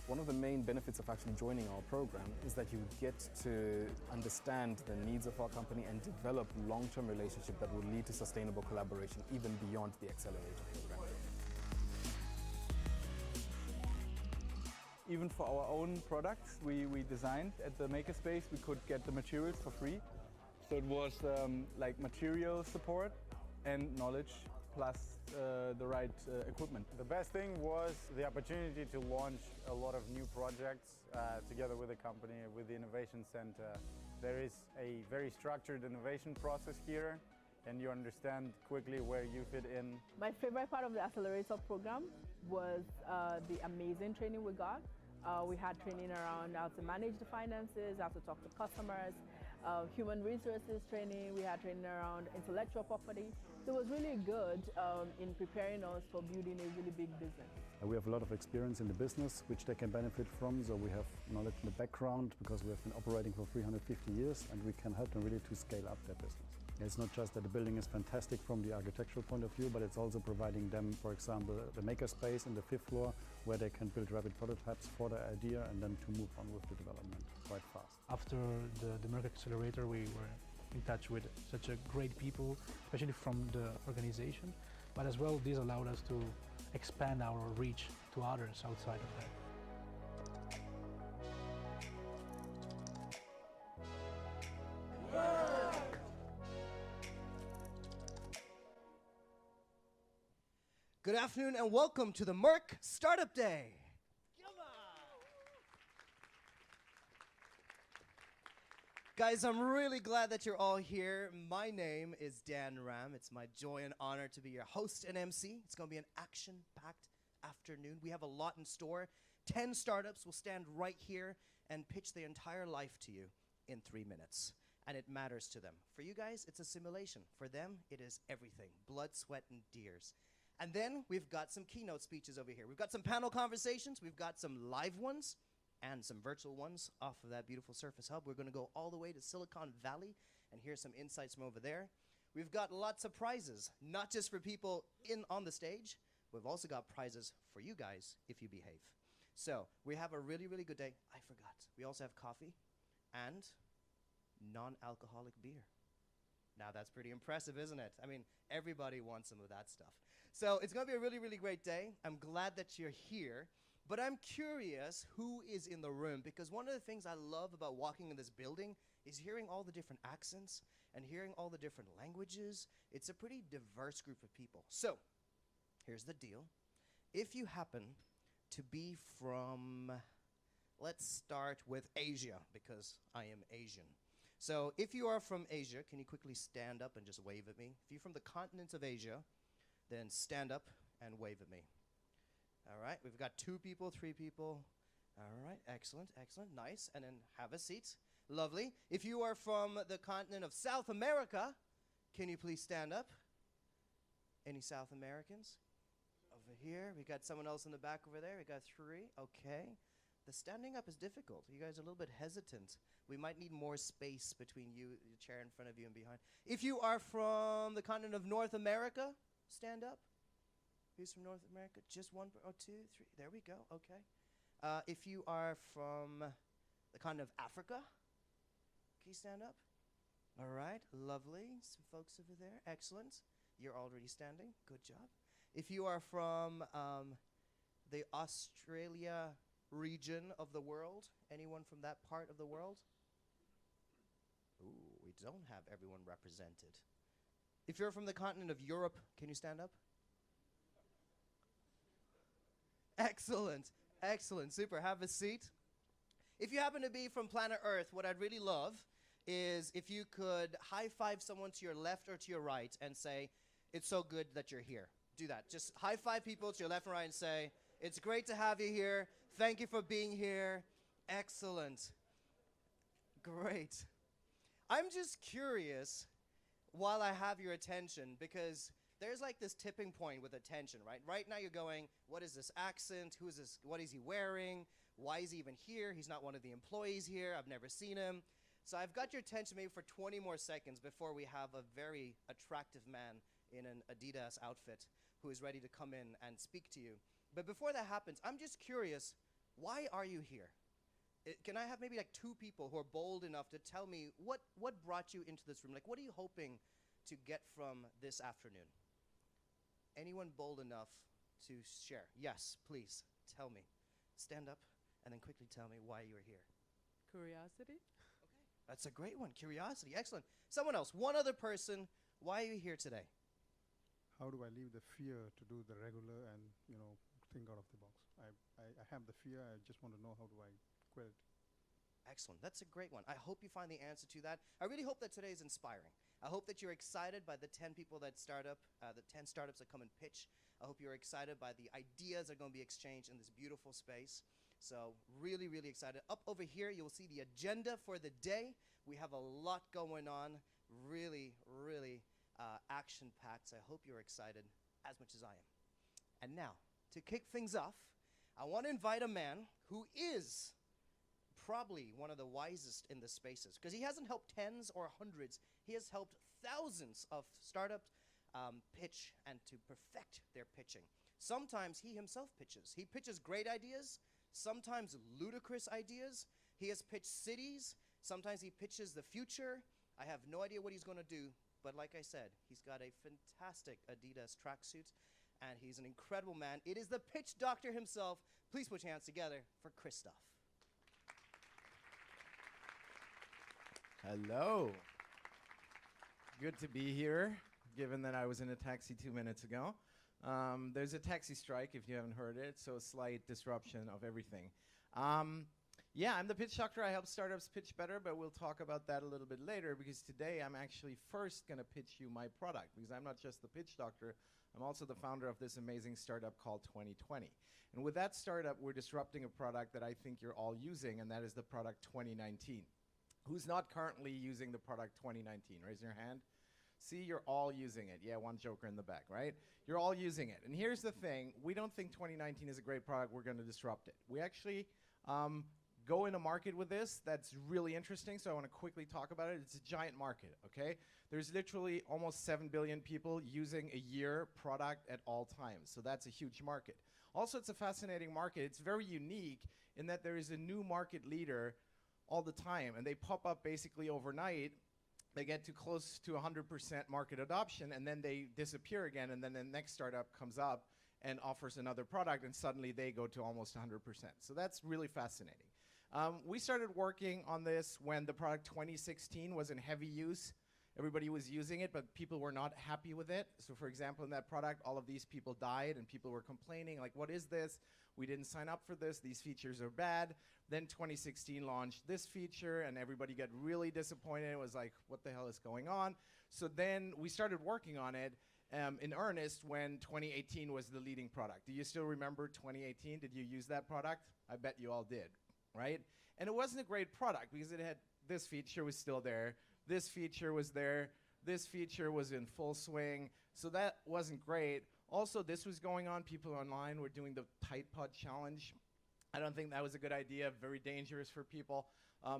One of the main benefits of actually joining our program is that you get to understand the needs of our company and develop long-term relationships that will lead to sustainable collaboration even beyond the Accelerator program. Even for our own products we designed at the makerspace, we could get the materials for free. So it was like material support and knowledge plus the right equipment. The best thing was the opportunity to launch a lot of new projects together with the company, with the Innovation Center. There is a very structured innovation process here, and you understand quickly where you fit in. My favorite part of the Accelerator program was the amazing training we got. We had training around how to manage the finances, how to talk to customers, human resources training. We had training around intellectual property. So it was really good in preparing us for building a really big business. We have a lot of experience in the business which they can benefit from, so we have knowledge in the background because we have been operating for 350 years and we can help them really to scale up their business. It's not just that the building is fantastic from the architectural point of view, but it's also providing them, for example, the makerspace in the 5th floor where they can build rapid prototypes for their idea and then to move on with the development quite fast. After the Merck Accelerator, we were in touch with such a great people, especially from the organization, but as well this allowed us to expand our reach to others outside of that. Good afternoon and welcome to the Merck Startup Day. Come on. Guys, I'm really glad that you're all here. My name is Dan Ram. It's my joy and honor to be your host and MC. It's going to be an action-packed afternoon. We have a lot in store. 10 startups will stand right here and pitch their entire life to you in 3 minutes. And it matters to them. For you guys, it's a simulation. For them, it is everything. Blood, sweat, and tears. And then we've got some keynote speeches over here. We've got some panel conversations. We've got some live ones and some virtual ones off of that beautiful Surface Hub. We're going to go all the way to Silicon Valley and hear some insights from over there. We've got lots of prizes, not just for people on the stage. We've also got prizes for you guys if you behave. So we have a really, really good day. I forgot. We also have coffee and non-alcoholic beer. Now that's pretty impressive, isn't it? I mean, everybody wants some of that stuff. So it's going to be a really, really great day. I'm glad that you're here. But I'm curious who is in the room, because one of the things I love about walking in this building is hearing all the different accents and hearing all the different languages. It's a pretty diverse group of people. So here's the deal. If you happen to be from, let's start with Asia, because I am Asian. So if you are from Asia, can you quickly stand up and just wave at me? If you're from the continent of Asia, then stand up and wave at me. All right, we've got 2 people, 3 people. All right, excellent, excellent, nice. And then have a seat. Lovely. If you are from the continent of South America, can you please stand up? Any South Americans? Over here, we got someone else in the back over there. We got 3, okay. The standing up is difficult. You guys are a little bit hesitant. We might need more space between you, the chair in front of you and behind. If you are from the continent of North America, stand up. Who's from North America? Just 1, 2, 3. There we go, okay. If you are from the continent of Africa, can you stand up? All right, lovely. Some folks over there, excellent. You're already standing, good job. If you are from the Australia region of the world, anyone from that part of the world? Ooh, we don't have everyone represented. If you're from the continent of Europe, can you stand up? Excellent, excellent, super, have a seat. If you happen to be from planet Earth, what I'd really love is if you could high five someone to your left or to your right and say, it's so good that you're here. Do that, just high five people to your left and right and say, it's great to have you here. Thank you for being here. Excellent. Great. I'm just curious, while I have your attention, because there's like this tipping point with attention, right? Right now you're going, what is this accent? Who is this? What is he wearing? Why is he even here? He's not one of the employees here. I've never seen him. So I've got your attention maybe for 20 more seconds before we have a very attractive man in an Adidas outfit who is ready to come in and speak to you. But before that happens, I'm just curious, Why are you here? Can I have maybe like 2 people who are bold enough to tell me what brought you into this room? Like, what are you hoping to get from this afternoon? Anyone bold enough to share? Yes, please, tell me. Stand up and then quickly tell me why you're here. Curiosity. That's a great one, curiosity, excellent. Someone else, one other person, why are you here today? How do I leave the fear to do the regular and, think out of the box? I have the fear, I just want to know how do I quit it. Excellent. That's a great one. I hope you find the answer to that. I really hope that today is inspiring. I hope that you're excited by the 10 people that start up, the 10 startups that come and pitch. I hope you're excited by the ideas that are going to be exchanged in this beautiful space. So really, really excited. Up over here, you'll see the agenda for the day. We have a lot going on. Really, really action-packed. So I hope you're excited as much as I am. And now, to kick things off, I want to invite a man who is probably one of the wisest in the spaces, because he hasn't helped tens or hundreds. He has helped thousands of startups pitch and to perfect their pitching. Sometimes he himself pitches. He pitches great ideas, sometimes ludicrous ideas. He has pitched cities. Sometimes he pitches the future. I have no idea what he's going to do, but like I said, he's got a fantastic Adidas tracksuit, and he's an incredible man. It is the pitch doctor himself. Please put your hands together for Christoph. Hello. Good to be here, given that I was in a taxi 2 minutes ago. There's a taxi strike, if you haven't heard it, so a slight disruption of everything. Yeah, I'm the pitch doctor. I help startups pitch better, but we'll talk about that a little bit later, because today I'm actually first going to pitch you my product, because I'm not just the pitch doctor. I'm also the founder of this amazing startup called 2020. And with that startup, we're disrupting a product that I think you're all using, and that is the product 2019. Who's not currently using the product 2019? Raise your hand. See, you're all using it. Yeah, one joker in the back, right? You're all using it. And here's the thing. We don't think 2019 is a great product. We're going to disrupt it. We actually go in a market with this that's really interesting, so I want to quickly talk about it. It's a giant market, okay? There's literally almost 7 billion people using a year product at all times, so that's a huge market. Also, it's a fascinating market. It's very unique in that there is a new market leader all the time, and they pop up basically overnight. They get to close to 100% market adoption, and then they disappear again, and then the next startup comes up and offers another product, and suddenly they go to almost 100%. So that's really fascinating. We started working on this when the product 2016 was in heavy use. Everybody was using it, but people were not happy with it. So for example, in that product, all of these people died, and people were complaining, like, what is this? We didn't sign up for this. These features are bad. Then 2016 launched this feature, and everybody got really disappointed. It was like, what the hell is going on? So then we started working on it in earnest when 2018 was the leading product. Do you still remember 2018? Did you use that product? I bet you all did, right? And it wasn't a great product because it had this feature was still there. This feature was there. This feature was in full swing. So that wasn't great. Also, this was going on. People online were doing the Tide Pod challenge. I don't think that was a good idea. Very dangerous for people.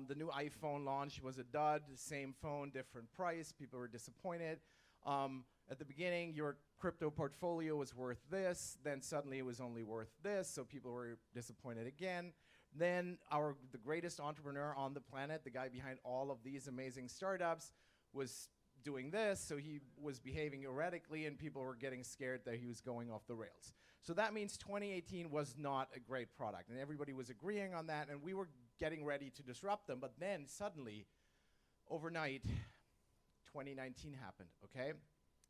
The new iPhone launch was a dud. Same phone, different price. People were disappointed. At the beginning, your crypto portfolio was worth this. Then suddenly it was only worth this. So people were disappointed again. Then the greatest entrepreneur on the planet, the guy behind all of these amazing startups, was doing this, so he was behaving erratically, and people were getting scared that he was going off the rails. So that means 2018 was not a great product, and everybody was agreeing on that, and we were getting ready to disrupt them, but then suddenly, overnight, 2019 happened, okay?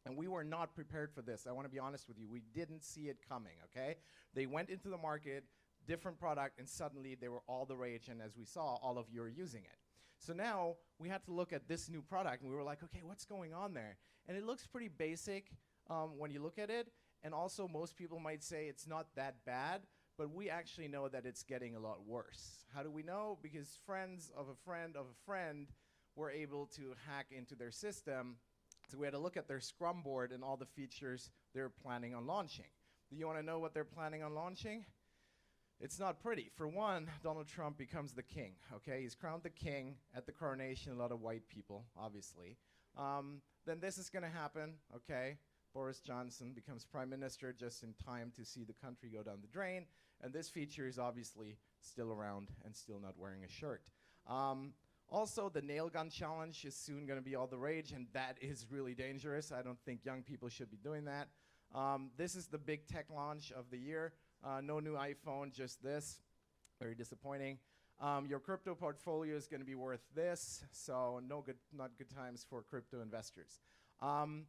And we were not prepared for this. I want to be honest with you. We didn't see it coming, okay? They went into the market, different product, and suddenly they were all the rage, and as we saw, all of you are using it. So now we had to look at this new product, and we were like, okay, what's going on there? And it looks pretty basic when you look at it, and also most people might say it's not that bad, but we actually know that it's getting a lot worse. How do we know? Because friends of a friend of a friend were able to hack into their system, so we had to look at their Scrum board and all the features they're planning on launching. Do you want to know what they're planning on launching? It's not pretty. For one, Donald Trump becomes the king, okay? He's crowned the king at the coronation, a lot of white people, obviously. Then this is going to happen, okay? Boris Johnson becomes prime minister just in time to see the country go down the drain. And this feature is obviously still around and still not wearing a shirt. Also, the nail gun challenge is soon going to be all the rage, and that is really dangerous. I don't think young people should be doing that. This is the big tech launch of the year. No new iPhone, just this. Very disappointing. Your crypto portfolio is going to be worth this, so not good times for crypto investors. And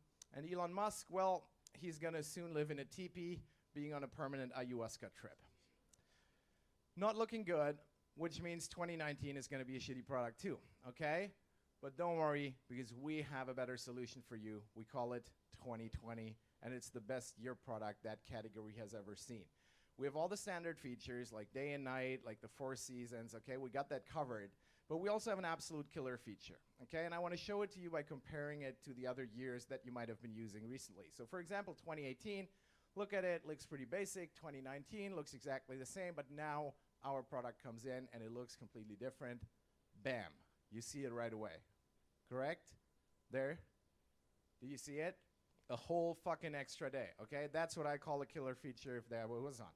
Elon Musk, well, he's going to soon live in a teepee, being on a permanent ayahuasca trip. Not looking good, which means 2019 is going to be a shitty product too, okay? But don't worry, because we have a better solution for you. We call it 2020, and it's the best year product that category has ever seen. We have all the standard features like day and night, like the 4 seasons, okay? We got that covered. But we also have an absolute killer feature, okay? And I want to show it to you by comparing it to the other years that you might have been using recently. So for example, 2018, look at it, looks pretty basic. 2019 looks exactly the same, but now our product comes in and it looks completely different. Bam, you see it right away, correct? There, do you see it? A whole fucking extra day, okay? That's what I call a killer feature if that was on.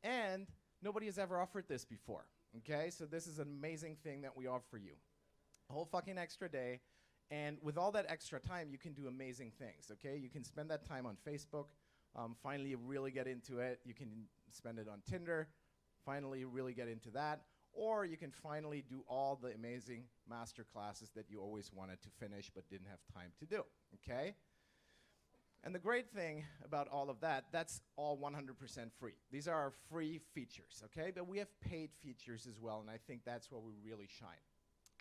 And nobody has ever offered this before, okay? So this is an amazing thing that we offer you. A whole fucking extra day, and with all that extra time, you can do amazing things, okay? You can spend that time on Facebook, finally really get into it. You can spend it on Tinder, finally really get into that, or you can finally do all the amazing master classes that you always wanted to finish but didn't have time to do, okay? And the great thing about all of that, that's all 100% free. These are our free features, okay? But we have paid features as well, and I think that's where we really shine.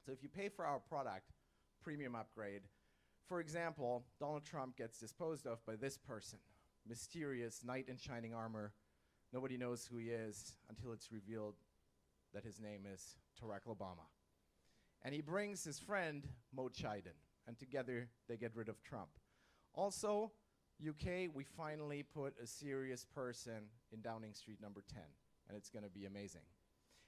So if you pay for our product, premium upgrade, for example, Donald Trump gets disposed of by this person, mysterious knight in shining armor. Nobody knows who he is until it's revealed that his name is Barack Obama. And he brings his friend, Mo Chiden, and together they get rid of Trump. Also, UK, we finally put a serious person in Downing Street number 10, and it's going to be amazing.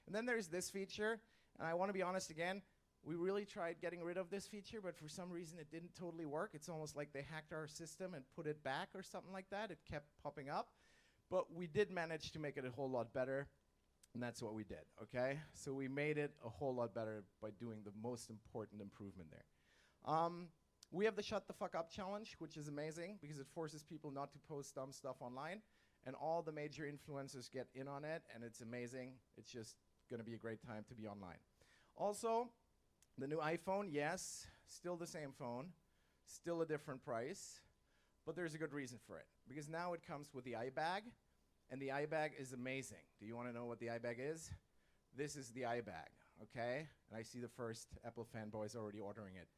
And then there's this feature, and I want to be honest again, we really tried getting rid of this feature, but for some reason it didn't totally work. It's almost like they hacked our system and put it back or something like that. It kept popping up, but we did manage to make it a whole lot better, and that's what we did, okay? So we made it a whole lot better by doing the most important improvement there. We have the Shut the Fuck Up challenge, which is amazing because it forces people not to post dumb stuff online, and all the major influencers get in on it, and it's amazing. It's just going to be a great time to be online. Also, the new iPhone, yes, still the same phone, still a different price, but there's a good reason for it, because now it comes with the iBag, and the iBag is amazing. Do you want to know what the iBag is? This is the iBag, okay? And I see the first Apple fanboys already ordering it.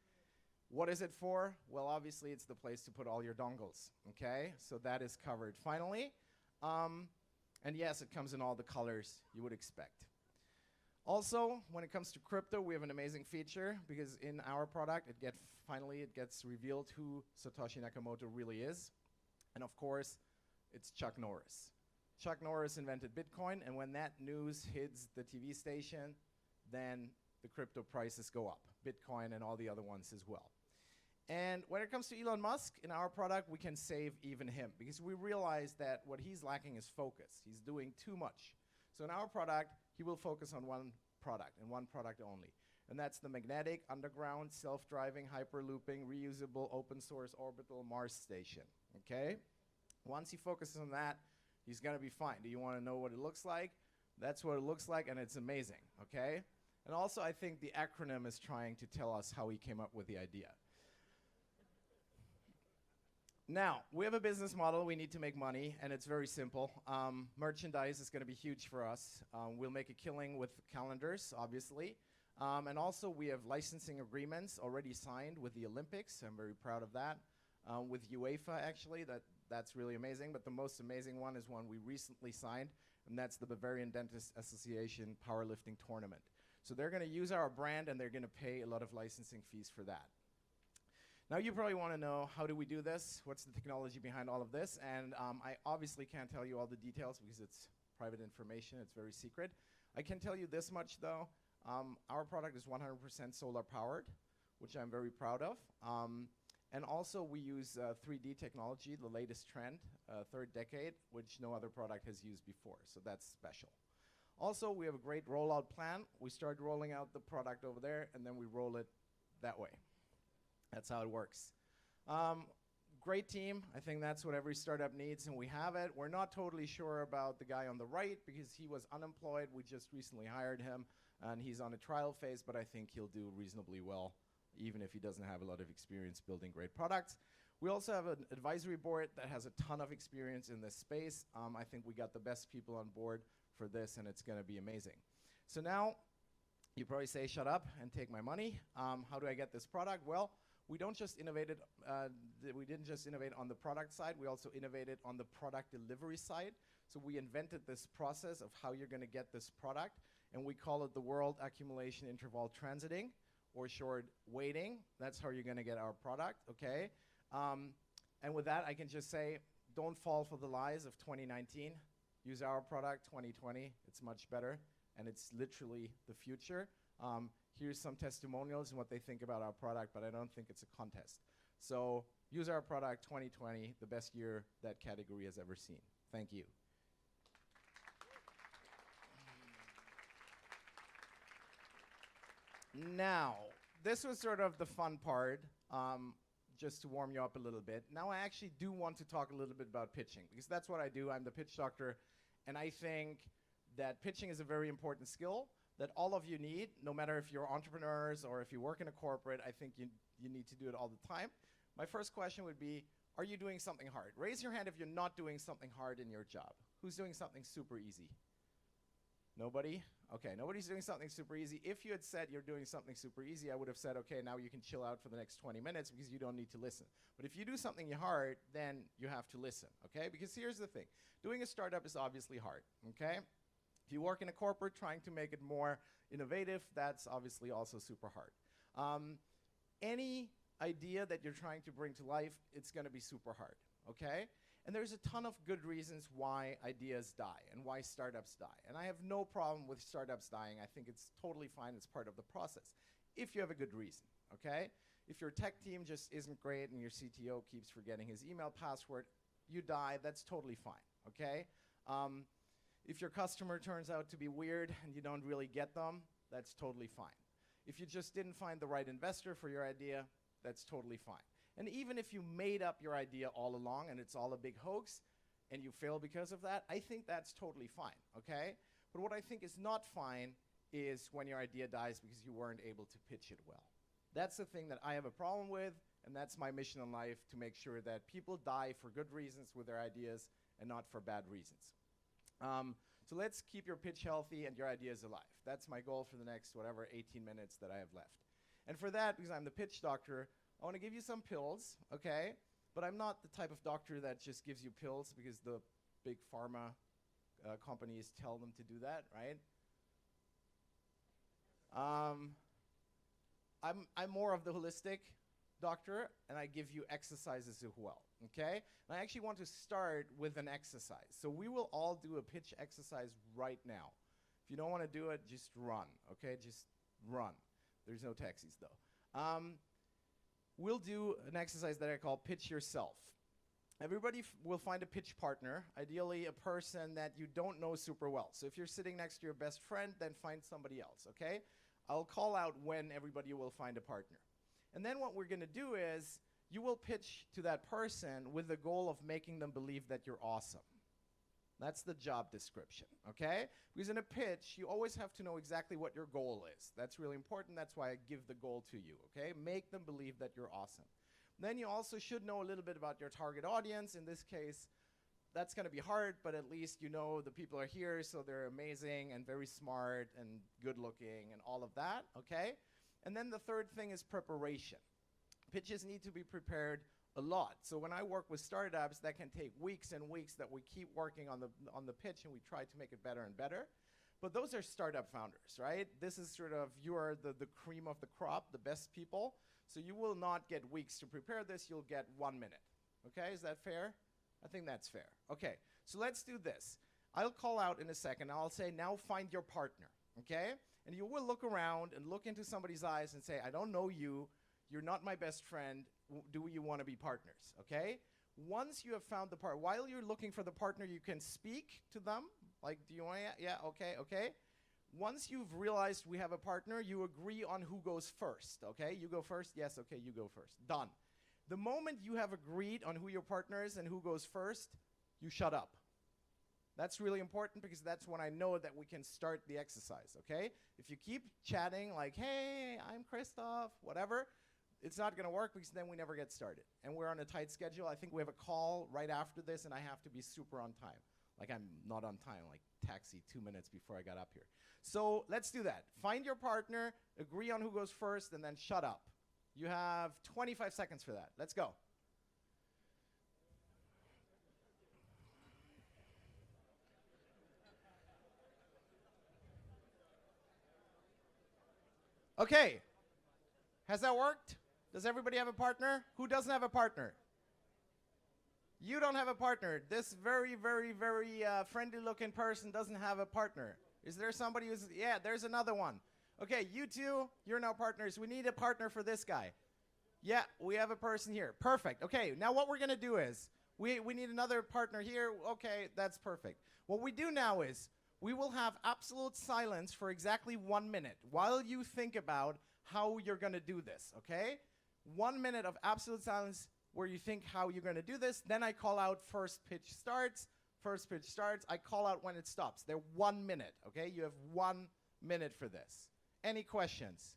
What is it for? Well, obviously, it's the place to put all your dongles, okay? So that is covered finally. And yes, it comes in all the colors you would expect. Also, when it comes to crypto, we have an amazing feature because in our product, finally it gets revealed who Satoshi Nakamoto really is. And of course, it's Chuck Norris. Chuck Norris invented Bitcoin, and when that news hits the TV station, then the crypto prices go up, Bitcoin and all the other ones as well. And when it comes to Elon Musk, in our product, we can save even him because we realize that what he's lacking is focus. He's doing too much. So in our product, he will focus on one product and one product only. And that's the magnetic, underground, self-driving, hyperlooping, reusable, open source orbital Mars station, okay? Once he focuses on that, he's gonna be fine. Do you wanna know what it looks like? That's what it looks like, and it's amazing, okay? And also, I think the acronym is trying to tell us how he came up with the idea. Now, we have a business model. We need to make money, and it's very simple. Merchandise is going to be huge for us. We'll make a killing with calendars, obviously. And also, we have licensing agreements already signed with the Olympics. I'm very proud of that. With UEFA, actually, that's really amazing. But the most amazing one is one we recently signed, and that's the Bavarian Dentist Association Powerlifting Tournament. So they're going to use our brand, and they're going to pay a lot of licensing fees for that. Now, you probably want to know, how do we do this? What's the technology behind all of this? And I obviously can't tell you all the details because it's private information. It's very secret. I can tell you this much, though. Our product is 100% solar powered, which I'm very proud of. And also we use 3D technology, the latest trend, third decade, which no other product has used before. So that's special. Also, we have a great rollout plan. We start rolling out the product over there, and then we roll it that way. That's how it works. Great team. I think that's what every startup needs, and we have it. We're not totally sure about the guy on the right because he was unemployed. We just recently hired him, and he's on a trial phase, but I think he'll do reasonably well, even if he doesn't have a lot of experience building great products. We also have an advisory board that has a ton of experience in this space. I think we got the best people on board for this, and it's going to be amazing. So now, you probably say, shut up and take my money. How do I get this product? Well, we didn't just innovate on the product side, we also innovated on the product delivery side. So we invented this process of how you're going to get this product, and we call it the World Accumulation Interval Transiting, or short, waiting. That's how you're going to get our product, okay? And with that, I can just say, don't fall for the lies of 2019. Use our product, 2020. It's much better, and it's literally the future. Here's some testimonials and what they think about our product, but I don't think it's a contest. So use our product, 2020, the best year that category has ever seen. Thank you. Now, this was sort of the fun part, just to warm you up a little bit. Now I actually do want to talk a little bit about pitching, because that's what I do. I'm the pitch doctor, and I think that pitching is a very important skill that all of you need, no matter if you're entrepreneurs or if you work in a corporate. I think you need to do it all the time. My first question would be, are you doing something hard? Raise your hand if you're not doing something hard in your job. Who's doing something super easy? Nobody? Okay, nobody's doing something super easy. If you had said you're doing something super easy, I would have said, okay, now you can chill out for the next 20 minutes because you don't need to listen. But if you do something hard, then you have to listen, okay? Because here's the thing. Doing a startup is obviously hard, okay? If you work in a corporate trying to make it more innovative, that's obviously also super hard. Any idea that you're trying to bring to life, it's going to be super hard, okay? And there's a ton of good reasons why ideas die and why startups die. And I have no problem with startups dying. I think it's totally fine. It's part of the process, if you have a good reason, okay? If your tech team just isn't great and your CTO keeps forgetting his email password, you die. That's totally fine, okay? If your customer turns out to be weird and you don't really get them, that's totally fine. If you just didn't find the right investor for your idea, that's totally fine. And even if you made up your idea all along and it's all a big hoax and you fail because of that, I think that's totally fine, okay? But what I think is not fine is when your idea dies because you weren't able to pitch it well. That's the thing that I have a problem with, and that's my mission in life, to make sure that people die for good reasons with their ideas and not for bad reasons. So let's keep your pitch healthy and your ideas alive. That's my goal for the next, 18 minutes that I have left. And for that, because I'm the pitch doctor, I want to give you some pills, okay? But I'm not the type of doctor that just gives you pills because the big pharma companies tell them to do that, right? I'm more of the holistic doctor, and I give you exercises as well, okay? And I actually want to start with an exercise. So we will all do a pitch exercise right now. If you don't want to do it, just run, okay? Just run. There's no taxis, though. We'll do an exercise that I call pitch yourself. Everybody will find a pitch partner, ideally a person that you don't know super well. So if you're sitting next to your best friend, then find somebody else, okay? I'll call out when everybody will find a partner. And then what we're going to do is you will pitch to that person with the goal of making them believe that you're awesome. That's the job description, okay? Because in a pitch, you always have to know exactly what your goal is. That's really important. That's why I give the goal to you, okay? Make them believe that you're awesome. Then you also should know a little bit about your target audience. In this case, that's going to be hard, but at least you know the people are here, so they're amazing and very smart and good looking and all of that, okay? And then the third thing is preparation. Pitches need to be prepared a lot. So when I work with startups, that can take weeks and weeks that we keep working on the pitch, and we try to make it better and better. But those are startup founders, right? This is sort of, you are the cream of the crop, the best people. So you will not get weeks to prepare this. You'll get 1 minute. Okay, is that fair? I think that's fair. Okay, so let's do this. I'll call out in a second. I'll say, now find your partner, okay? And you will look around and look into somebody's eyes and say, I don't know you. You're not my best friend. do you want to be partners, okay? Once you have found the partner, while you're looking for the partner, you can speak to them. Like, do you want to, yeah, okay, okay. Once you've realized we have a partner, you agree on who goes first, okay? You go first, yes, okay, you go first, done. The moment you have agreed on who your partner is and who goes first, you shut up. That's really important because that's when I know that we can start the exercise, okay? If you keep chatting like, hey, I'm Christoph, whatever, it's not gonna work because then we never get started. And we're on a tight schedule. I think we have a call right after this and I have to be super on time. Like I'm not on time, like taxi 2 minutes before I got up here. So let's do that. Find your partner, agree on who goes first, and then shut up. You have 25 seconds for that. Let's go. Okay. Has that worked? Does everybody have a partner? Who doesn't have a partner? You don't have a partner. This very, very, very friendly looking person doesn't have a partner. Is there somebody who's, yeah, there's another one. Okay, you two, you're now partners. We need a partner for this guy. Yeah, we have a person here. Perfect. Okay, now what we're going to do is, we need another partner here. Okay, that's perfect. What we do now is, we will have absolute silence for exactly 1 minute while you think about how you're going to do this, okay? 1 minute of absolute silence where you think how you're going to do this. Then I call out first pitch starts. First pitch starts. I call out when it stops. They're 1 minute, okay? You have 1 minute for this. Any questions?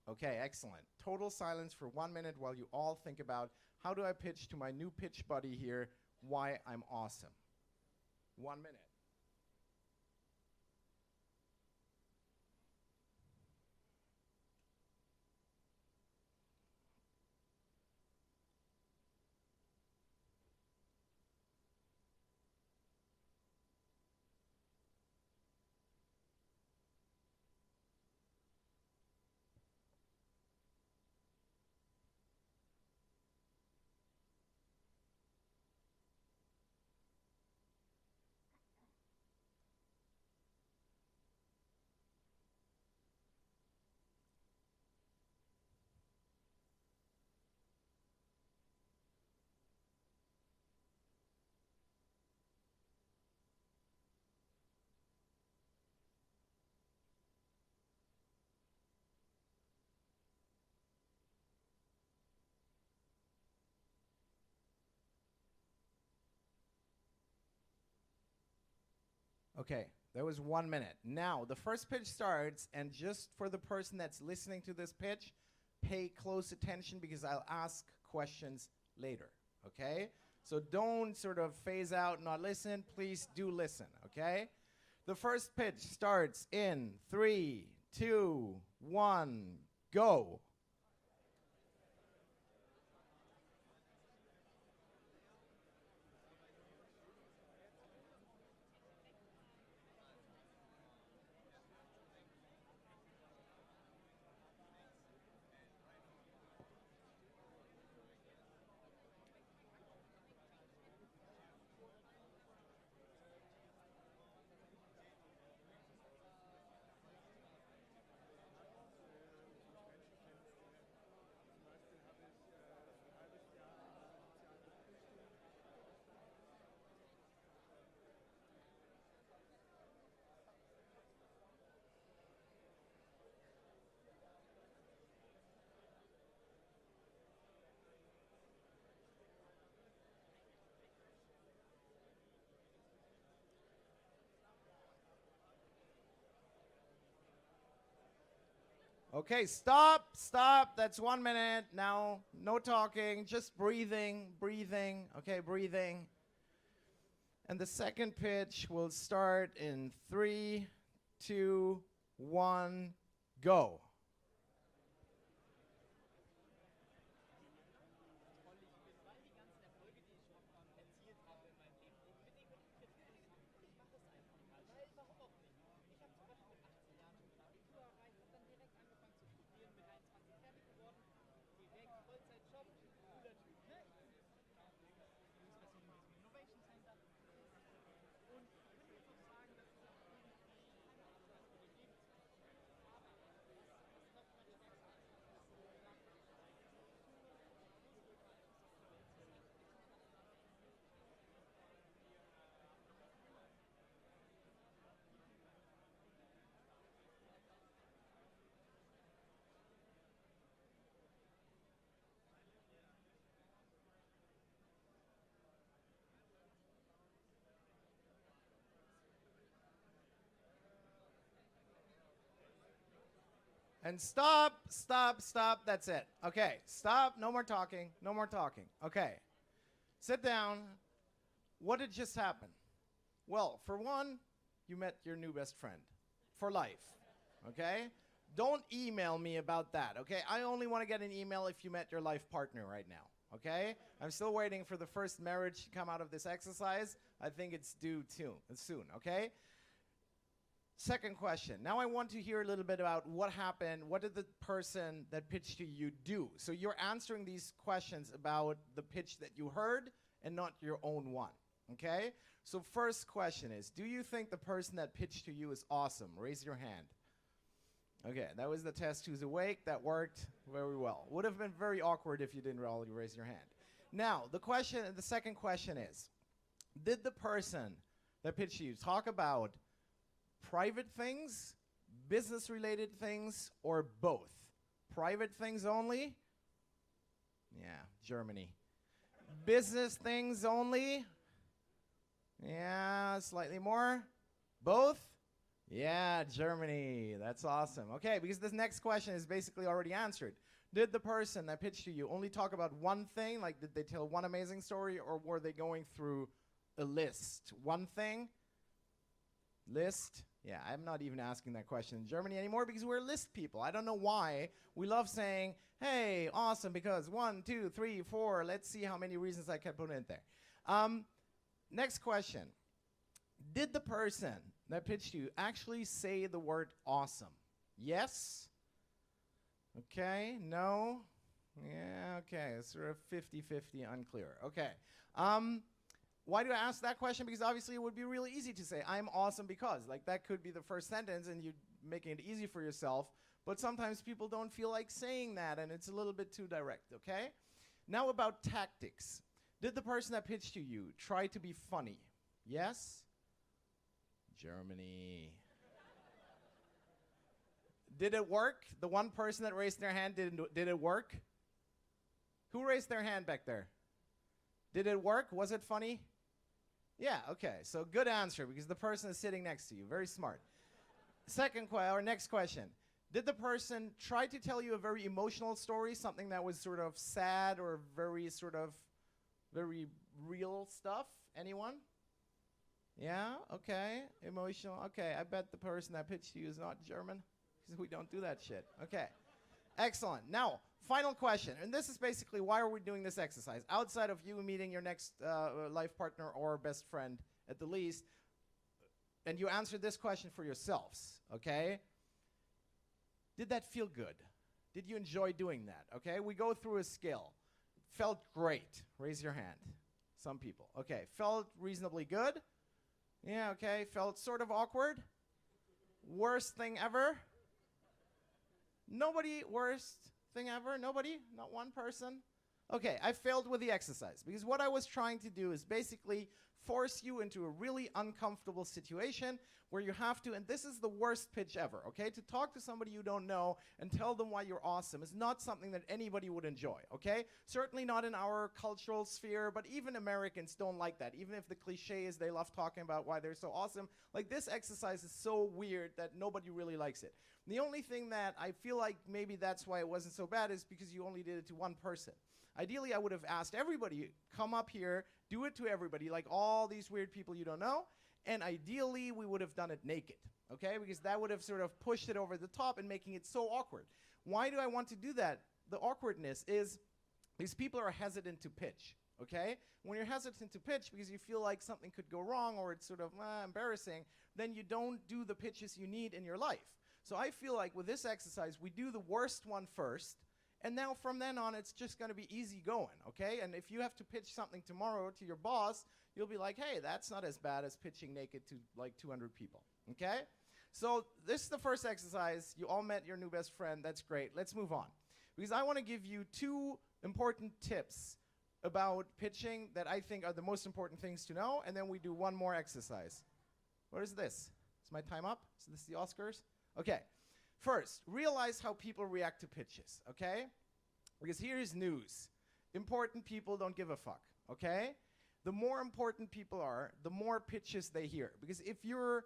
Okay, excellent. Total silence for 1 minute while you all think about how do I pitch to my new pitch buddy here why I'm awesome. 1 minute. Okay, that was 1 minute. Now, the first pitch starts, and just for the person that's listening to this pitch, pay close attention because I'll ask questions later, okay? So don't sort of phase out and not listen. Please do listen, okay? The first pitch starts in 3, 2, 1, go. Okay, stop, stop. That's 1 minute. Now, no talking, just breathing, breathing. Okay, breathing. And the second pitch will start in 3, 2, 1, go. And stop, stop, stop. That's it. Okay, stop. No more talking. No more talking. Okay. Sit down. What did just happen? Well, for one, you met your new best friend for life. Okay? Don't email me about that. Okay? I only want to get an email if you met your life partner right now. Okay? I'm still waiting for the first marriage to come out of this exercise. I think it's due soon. Okay? Second question. Now I want to hear a little bit about what happened. What did the person that pitched to you do? So you're answering these questions about the pitch that you heard and not your own one. Okay? So first question is, do you think the person that pitched to you is awesome? Raise your hand. Okay, that was the test. Who's awake? That worked very well. Would have been very awkward if you didn't already raise your hand. Now, the second question is, did the person that pitched to you talk about private things, business-related things, or both? Private things only? Yeah, Germany. Business things only? Yeah, slightly more. Both? Yeah, Germany. That's awesome. Okay, because this next question is basically already answered. Did the person that pitched to you only talk about one thing? Like, did they tell one amazing story, or were they going through a list? One thing? List? Yeah, I'm not even asking that question in Germany anymore because we're list people. I don't know why. We love saying, hey, awesome, because 1, 2, 3, 4. Let's see how many reasons I can put in there. Next question. Did the person that pitched you actually say the word awesome? Yes? Okay, no? Yeah, okay, it's sort of 50-50, unclear. Okay. Why do I ask that question? Because obviously it would be really easy to say, I'm awesome because. Like, that could be the first sentence and you're making it easy for yourself. But sometimes people don't feel like saying that and it's a little bit too direct, okay? Now about tactics. Did the person that pitched to you try to be funny? Yes? Germany. Did it work? The one person that raised their hand, did it work? Who raised their hand back there? Did it work? Was it funny? Yeah, okay. So good answer because the person is sitting next to you. Very smart. Next question. Did the person try to tell you a very emotional story, something that was sort of sad or very real stuff? Anyone? Yeah, okay. Emotional. Okay, I bet the person that pitched to you is not German because we don't do that shit. Okay. Excellent. Now, final question. And this is basically why are we doing this exercise? Outside of you meeting your next life partner or best friend at the least, and you answered this question for yourselves, okay? Did that feel good? Did you enjoy doing that? Okay, we go through a scale. Felt great. Raise your hand. Some people. Okay, felt reasonably good. Yeah, okay. Felt sort of awkward. Worst thing ever. Nobody worst thing ever? Nobody? Not one person? Okay, I failed with the exercise because what I was trying to do is basically force you into a really uncomfortable situation where you have to, and this is the worst pitch ever, okay? To talk to somebody you don't know and tell them why you're awesome is not something that anybody would enjoy, okay? Certainly not in our cultural sphere, but even Americans don't like that. Even if the cliche is they love talking about why they're so awesome, like this exercise is so weird that nobody really likes it. The only thing that I feel like maybe that's why it wasn't so bad is because you only did it to one person. Ideally, I would have asked everybody, come up here, do it to everybody, like all these weird people you don't know, and ideally, we would have done it naked, okay? Because that would have sort of pushed it over the top and making it so awkward. Why do I want to do that? The awkwardness is these people are hesitant to pitch, okay? When you're hesitant to pitch because you feel like something could go wrong or it's sort of embarrassing, then you don't do the pitches you need in your life. So I feel like with this exercise, we do the worst one first, and now from then on, it's just going to be easy going, okay? And if you have to pitch something tomorrow to your boss, you'll be like, hey, that's not as bad as pitching naked to like 200 people, okay? So this is the first exercise. You all met your new best friend. That's great. Let's move on. Because I want to give you 2 important tips about pitching that I think are the most important things to know, and then we do one more exercise. What is this? Is my time up? Is this the Oscars? Okay. First, realize how people react to pitches, okay? Because here's news. Important people don't give a fuck, okay? The more important people are, the more pitches they hear. Because if you're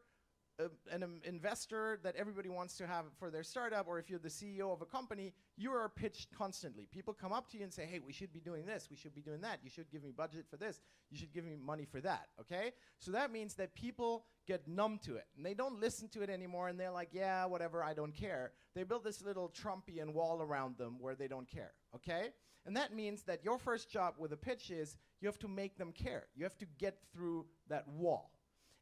an investor that everybody wants to have for their startup, or if you're the CEO of a company, you are pitched constantly. People come up to you and say, hey, we should be doing this, we should be doing that, you should give me budget for this, you should give me money for that, okay? So that means that people get numb to it, and they don't listen to it anymore, and they're like, yeah, whatever, I don't care. They build this little Trumpian wall around them where they don't care, okay? And that means that your first job with a pitch is you have to make them care. You have to get through that wall.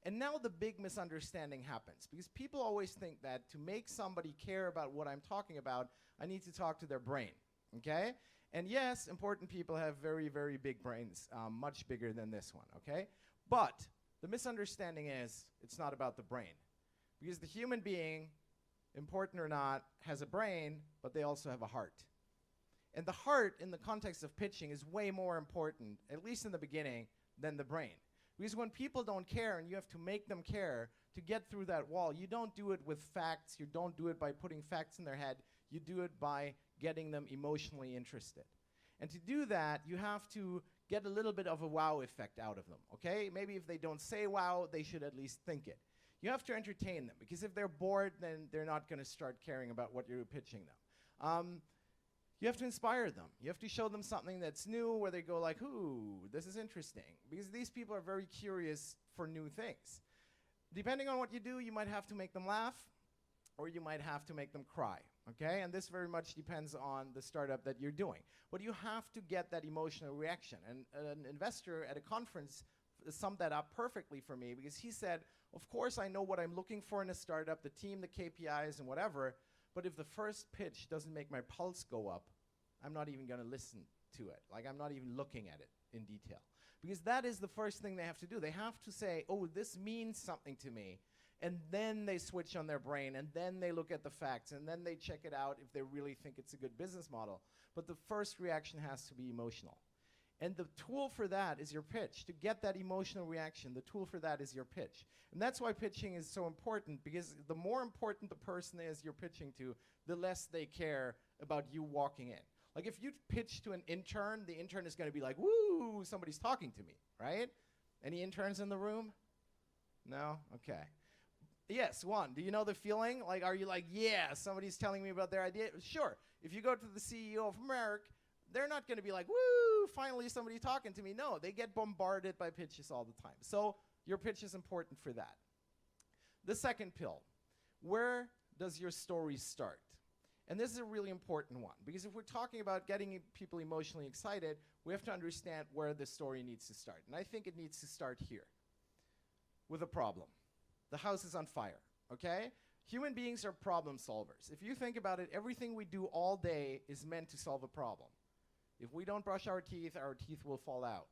And now the big misunderstanding happens, because people always think that to make somebody care about what I'm talking about, I need to talk to their brain, okay? And yes, important people have very, very big brains, much bigger than this one, okay? But the misunderstanding is it's not about the brain, because the human being, important or not, has a brain, but they also have a heart. And the heart, in the context of pitching, is way more important, at least in the beginning, than the brain. Because when people don't care and you have to make them care to get through that wall, you don't do it with facts, you don't do it by putting facts in their head, you do it by getting them emotionally interested. And to do that, you have to get a little bit of a wow effect out of them, okay? Maybe if they don't say wow, they should at least think it. You have to entertain them, because if they're bored, then they're not going to start caring about what you're pitching them. You have to inspire them. You have to show them something that's new, where they go like, ooh, this is interesting. Because these people are very curious for new things. Depending on what you do, you might have to make them laugh, or you might have to make them cry, okay? And this very much depends on the startup that you're doing. But you have to get that emotional reaction. And an investor at a conference summed that up perfectly for me, because he said, of course I know what I'm looking for in a startup, the team, the KPIs, and whatever, but if the first pitch doesn't make my pulse go up, I'm not even going to listen to it. Like, I'm not even looking at it in detail. Because that is the first thing they have to do. They have to say, oh, this means something to me. And then they switch on their brain, and then they look at the facts, and then they check it out if they really think it's a good business model. But the first reaction has to be emotional. And the tool for that is your pitch. To get that emotional reaction, the tool for that is your pitch. And that's why pitching is so important, because the more important the person is you're pitching to, the less they care about you walking in. Like, if you pitch to an intern, the intern is going to be like, woo, somebody's talking to me, right? Any interns in the room? No? Okay. Yes, one. Do you know the feeling? Like, are you like, yeah, somebody's telling me about their idea? Sure. If you go to the CEO of Merck, they're not going to be like, woo, finally somebody talking to me. No, they get bombarded by pitches all the time. So your pitch is important for that. The second pill, where does your story start? And this is a really important one, because if we're talking about getting people emotionally excited, we have to understand where the story needs to start. And I think it needs to start here, with a problem. The house is on fire, okay? Human beings are problem solvers. If you think about it, everything we do all day is meant to solve a problem. If we don't brush our teeth will fall out,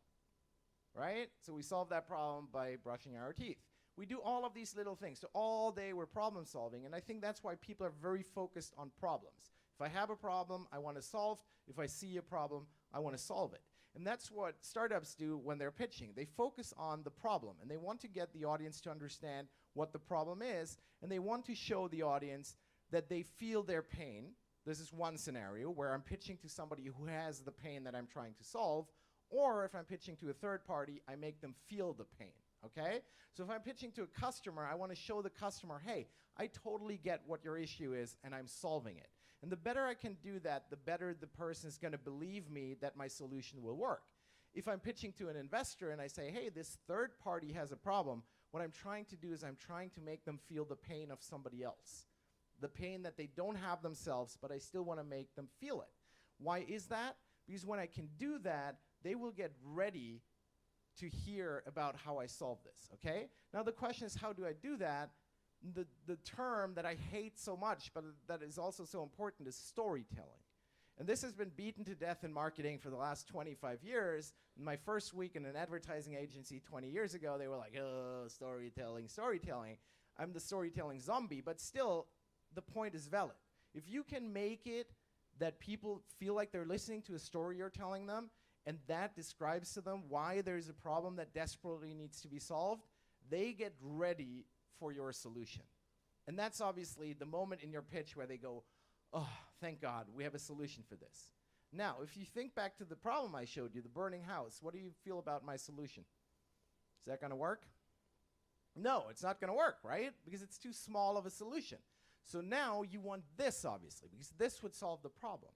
right? So we solve that problem by brushing our teeth. We do all of these little things. So all day we're problem solving, and I think that's why people are very focused on problems. If I have a problem, I want to solve. If I see a problem, I want to solve it. And that's what startups do when they're pitching. They focus on the problem, and they want to get the audience to understand what the problem is, and they want to show the audience that they feel their pain. This is one scenario where I'm pitching to somebody who has the pain that I'm trying to solve, or if I'm pitching to a third party, I make them feel the pain, okay? So if I'm pitching to a customer, I want to show the customer, hey, I totally get what your issue is, and I'm solving it. And the better I can do that, the better the person is going to believe me that my solution will work. If I'm pitching to an investor and I say, hey, this third party has a problem, what I'm trying to do is I'm trying to make them feel the pain of somebody else. The pain that they don't have themselves, but I still want to make them feel it. Why is that? Because when I can do that, they will get ready to hear about how I solve this, okay? Now the question is, how do I do that? The term that I hate so much, but that is also so important, is storytelling. And this has been beaten to death in marketing for the last 25 years. In my first week in an advertising agency 20 years ago, they were like, oh, storytelling, storytelling. I'm the storytelling zombie, but still, the point is valid. If you can make it that people feel like they're listening to a story you're telling them, and that describes to them why there's a problem that desperately needs to be solved, they get ready for your solution. And that's obviously the moment in your pitch where they go, oh, thank God, we have a solution for this. Now, if you think back to the problem I showed you, the burning house, what do you feel about my solution? Is that going to work? No, it's not going to work, right? Because it's too small of a solution. So now you want this, obviously, because this would solve the problem.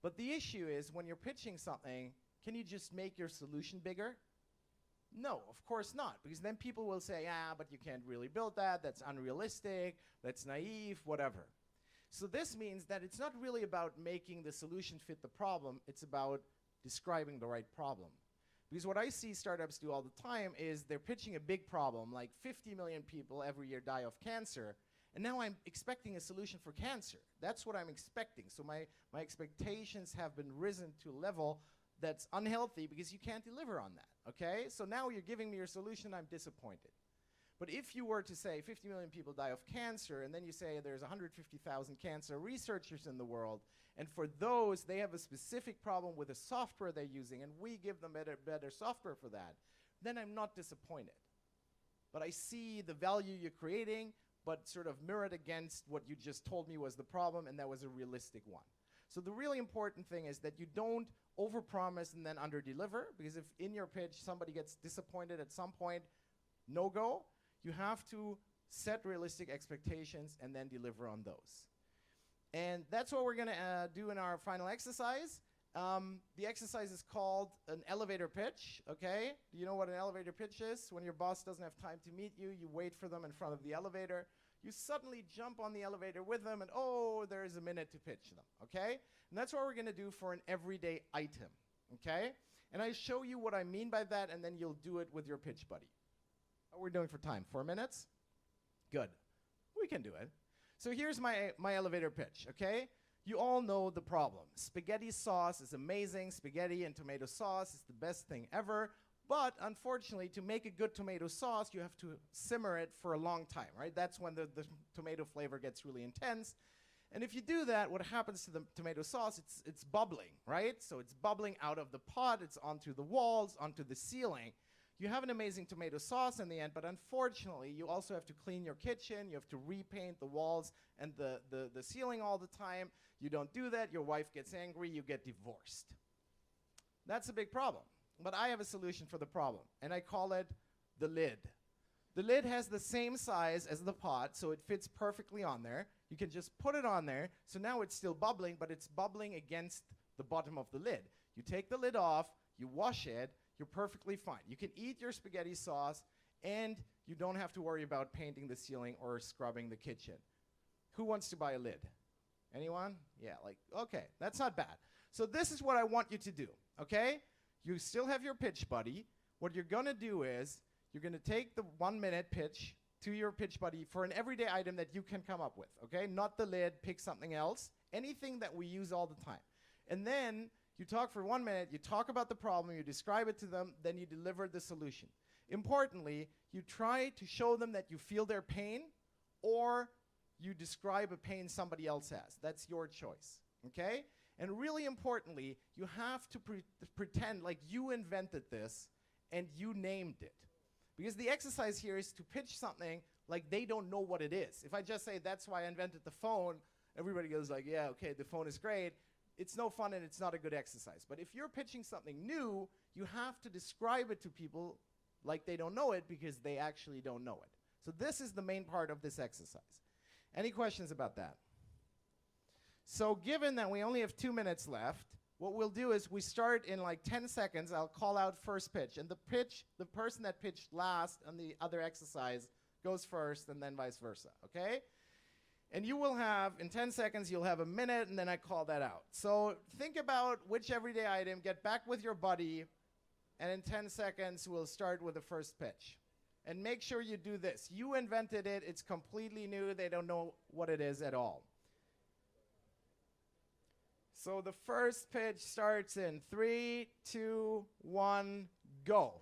But the issue is when you're pitching something, can you just make your solution bigger? No, of course not, because then people will say, ah, but you can't really build that, that's unrealistic, that's naive, whatever. So this means that it's not really about making the solution fit the problem, it's about describing the right problem. Because what I see startups do all the time is they're pitching a big problem, like 50 million people every year die of cancer, and now I'm expecting a solution for cancer. That's what I'm expecting. So my expectations have been risen to a level that's unhealthy because you can't deliver on that, okay? So now you're giving me your solution, I'm disappointed. But if you were to say 50 million people die of cancer, and then you say there's 150,000 cancer researchers in the world, and for those, they have a specific problem with the software they're using, and we give them better software for that, then I'm not disappointed. But I see the value you're creating, but sort of mirrored against what you just told me was the problem, and that was a realistic one. So the really important thing is that you don't overpromise and then underdeliver, because if in your pitch somebody gets disappointed at some point, no go, you have to set realistic expectations and then deliver on those. And that's what we're going to do in our final exercise. The exercise is called an elevator pitch, okay? Do you know what an elevator pitch is? When your boss doesn't have time to meet you, you wait for them in front of the elevator. You suddenly jump on the elevator with them, and oh, there's a minute to pitch them, okay? And that's what we're going to do for an everyday item, okay? And I show you what I mean by that, and then you'll do it with your pitch buddy. How are we doing for time? 4 minutes? Good. We can do it. So here's my elevator pitch, okay? You all know the problem. Spaghetti sauce is amazing. Spaghetti and tomato sauce is the best thing ever. But unfortunately, to make a good tomato sauce, you have to simmer it for a long time, right? That's when the tomato flavor gets really intense. And if you do that, what happens to the tomato sauce, it's bubbling, right? So it's bubbling out of the pot, it's onto the walls, onto the ceiling. You have an amazing tomato sauce in the end, but unfortunately, you also have to clean your kitchen, you have to repaint the walls and the ceiling all the time. You don't do that, your wife gets angry, you get divorced. That's a big problem. But I have a solution for the problem, and I call it the lid. The lid has the same size as the pot, so it fits perfectly on there. You can just put it on there, so now it's still bubbling, but it's bubbling against the bottom of the lid. You take the lid off, you wash it, you're perfectly fine. You can eat your spaghetti sauce, and you don't have to worry about painting the ceiling or scrubbing the kitchen. Who wants to buy a lid? Anyone? Yeah, like, okay, that's not bad. So this is what I want you to do, okay? You still have your pitch buddy. What you're going to do is you're going to take the 1 minute pitch to your pitch buddy for an everyday item that you can come up with, okay? Not the lid, pick something else, anything that we use all the time. And then you talk for 1 minute, you talk about the problem, you describe it to them, then you deliver the solution. Importantly, you try to show them that you feel their pain, or you describe a pain somebody else has. That's your choice, okay? And really importantly, you have to pretend like you invented this and you named it. Because the exercise here is to pitch something like they don't know what it is. If I just say, that's why I invented the phone, everybody goes like, yeah, okay, the phone is great. It's no fun and it's not a good exercise. But if you're pitching something new, you have to describe it to people like they don't know it because they actually don't know it. So this is the main part of this exercise. Any questions about that? So given that we only have 2 minutes left, what we'll do is we start in like 10 seconds. I'll call out first pitch. And the person that pitched last on the other exercise goes first and then vice versa, okay? And you will have, in 10 seconds, you'll have a minute and then I call that out. So think about which everyday item, get back with your buddy, and in 10 seconds, we'll start with the first pitch. And make sure you do this. You invented it, it's completely new, they don't know what it is at all. So the first pitch starts in 3, 2, 1, go.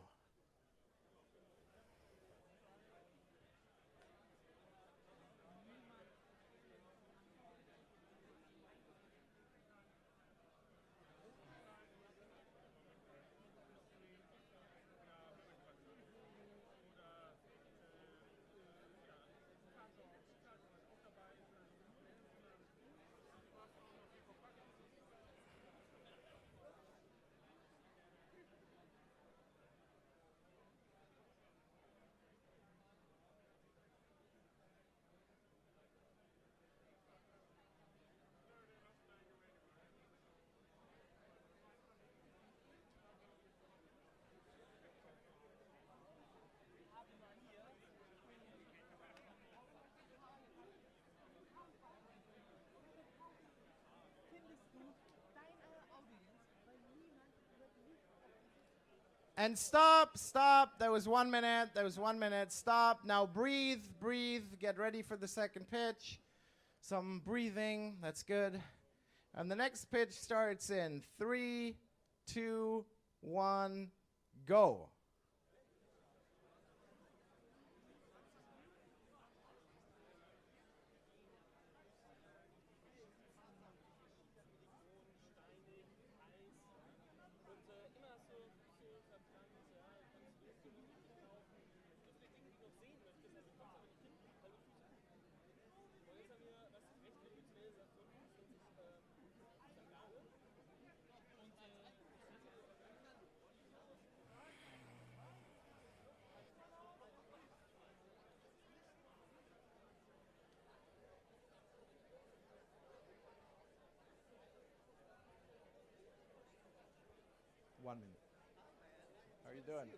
And stop, stop. That was 1 minute. That was 1 minute. Stop. Now breathe, breathe. Get ready for the second pitch. Some breathing. That's good. And the next pitch starts in 3, 2, 1, go. One minute. How are you doing?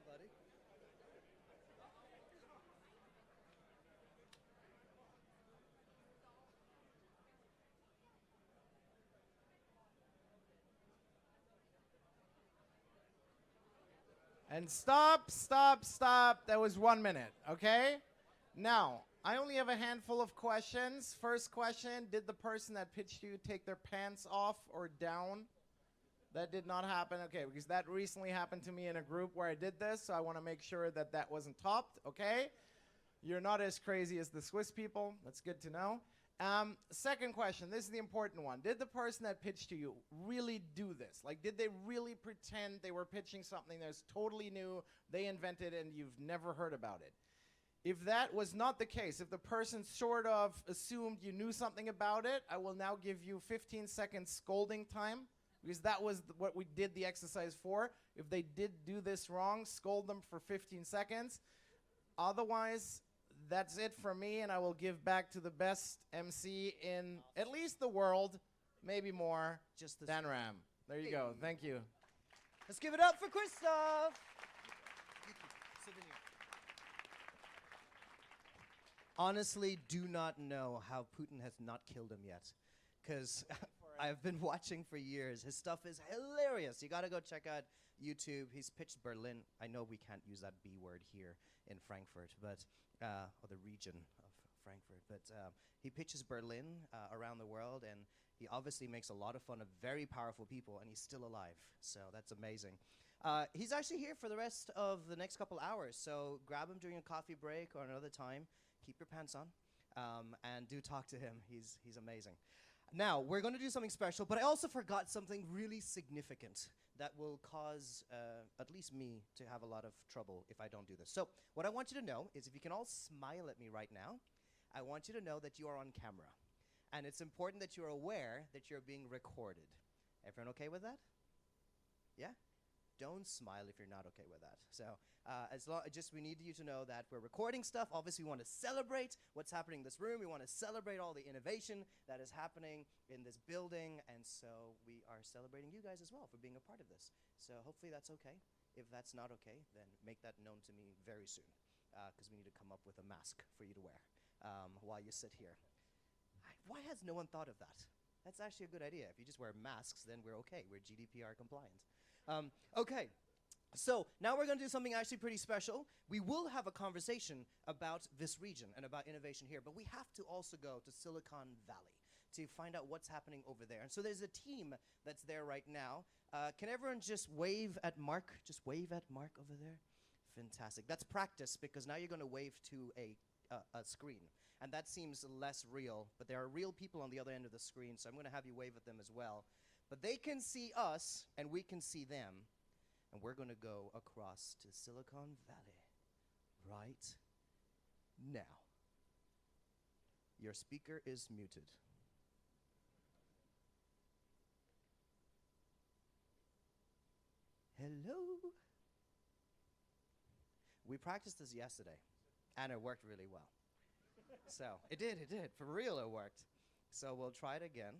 And stop, stop, stop. That was 1 minute, okay? Now, I only have a handful of questions. First question, did the person that pitched you take their pants off or down? That did not happen, okay, because that recently happened to me in a group where I did this, so I want to make sure that that wasn't topped, okay? You're not as crazy as the Swiss people. That's good to know. Second question, this is the important one. Did the person that pitched to you really do this? Like, did they really pretend they were pitching something that's totally new, they invented, and you've never heard about it? If that was not the case, if the person sort of assumed you knew something about it, I will now give you 15 seconds scolding time, because that was what we did the exercise for. If they did do this wrong, scold them for 15 seconds. Otherwise, that's it for me, and I will give back to the best MC in at least the world, maybe more, Dan Ram. There you go. Thank you. Let's give it up for Christoph. Honestly, do not know how Putin has not killed him yet, because I've been watching for years. His stuff is hilarious. You got to go check out YouTube. He's pitched Berlin. I know we can't use that B word here in Frankfurt, but or the region of Frankfurt, but he pitches Berlin around the world, and he obviously makes a lot of fun of very powerful people, and he's still alive, so that's amazing. He's actually here for the rest of the next couple hours, so grab him during a coffee break or another time. Keep your pants on, and do talk to him. He's amazing. Now, we're going to do something special, but I also forgot something really significant that will cause at least me to have a lot of trouble if I don't do this. So what I want you to know is, if you can all smile at me right now, I want you to know that you are on camera. And it's important that you're aware that you're being recorded. Everyone okay with that? Yeah? Don't smile if you're not okay with that. So we need you to know that we're recording stuff. Obviously, we want to celebrate what's happening in this room. We want to celebrate all the innovation that is happening in this building. And so we are celebrating you guys as well for being a part of this. So hopefully that's okay. If that's not okay, then make that known to me very soon, because we need to come up with a mask for you to wear while you sit here. Why has no one thought of that? That's actually a good idea. If you just wear masks, then we're okay. We're GDPR compliant. Okay, so now we're going to do something actually pretty special. We will have a conversation about this region and about innovation here, but we have to also go to Silicon Valley to find out what's happening over there. And so there's a team that's there right now. Can everyone just wave at Mark? Just wave at Mark over there. Fantastic. That's practice, because now you're going to wave to a screen. And that seems less real, but there are real people on the other end of the screen, so I'm going to have you wave at them as well. But they can see us, and we can see them, and we're going to go across to Silicon Valley right now. Your speaker is muted. Hello? We practiced this yesterday, and it worked really well. So, it did. For real, it worked. So we'll try it again.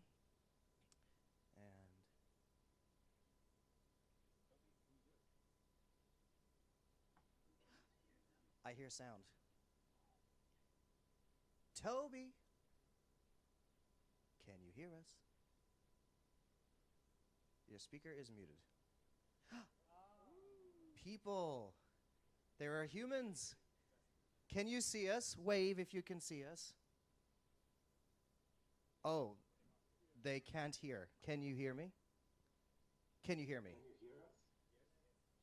I hear sound. Toby, can you hear us? Your speaker is muted. people. There are humans. Can you see us? Wave if you can see us. Oh, they can't hear. Can you hear me? Can you hear me? Can you hear us?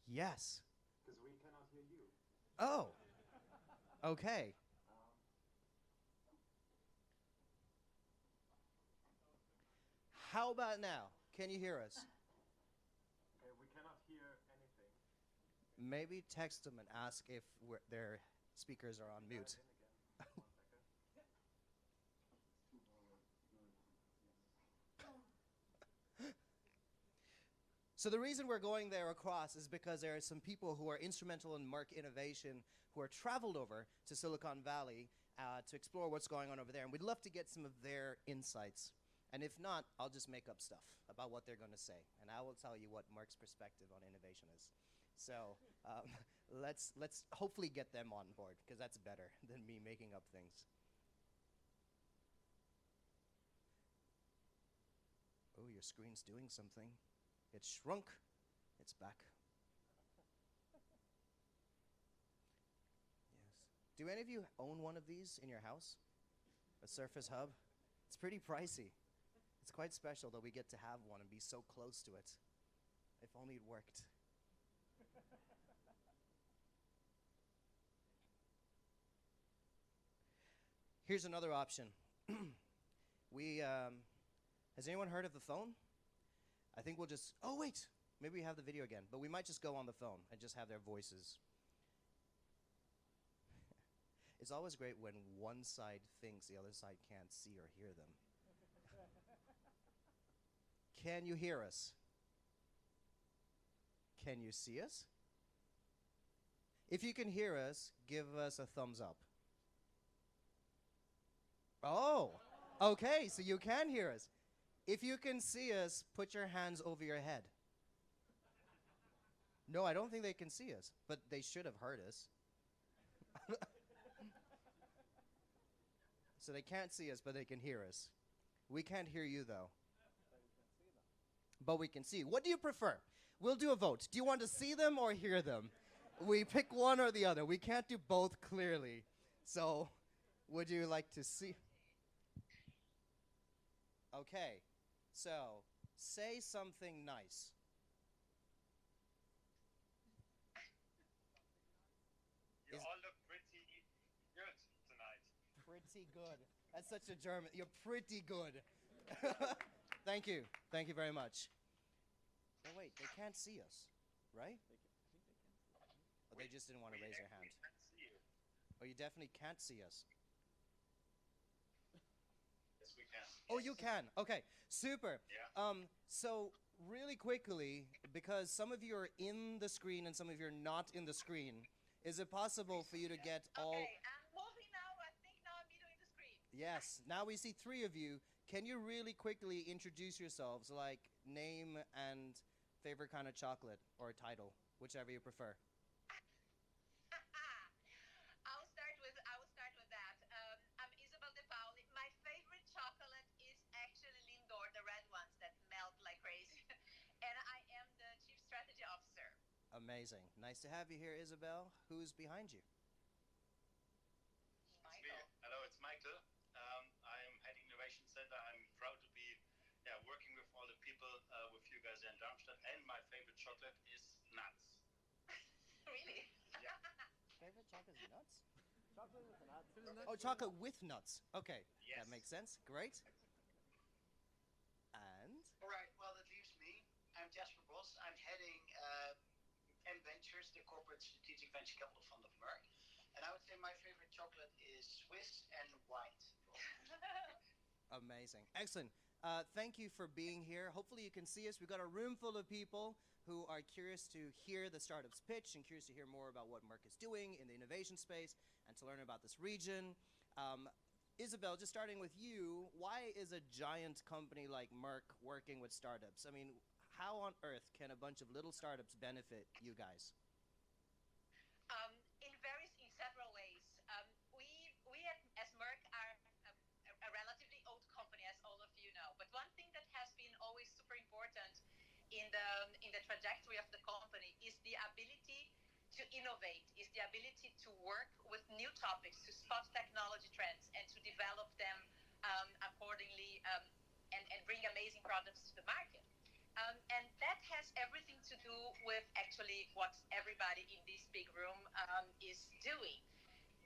Yes. Because we cannot hear you. Oh. Okay. How about now? Can you hear us? Okay, we cannot hear anything. Maybe text them and ask if their speakers are on mute. So the reason we're going there across is because there are some people who are instrumental in Merck innovation who are traveled over to Silicon Valley to explore what's going on over there. And we'd love to get some of their insights. And if not, I'll just make up stuff about what they're going to say. And I will tell you what Merck's perspective on innovation is. So let's hopefully get them on board, because that's better than me making up things. Oh, your screen's doing something. It shrunk. It's back. Yes. Do any of you own one of these in your house? A Surface Hub? It's pretty pricey. It's quite special that we get to have one and be so close to it. If only it worked. Here's another option. Has anyone heard of the phone? I think we'll just, oh wait, maybe we have the video again, but we might just go on the phone and just have their voices. It's always great when one side thinks the other side can't see or hear them. Can you hear us? Can you see us? If you can hear us, give us a thumbs up. Oh, okay, so you can hear us. If you can see us, put your hands over your head. No, I don't think they can see us, but they should have heard us. So they can't see us, but they can hear us. We can't hear you, though. But we can see. What do you prefer? We'll do a vote. Do you want to see them or hear them? We pick one or the other. We can't do both clearly. So, would you like to see? Okay. So, say something nice. You all look pretty good tonight. Pretty good. That's such a German. You're pretty good. Thank you. Thank you very much. Oh, wait, they can't see us, right? Oh, they just didn't want to raise their hand. We can't see you. Oh, you definitely can't see us. Yes, we can. Oh, you can. Okay, super. Yeah. So really quickly, because some of you are in the screen and some of you are not in the screen, is it possible for you to get all... Okay, I'm moving now. I think now I'm viewing the screen. Yes, now we see three of you. Can you really quickly introduce yourselves, like name and favorite kind of chocolate or title, whichever you prefer? I will start with that. I'm Isabel De Pauli. My favorite chocolate is actually Lindor, the red ones that melt like crazy. And I am the Chief Strategy Officer. Amazing. Nice to have you here, Isabel. Who's behind you? Michael. Hello, it's Michael. I'm heading Innovation Center. I'm proud to be working with all the people with you guys in Darmstadt. And my favorite chocolate is nuts. Really? Yeah. Favorite chocolate is nuts? Chocolate with nuts. Oh, chocolate with nuts. Okay, Yes. that makes sense. Great. And? All right, well, that leaves me. I'm Jasper Bos. I'm heading M Ventures, the corporate strategic venture capital fund of Merck. And I would say my favorite chocolate is Swiss and white. Amazing. Excellent. Thank you for being here. Hopefully you can see us. We've got a room full of people who are curious to hear the startup's pitch and curious to hear more about what Merck is doing in the innovation space and to learn about this region. Isabel, just starting with you, why is a giant company like Merck working with startups? I mean, how on earth can a bunch of little startups benefit you guys? In several ways. We as Merck are a relatively old company, as all of you know. But one thing that has been always super important in the trajectory of the company is the ability innovate is the ability to work with new topics, to spot technology trends, and to develop them accordingly, and bring amazing products to the market. And that has everything to do with actually what everybody in this big room is doing.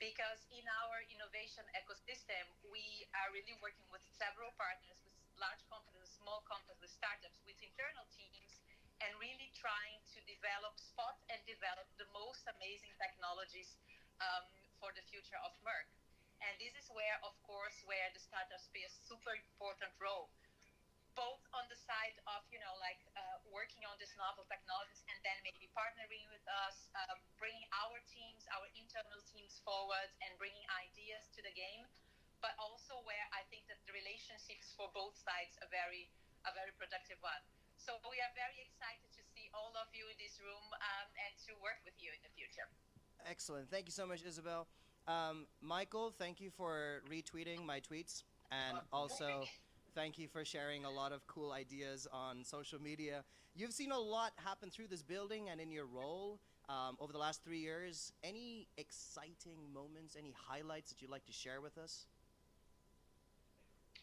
Because in our innovation ecosystem, we are really working with several partners, with large companies, small companies, with startups, with internal teams, and really trying to spot and develop the most amazing technologies for the future of Merck. And this is where, of course, where the startups play a super important role, both on the side of, working on these novel technologies and then maybe partnering with us, bringing our teams, our internal teams forward and bringing ideas to the game, but also where I think that the relationships for both sides are a very productive one. So we are very excited to see all of you in this room and to work with you in the future. Excellent. Thank you so much, Isabel. Michael, thank you for retweeting my tweets, and also thank you for sharing a lot of cool ideas on social media. You've seen a lot happen through this building and in your role over the last 3 years. Any exciting moments, any highlights that you'd like to share with us?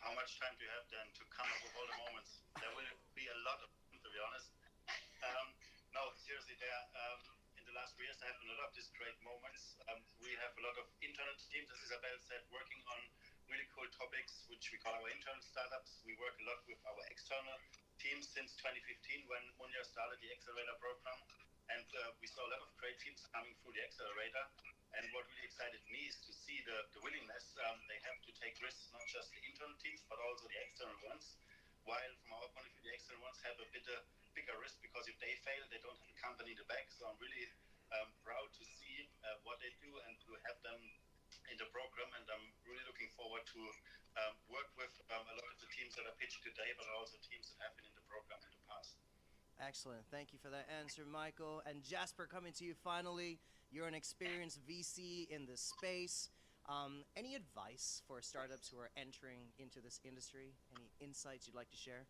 How much time do you have then to come up with all the moments? There will be a lot of them, to be honest. No, seriously, in the last 3 years, there have been a lot of these great moments. We have a lot of internal teams, as Isabel said, working on really cool topics, which we call our internal startups. We work a lot with our external teams since 2015, when Munja started the Accelerator program. And we saw a lot of great teams coming through the Accelerator. And what really excited me is to see the willingness they have to take risks, not just the internal teams, but also the external ones. While from our point of view, the external ones have a bigger risk, because if they fail, they don't have a company in the back. So I'm really proud to see what they do and to have them in the program, and I'm really looking forward to work with a lot of the teams that are pitched today, but also teams that have been in the program in the past. Excellent. Thank you for that answer, Michael. And Jasper, coming to you finally. You're an experienced VC in this space. Any advice for startups who are entering into this industry? Any insights you'd like to share?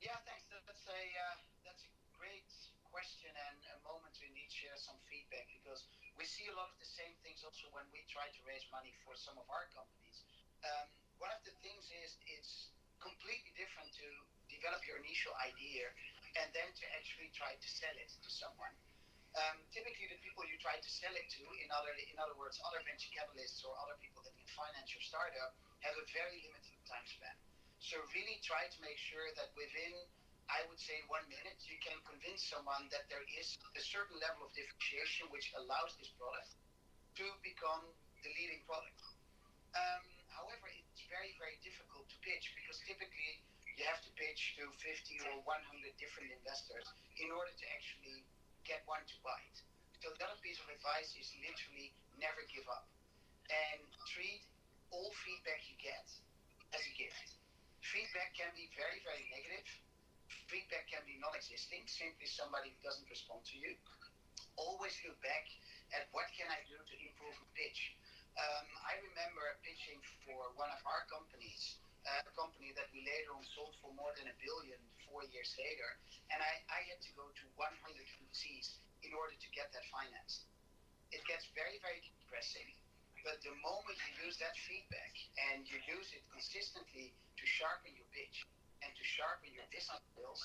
Yeah, thanks. That's a great question and a moment to indeed share some feedback, because we see a lot of the same things also when we try to raise money for some of our companies. One of the things is it's completely different to develop your initial idea and then to actually try to sell it to someone. Typically, the people you try to sell it to, in other words, other venture capitalists or other people that can finance your startup, have a very limited time span. So really try to make sure that within, I would say, 1 minute, you can convince someone that there is a certain level of differentiation which allows this product to become the leading product. However, it's very, very difficult to pitch, because typically you have to pitch to 50 or 100 different investors in order to actually get one to buy it. So the other piece of advice is literally never give up, and treat all feedback you get as a gift. Feedback can be very, very negative. Feedback can be non-existing, simply somebody who doesn't respond to you. Always look back at what can I do to improve my pitch. I remember pitching for one of our companies, a company that we later on sold for more than $1 billion 4 years later, and I had to go to 100 VCs in order to get that financed. It gets very, very depressing, but the moment you use that feedback and you use it consistently to sharpen your pitch and to sharpen your business skills,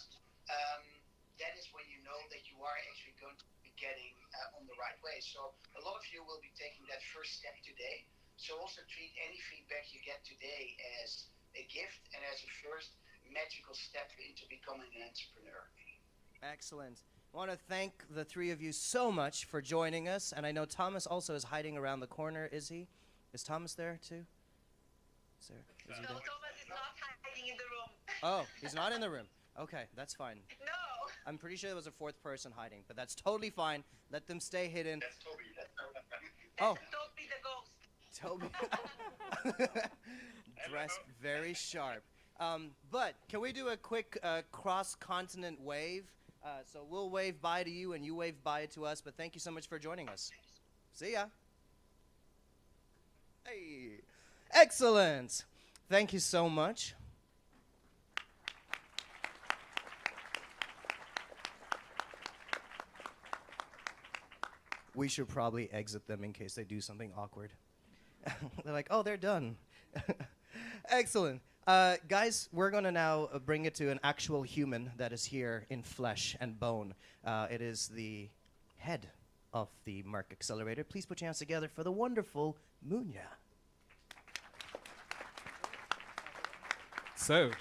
that is when you know that you are actually going to be getting on the right way. So a lot of you will be taking that first step today. So also treat any feedback you get today as a gift and as a first magical step into becoming an entrepreneur. Excellent. I want to thank the three of you so much for joining us. And I know Thomas also is hiding around the corner. Is he? Is Thomas there too? Is he there? Thomas is not hiding in the room. Oh, he's not in the room. Okay, that's fine. No. I'm pretty sure there was a fourth person hiding, but that's totally fine. Let them stay hidden. That's Toby. Oh. Toby the ghost. Toby. Dressed very sharp. But can we do a quick cross-continent wave? So we'll wave bye to you and you wave bye to us, but thank you so much for joining us. See ya. Hey. Excellent. Thank you so much. we should probably exit them in case they do something awkward. They're like, oh, they're done. Excellent. Guys, we're going to now bring it to an actual human that is here in flesh and bone. It is the head of the Merck Accelerator. Please put your hands together for the wonderful Munya. So,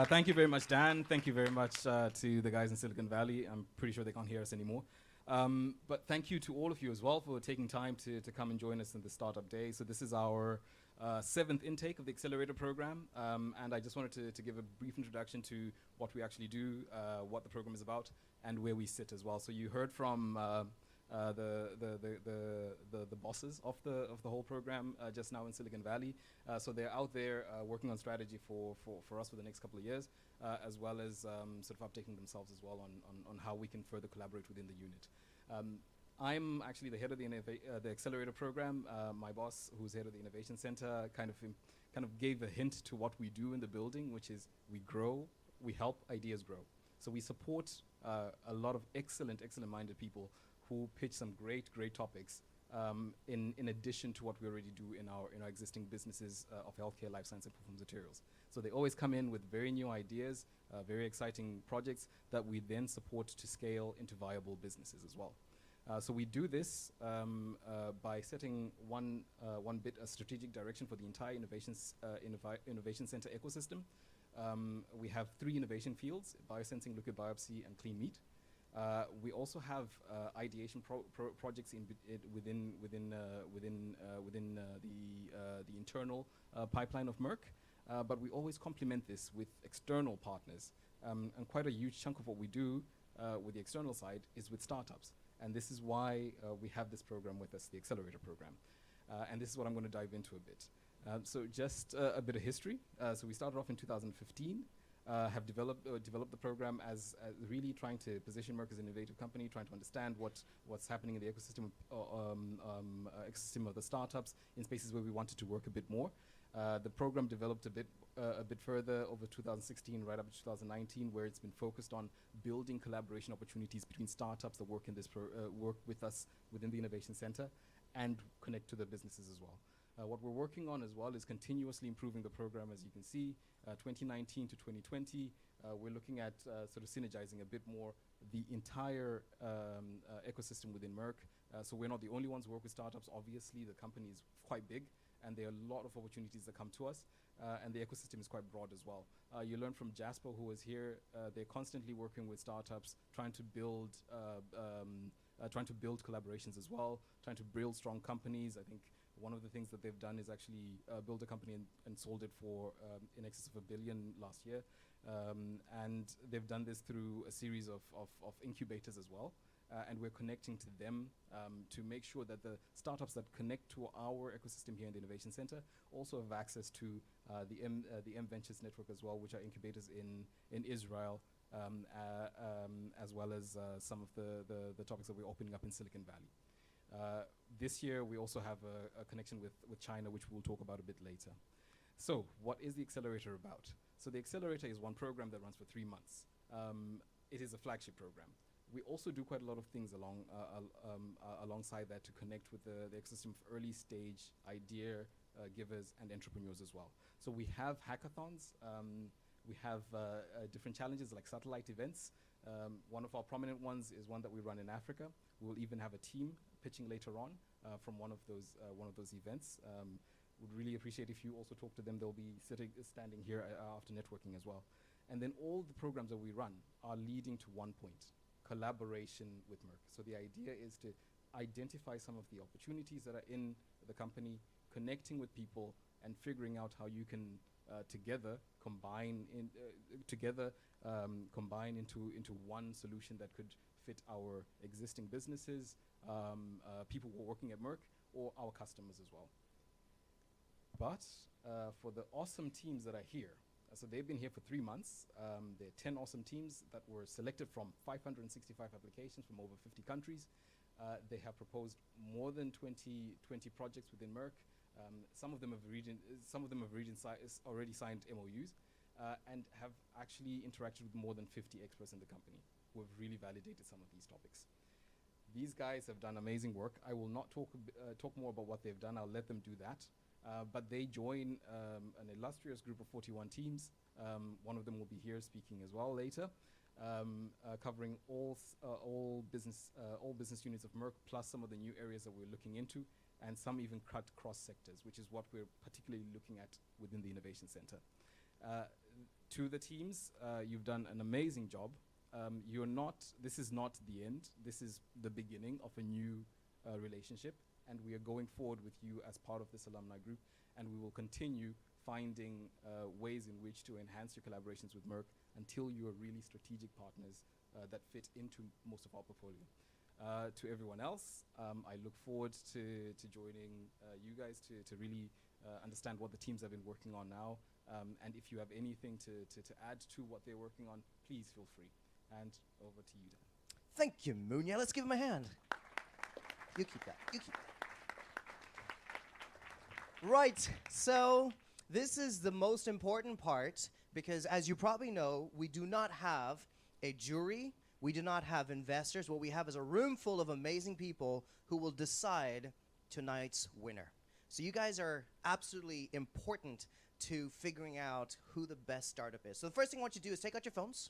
thank you very much, Dan. Thank you very much to the guys in Silicon Valley. I'm pretty sure they can't hear us anymore. But thank you to all of you as well for taking time to come and join us in the Startup Day. So this is our 7th intake of the Accelerator program. And I just wanted to give a brief introduction to what we actually do, what the program is about, and where we sit as well. So you heard from the bosses of the whole program just now in Silicon Valley. So they're out there working on strategy for us for the next couple of years, as well as sort of updating themselves as well on how we can further collaborate within the unit. I'm actually the head of the Accelerator program. My boss, who's head of the Innovation Center, kind of gave a hint to what we do in the building, which is we grow, we help ideas grow. So we support a lot of excellent-minded people who pitch some great topics in addition to what we already do in our existing businesses of healthcare, life science, and performance materials. So they always come in with very new ideas, very exciting projects that we then support to scale into viable businesses as well. So we do this by setting one bit a strategic direction for the entire innovation center ecosystem. We have 3 innovation fields: biosensing, liquid biopsy, and clean meat. We also have ideation projects within the internal pipeline of Merck, but we always complement this with external partners. And quite a huge chunk of what we do with the external side is with startups. And this is why we have this program with us, the Accelerator program. And this is what I'm going to dive into a bit. So just a bit of history. So we started off in 2015. Have developed the program as really trying to position Merck as an innovative company, trying to understand what's happening in the ecosystem of the startups in spaces where we wanted to work a bit more. The program developed a bit further over 2016, right up to 2019, where it's been focused on building collaboration opportunities between startups that work in this work with us within the Innovation Center and connect to the businesses as well. What we're working on as well is continuously improving the program. As you can see, 2019 to 2020, we're looking at sort of synergizing a bit more the entire ecosystem within Merck. So we're not the only ones who work with startups. Obviously, the company is quite big, and there are a lot of opportunities that come to us, and the ecosystem is quite broad as well. You learned from Jasper, who was here. They're constantly working with startups, trying to build collaborations as well, trying to build strong companies. I think one of the things that they've done is actually build a company and sold it for in excess of $1 billion last year. And they've done this through a series of incubators as well. And we're connecting to them to make sure that the startups that connect to our ecosystem here in the Innovation Center also have access to the M Ventures network as well, which are incubators in Israel, as well as some of the topics that we're opening up in Silicon Valley. This year, we also have a connection with China, which we'll talk about a bit later. So what is the Accelerator about? So the Accelerator is one program that runs for 3 months. It is a flagship program. We also do quite a lot of things alongside that to connect with the ecosystem of early stage idea givers and entrepreneurs as well. So we have hackathons. We have different challenges like satellite events. One of our prominent ones is one that we run in Africa. We'll even have a team pitching later on from one of those events. Would really appreciate if you also talk to them. They'll be standing here after networking as well. And then all the programs that we run are leading to one point: collaboration with Merck. So the idea is to identify some of the opportunities that are in the company, connecting with people, and figuring out how you can together combine into one solution that could fit our existing businesses, people who are working at Merck, or our customers as well. But for the awesome teams that are here, so they've been here for 3 months. There are 10 awesome teams that were selected from 565 applications from over 50 countries. They have proposed more than 20 projects within Merck. Some of them have already signed MOUs and have actually interacted with more than 50 experts in the company who have really validated some of these topics. These guys have done amazing work. I will not talk more about what they've done. I'll let them do that. But they join an illustrious group of 41 teams. One of them will be here speaking as well later, covering all business units of Merck, plus some of the new areas that we're looking into, and some even cut cross sectors, which is what we're particularly looking at within the Innovation Center. To the teams, you've done an amazing job. This is not the end. This is the beginning of a new relationship, and we are going forward with you as part of this alumni group, and we will continue finding ways in which to enhance your collaborations with Merck until you are really strategic partners that fit into most of our portfolio. To everyone else, I look forward to joining you guys to really understand what the teams have been working on now. And if you have anything to add to what they're working on, please feel free. And over to you, Dan. Thank you, Munya. Let's give him a hand. You keep that. You keep that. Right. So this is the most important part because, as you probably know, we do not have a jury. We do not have investors. What we have is a room full of amazing people who will decide tonight's winner. So you guys are absolutely important to figuring out who the best startup is. So the first thing I want you to do is take out your phones,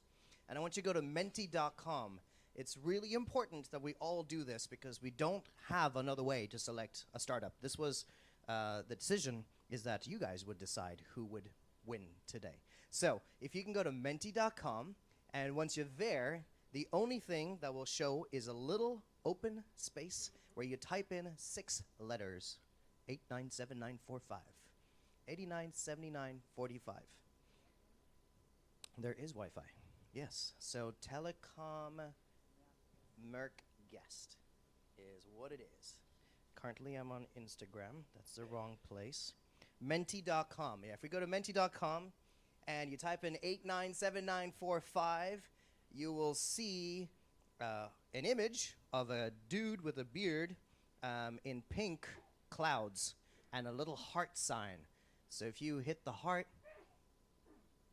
and I want you to go to menti.com. It's really important that we all do this because we don't have another way to select a startup. This was the decision is that you guys would decide who would win today. So if you can go to menti.com, and once you're there, the only thing that will show is a little open space where you type in 6 letters, 897945. 897945. There is Wi-Fi. Yes. So Telecom Merck Guest is what it is. Currently I'm on Instagram. That's the wrong place. Menti.com. Yeah, if we go to menti.com and you type in 897945, you will see an image of a dude with a beard in pink clouds and a little heart sign. So if you hit the heart,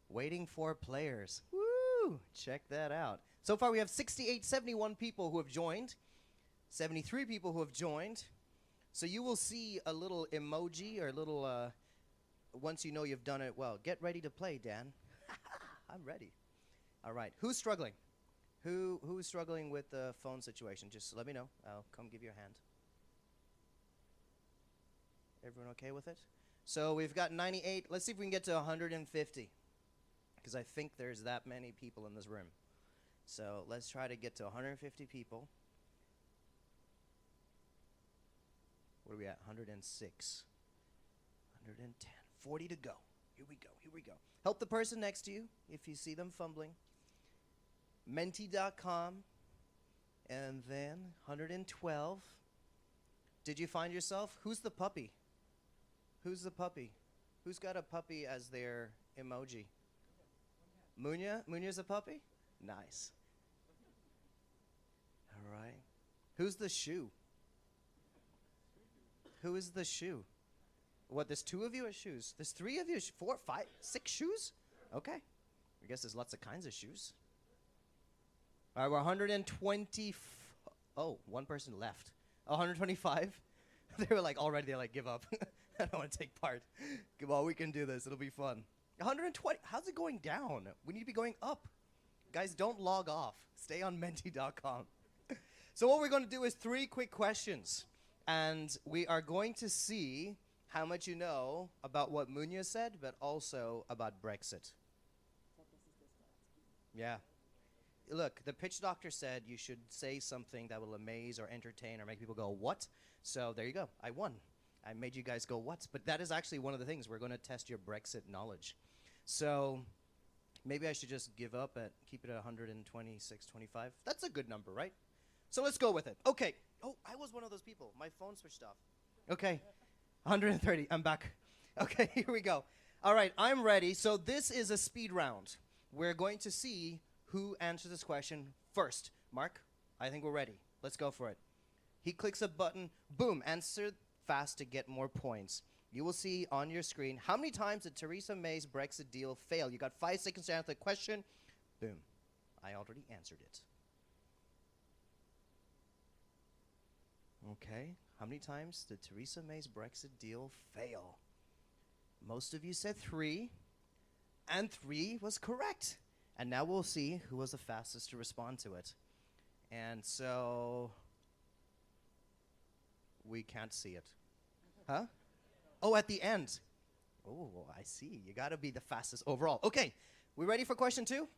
waiting for players. Woo! Check that out. So far we have 71 people who have joined, 73 people who have joined. So you will see a little emoji or a little, once you know you've done it well. Get ready to play, Dan. I'm ready. All right. Who's struggling? Who's struggling with the phone situation? Just let me know. I'll come give you a hand. Everyone okay with it? So we've got 98. Let's see if we can get to 150. Because I think there's that many people in this room. So let's try to get to 150 people. What are we at? 106. 110. 40 to go. Here we go. Here we go. Help the person next to you if you see them fumbling. Menti.com. And then 112. Did you find yourself? Who's the puppy? Who's the puppy? Who's got a puppy as their emoji? Munya? Munya's a puppy? Nice. All right. Who's the shoe? Who is the shoe? What, there's 2 of you at shoes? There's 3 of you? 4, 5, 6 shoes? Okay. I guess there's lots of kinds of shoes. All right, we're 120. Oh, one person left. 125. They were like, already, they're like, give up. I don't want to take part. Come on, we can do this. It'll be fun. 120. How's it going down? We need to be going up. Guys, don't log off. Stay on menti.com. So what we're going to do is 3 quick questions. And we are going to see how much you know about what Munya said, but also about Brexit. Yeah. Look, the pitch doctor said you should say something that will amaze or entertain or make people go, what? So there you go. I won. I made you guys go, what? But that is actually one of the things. We're going to test your Brexit knowledge. So maybe I should just give up at, keep it at 126, 25. That's a good number, right? So let's go with it. Okay. Oh, I was one of those people. My phone switched off. Okay. 130. I'm back. Okay, here we go. All right, I'm ready. So this is a speed round. We're going to see who answers this question first. Mark, I think we're ready. Let's go for it. He clicks a button. Boom. Answer fast to get more points. You will see on your screen how many times did Theresa May's Brexit deal fail. You got 5 seconds to answer the question. Boom. I already answered it. Okay. How many times did Theresa May's Brexit deal fail? Most of you said 3, and 3 was correct. And now we'll see who was the fastest to respond to it. And so we can't see it. Huh? Oh, at the end. Oh, I see. You got to be the fastest overall. Okay. We ready for question 2?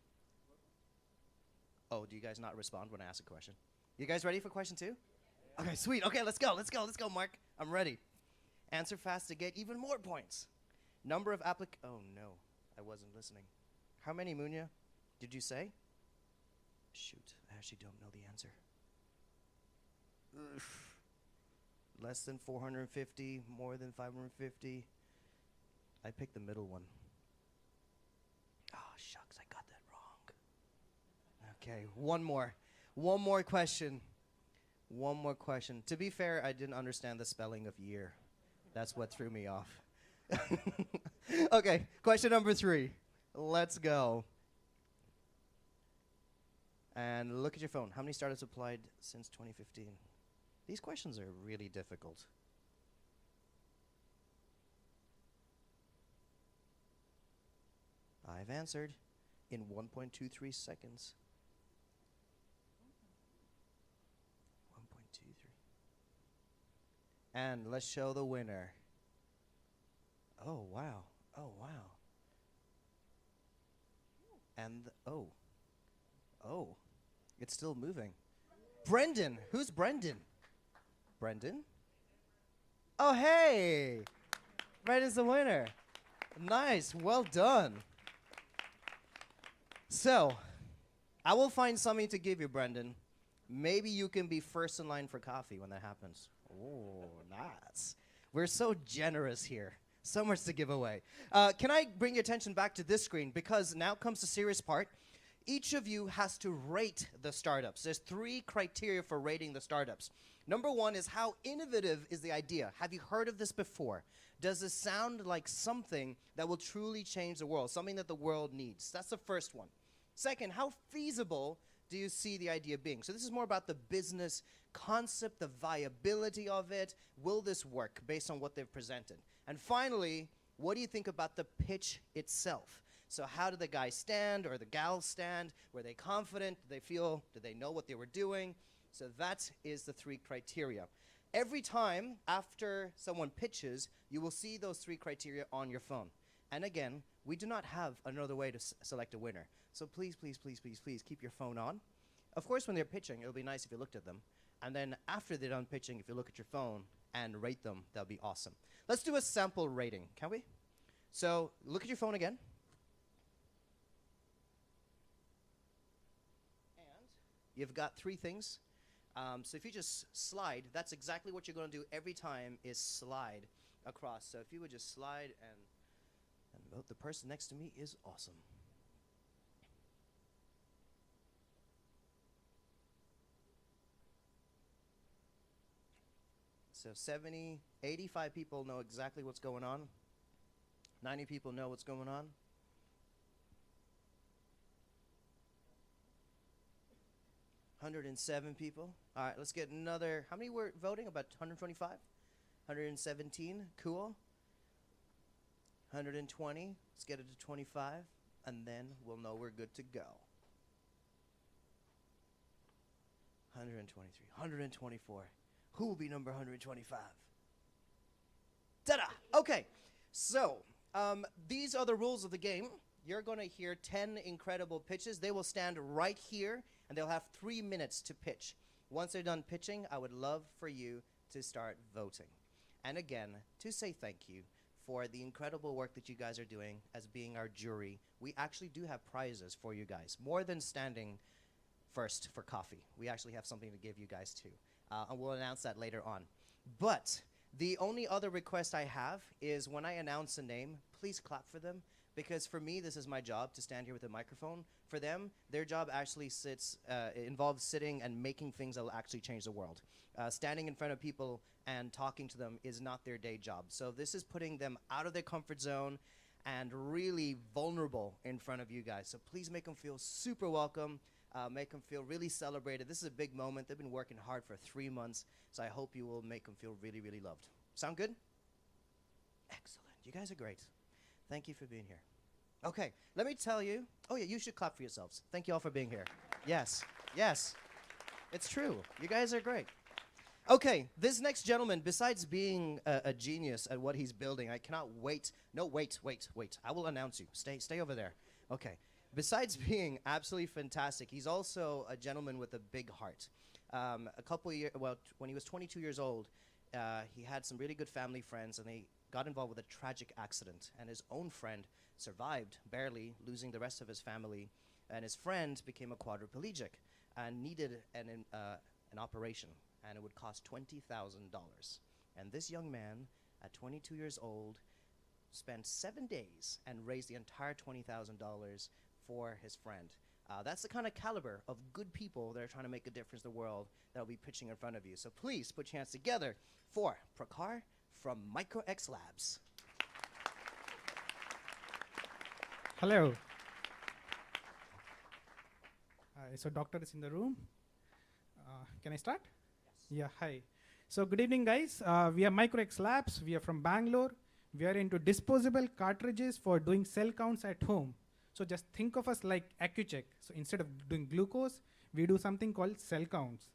Oh, do you guys not respond when I ask a question? You guys ready for question 2? Okay, sweet. Okay, let's go. Let's go, Mark. I'm ready. Answer fast to get even more points. Number of Oh, no. I wasn't listening. How many, Munya, did you say? Shoot, I actually don't know the answer. Ugh. Less than 450, more than 550. I picked the middle one. Oh, shucks, I got that wrong. Okay, one more. One more question. One more question. To be fair, I didn't understand the spelling of year. That's what threw me off. Okay, question number 3. Let's go. And look at your phone. How many startups applied since 2015? These questions are really difficult. I've answered in 1.23 seconds. 1.23. And let's show the winner. Oh, wow. Oh, wow. And, oh, it's still moving. Brendan. Who's Brendan? Brendan? Oh, hey. Brendan's the winner. Nice. Well done. So, I will find something to give you, Brendan. Maybe you can be first in line for coffee when that happens. Oh, nice. We're so generous here. So much to give away. Can I bring your attention back to this screen? Because now comes the serious part. Each of you has to rate the startups. There's 3 criteria for rating the startups. Number 1 is how innovative is the idea? Have you heard of this before? Does this sound like something that will truly change the world, something that the world needs? That's the first one. Second, how feasible do you see the idea being? So this is more about the business concept, the viability of it. Will this work based on what they've presented? And finally, what do you think about the pitch itself? So how did the guy stand or the gal stand? Were they confident? Did they know what they were doing? So that is the 3 criteria. Every time after someone pitches, you will see those 3 criteria on your phone. And again, we do not have another way to select a winner. So please, please, please, please, please keep your phone on. Of course, when they're pitching, it'll be nice if you looked at them. And then after they're done pitching, if you look at your phone and rate them, that'll be awesome. Let's do a sample rating, can we? So look at your phone again. And you've got 3 things. So if you just slide, that's exactly what you're going to do every time is slide across. So if you would just slide and vote, the person next to me is awesome. So 70, 85 people know exactly what's going on. 90 people know what's going on. 107 people. All right, let's get another. How many were voting? About 125? 117. Cool. 120. Let's get it to 25. And then we'll know we're good to go. 123. 124. Who will be number 125? Ta-da! Okay, so these are the rules of the game. You're going to hear 10 incredible pitches. They will stand right here, and they'll have 3 minutes to pitch. Once they're done pitching, I would love for you to start voting. And again, to say thank you for the incredible work that you guys are doing as being our jury. We actually do have prizes for you guys, more than standing first for coffee. We actually have something to give you guys too. And we'll announce that later on. But the only other request I have is when I announce a name, please clap for them. Because for me, this is my job to stand here with a microphone. For them, their job actually involves sitting and making things that will actually change the world. Standing in front of people and talking to them is not their day job. So this is putting them out of their comfort zone and really vulnerable in front of you guys. So please make them feel super welcome. make them feel really celebrated. This is a big moment. They've been working hard for 3 months, so I hope you will make them feel really, really loved. Sound good? Excellent. You guys are great. Thank you for being here. Okay, let me tell you. Oh, yeah, you should clap for yourselves. Thank you all for being here. Yes, yes. It's true. You guys are great. Okay, this next gentleman, besides being a genius at what he's building, I cannot wait. No, wait. I will announce you. Stay over there. Okay. Besides being absolutely fantastic, he's also a gentleman with a big heart. A couple years, when he was 22 years old, he had some really good family friends, and they got involved with a tragic accident. And his own friend survived, barely, losing the rest of his family. And his friend became a quadriplegic and needed an operation, and it would cost $20,000. And this young man, at 22 years old, spent 7 days and raised the entire $20,000 for his friend. That's the kind of caliber of good people that are trying to make a difference in the world that will be pitching in front of you. So please put your hands together for Prakhar from Merck Labs. Hello. So doctor is in the room. Can I start? Yes. Yeah, hi. So good evening, guys. We are Merck Labs. We are from Bangalore. We are into disposable cartridges for doing cell counts at home. So just think of us like AccuCheck. So instead of doing glucose, we do something called cell counts.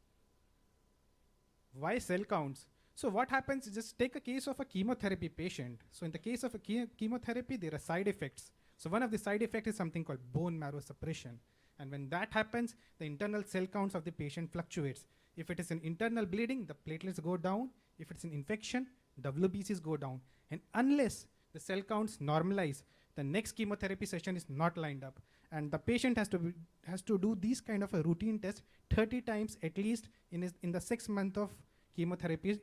Why cell counts? So what happens is, just take a case of a chemotherapy patient. So in the case of a chemotherapy, there are side effects. So one of the side effects is something called bone marrow suppression. And when that happens, the internal cell counts of the patient fluctuates. If it is an internal bleeding, the platelets go down. If it's an infection, WBCs go down. And unless the cell counts normalize, the next chemotherapy session is not lined up. And the patient has to do these kind of a routine test 30 times at least in the 6 month of chemotherapy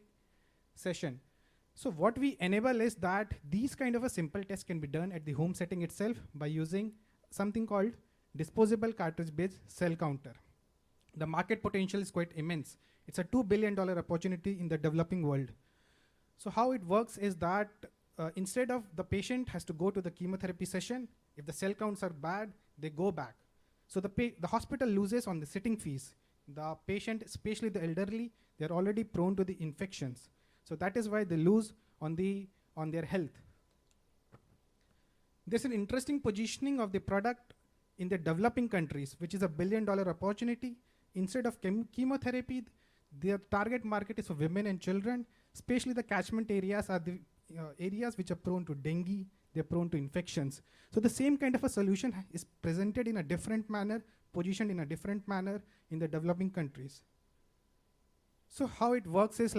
session. So what we enable is that these kind of a simple test can be done at the home setting itself by using something called disposable cartridge-based cell counter. The market potential is quite immense. It's a $2 billion opportunity in the developing world. So how it works is that instead of the patient has to go to the chemotherapy session, if the cell counts are bad, they go back. So the hospital loses on the sitting fees. The patient, especially the elderly, they're already prone to the infections. So that is why they lose on their health. There's an interesting positioning of the product in the developing countries, which is a $1 billion opportunity. Instead of chemotherapy, their target market is for women and children, especially the catchment areas are the areas which are prone to dengue, they're prone to infections. So the same kind of a solution is presented in a different manner, positioned in a different manner in the developing countries. So how it works is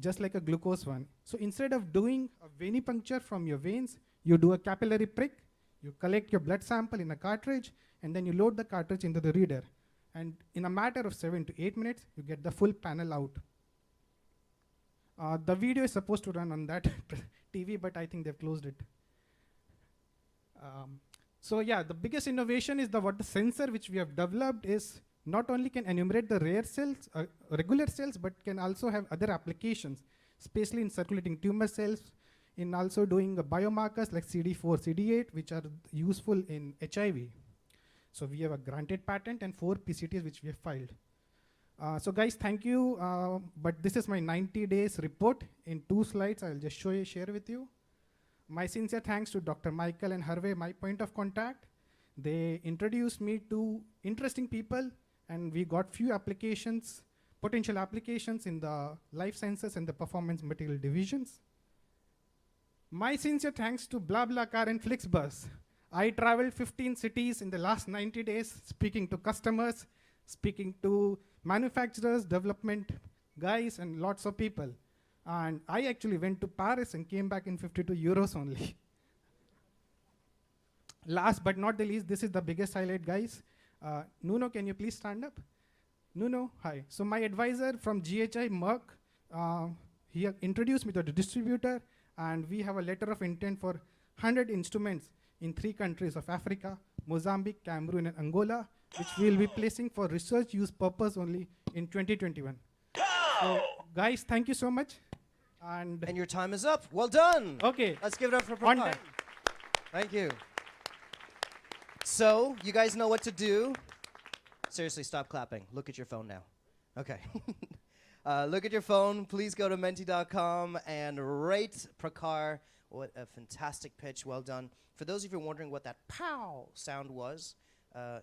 just like a glucose one. So instead of doing a venipuncture from your veins, you do a capillary prick, you collect your blood sample in a cartridge, and then you load the cartridge into the reader. And in a matter of 7 to 8 minutes, you get the full panel out. The video is supposed to run on that TV, but I think they've closed it. So yeah, the biggest innovation is what the sensor which we have developed is not only can enumerate the rare cells, regular cells, but can also have other applications, especially in circulating tumor cells, in also doing biomarkers like CD4, CD8, which are useful in HIV. So we have a granted patent and 4 PCTs which we have filed. So guys, thank you. But this is my 90 days report in 2 slides. I'll just share with you. My sincere thanks to Dr. Michael and Harvey, my point of contact. They introduced me to interesting people, and we got few applications, potential applications in the life sciences and the performance material divisions. My sincere thanks to BlaBlaCar and Flixbus. I traveled 15 cities in the last 90 days, speaking to customers, speaking to manufacturers, development guys, and lots of people. And I actually went to Paris and came back in 52 euros only. Last but not the least, this is the biggest highlight, guys. Nuno, can you please stand up? Nuno, hi. So my advisor from GHI, Merck, he introduced me to the distributor, and we have a letter of intent for 100 instruments in 3 countries of Africa, Mozambique, Cameroon, and Angola, which we will be placing for research use purpose only in 2021. So, guys, thank you so much. And your time is up. Well done. Okay. Let's give it up for Prakhar. Thank you. So, you guys know what to do. seriously, stop clapping. Look at your phone now. Okay. Look at your phone. Please go to menti.com and rate Prakar. What a fantastic pitch. Well done. For those of you wondering what that pow sound was,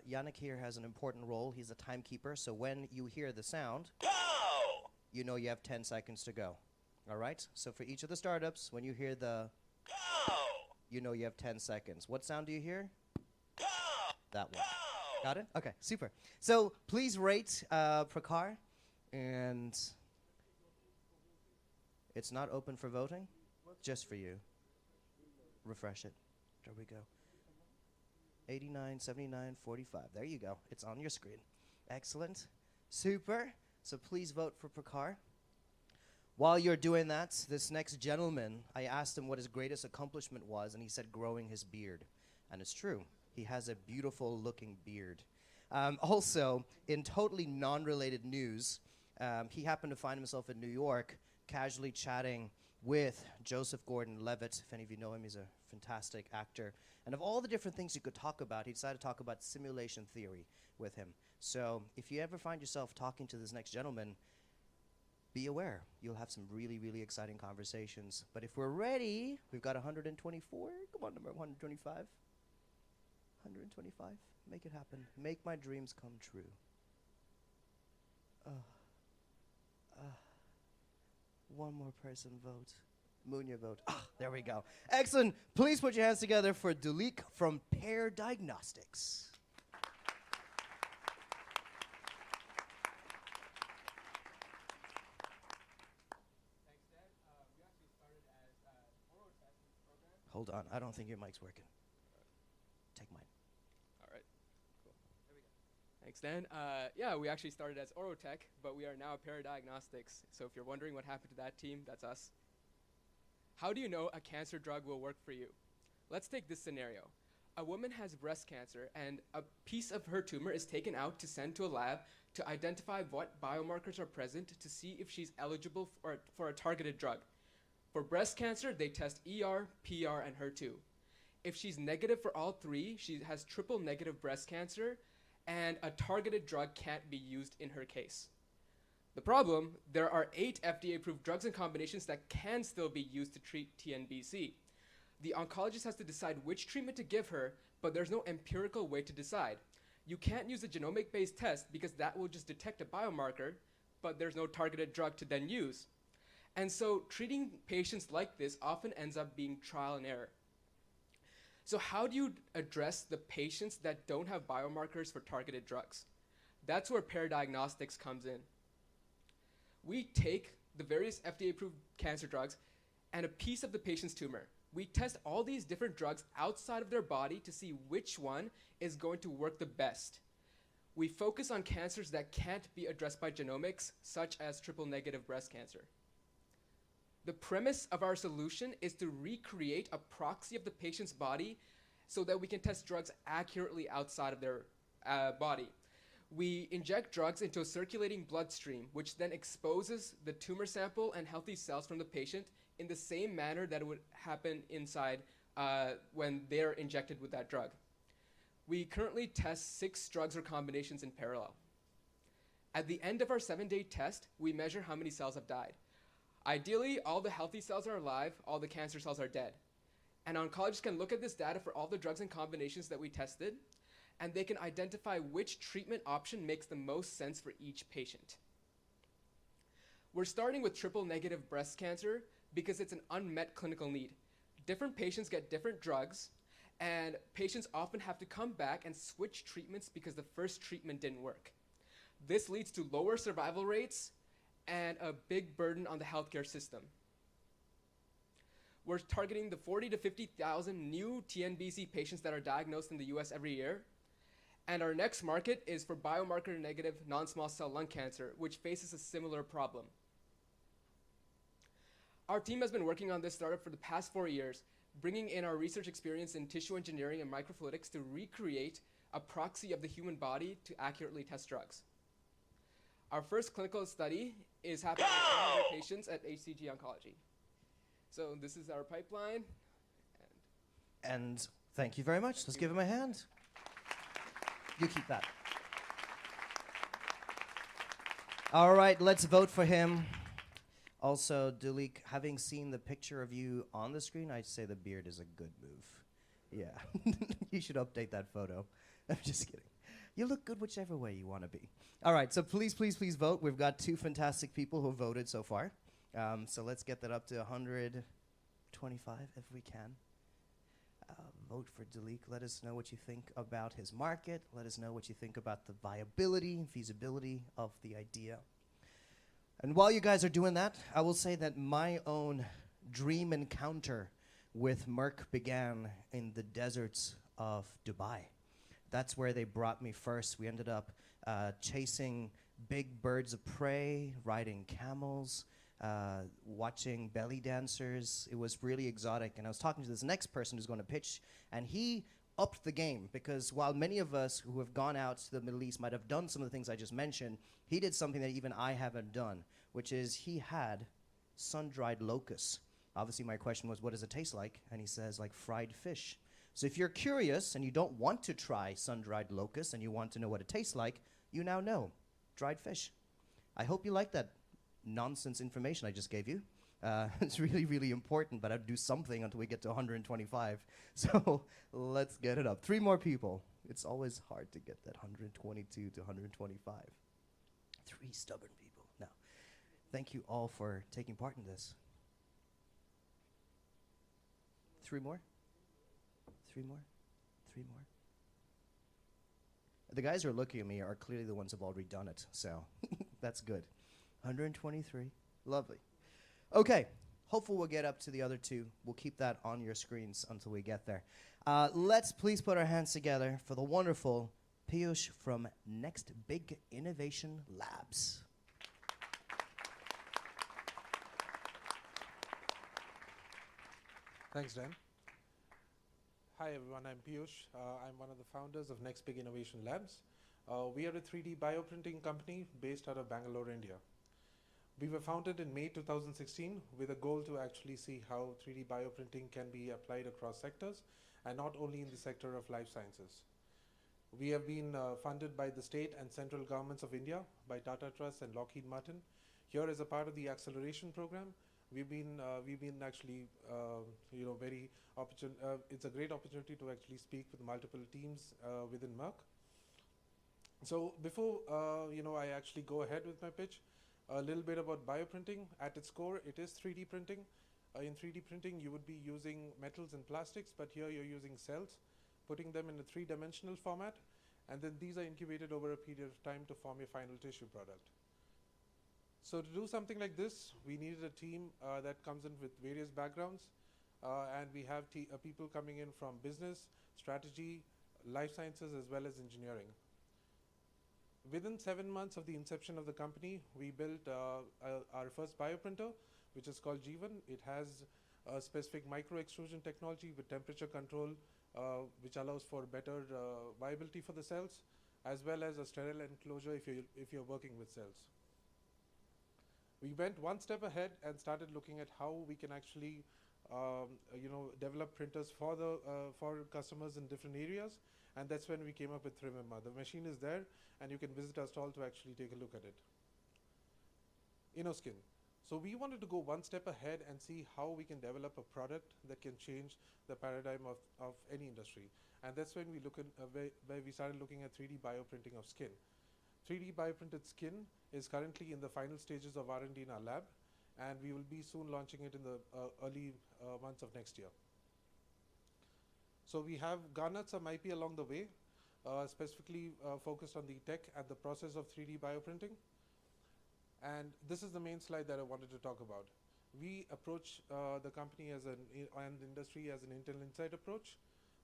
Yannick here has an important role. He's a timekeeper, so when you hear the sound, pow! You know you have 10 seconds to go. All right? So for each of the startups, when you hear the pow! You know you have 10 seconds. What sound do you hear? Pow! That one. Pow! Got it? Okay, super. So please rate Prakar, and it's not open for voting, just for you. Refresh it. There we go. 89, 79, 45. There you go. It's on your screen. Excellent. Super. So please vote for Prakar. While you're doing that, this next gentleman, I asked him what his greatest accomplishment was, and he said growing his beard. And it's true. He has a beautiful looking beard. Also, in totally non-related news, he happened to find himself in New York, casually chatting with Joseph Gordon-Levitt. If any of you know him, he's a fantastic actor. And of all the different things you could talk about, he decided to talk about simulation theory with him. So if you ever find yourself talking to this next gentleman, be aware. You'll have some really, really exciting conversations. But if we're ready, we've got 124. Come on, number 125. 125. Make it happen. Make my dreams come true. One more person vote. Munya vote. There we go. Excellent. Please put your hands together for Dulik from Pear Diagnostics. Hold on. I don't think your mic's working. Take mine. All right. Cool. There we go. Thanks, Dan. Yeah, we actually started as Orotech, but we are now Pear Diagnostics. So if you're wondering what happened to that team, that's us. How do you know a cancer drug will work for you? Let's take this scenario. A woman has breast cancer, and a piece of her tumor is taken out to send to a lab to identify what biomarkers are present to see if she's eligible for a targeted drug. For breast cancer, they test ER, PR, and HER2. If she's negative for all three, she has triple negative breast cancer, and a targeted drug can't be used in her case. The problem, there are 8 FDA-approved drugs and combinations that can still be used to treat TNBC. The oncologist has to decide which treatment to give her, but there's no empirical way to decide. You can't use a genomic-based test because that will just detect a biomarker, but there's no targeted drug to then use. And so treating patients like this often ends up being trial and error. So how do you address the patients that don't have biomarkers for targeted drugs? That's where Pear Diagnostics comes in. We take the various FDA-approved cancer drugs and a piece of the patient's tumor. We test all these different drugs outside of their body to see which one is going to work the best. We focus on cancers that can't be addressed by genomics, such as triple-negative breast cancer. The premise of our solution is to recreate a proxy of the patient's body so that we can test drugs accurately outside of their body. We inject drugs into a circulating bloodstream, which then exposes the tumor sample and healthy cells from the patient in the same manner that it would happen inside when they're injected with that drug. We currently test 6 drugs or combinations in parallel. At the end of our 7-day test, we measure how many cells have died. Ideally, all the healthy cells are alive, all the cancer cells are dead. And oncologists can look at this data for all the drugs and combinations that we tested, and they can identify which treatment option makes the most sense for each patient. We're starting with triple-negative breast cancer because it's an unmet clinical need. Different patients get different drugs, and patients often have to come back and switch treatments because the first treatment didn't work. This leads to lower survival rates and a big burden on the healthcare system. We're targeting the 40 to 50,000 new TNBC patients that are diagnosed in the US every year. And our next market is for biomarker negative non-small cell lung cancer, which faces a similar problem. Our team has been working on this startup for the past 4 years, bringing in our research experience in tissue engineering and microfluidics to recreate a proxy of the human body to accurately test drugs. Our first clinical study is happening in 100 patients at HCG Oncology. So this is our pipeline. And thank you very much. Let's give him a hand. You keep that. All right, let's vote for him. Also, Dulik, having seen the picture of you on the screen, I'd say the beard is a good move. Yeah, you should update that photo. I'm just kidding. You look good whichever way you want to be. All right, so please, please, please vote. We've got 2 fantastic people who voted so far. So let's get that up to 125 if we can. Vote for Dulik. Let us know what you think about his market. Let us know what you think about the viability and feasibility of the idea. And while you guys are doing that, I will say that my own dream encounter with Merck began in the deserts of Dubai. That's where they brought me first. We ended up chasing big birds of prey, riding camels, watching belly dancers. It was really exotic. And I was talking to this next person who's going to pitch, and he upped the game, because while many of us who have gone out to the Middle East might have done some of the things I just mentioned, he did something that even I haven't done, which is he had sun-dried locusts. Obviously, my question was, what does it taste like? And he says, like fried fish. So if you're curious and you don't want to try sun-dried locusts and you want to know what it tastes like, you now know. Dried fish. I hope you like that nonsense information I just gave you. It's really, really important, but I'd do something until we get to 125. So let's get it up. 3 more people. It's always hard to get that 122 to 125. 3 stubborn people. Now, thank you all for taking part in this. 3 more? 3 more? 3 more? The guys who are looking at me are clearly the ones who have already done it, so that's good. 123. Lovely. Okay. Hopefully we'll get up to the other 2. We'll keep that on your screens until we get there. Let's please put our hands together for the wonderful Piyush from Next Big Innovation Labs. Thanks, Dan. Hi, everyone. I'm Piyush. I'm one of the founders of Next Big Innovation Labs. We are a 3D bioprinting company based out of Bangalore, India. We were founded in May 2016 with a goal to actually see how 3D bioprinting can be applied across sectors, and not only in the sector of life sciences. We have been funded by the state and central governments of India, by Tata Trust and Lockheed Martin. Here, as a part of the acceleration program, we've been actually, very opportune. It's a great opportunity to actually speak with multiple teams within Merck. So before I actually go ahead with my pitch, a little bit about bioprinting. At its core, it is 3D printing. In 3D printing, you would be using metals and plastics, but here you're using cells, putting them in a 3-dimensional format, and then these are incubated over a period of time to form your final tissue product. So to do something like this, we needed a team that comes in with various backgrounds, and we have people coming in from business, strategy, life sciences, as well as engineering. Within 7 months of the inception of the company, we built our first bioprinter, which is called Jeevan. It has a specific micro-extrusion technology with temperature control, which allows for better viability for the cells, as well as a sterile enclosure if you're working with cells. We went one step ahead and started looking at how we can actually develop printers for customers in different areas, and that's when we came up with Remember. The machine is there, and you can visit our stall to actually take a look at it. InnoSkin. So we wanted to go one step ahead and see how we can develop a product that can change the paradigm of any industry, and that's when we where we started looking at 3D bioprinting of skin. 3D bioprinted skin is currently in the final stages of R&D in our lab, and we will be soon launching it in the early months of next year. So we have garnered some IP along the way, specifically focused on the tech and the process of 3D bioprinting. And this is the main slide that I wanted to talk about. We approach the company and the industry as an Intel Inside approach,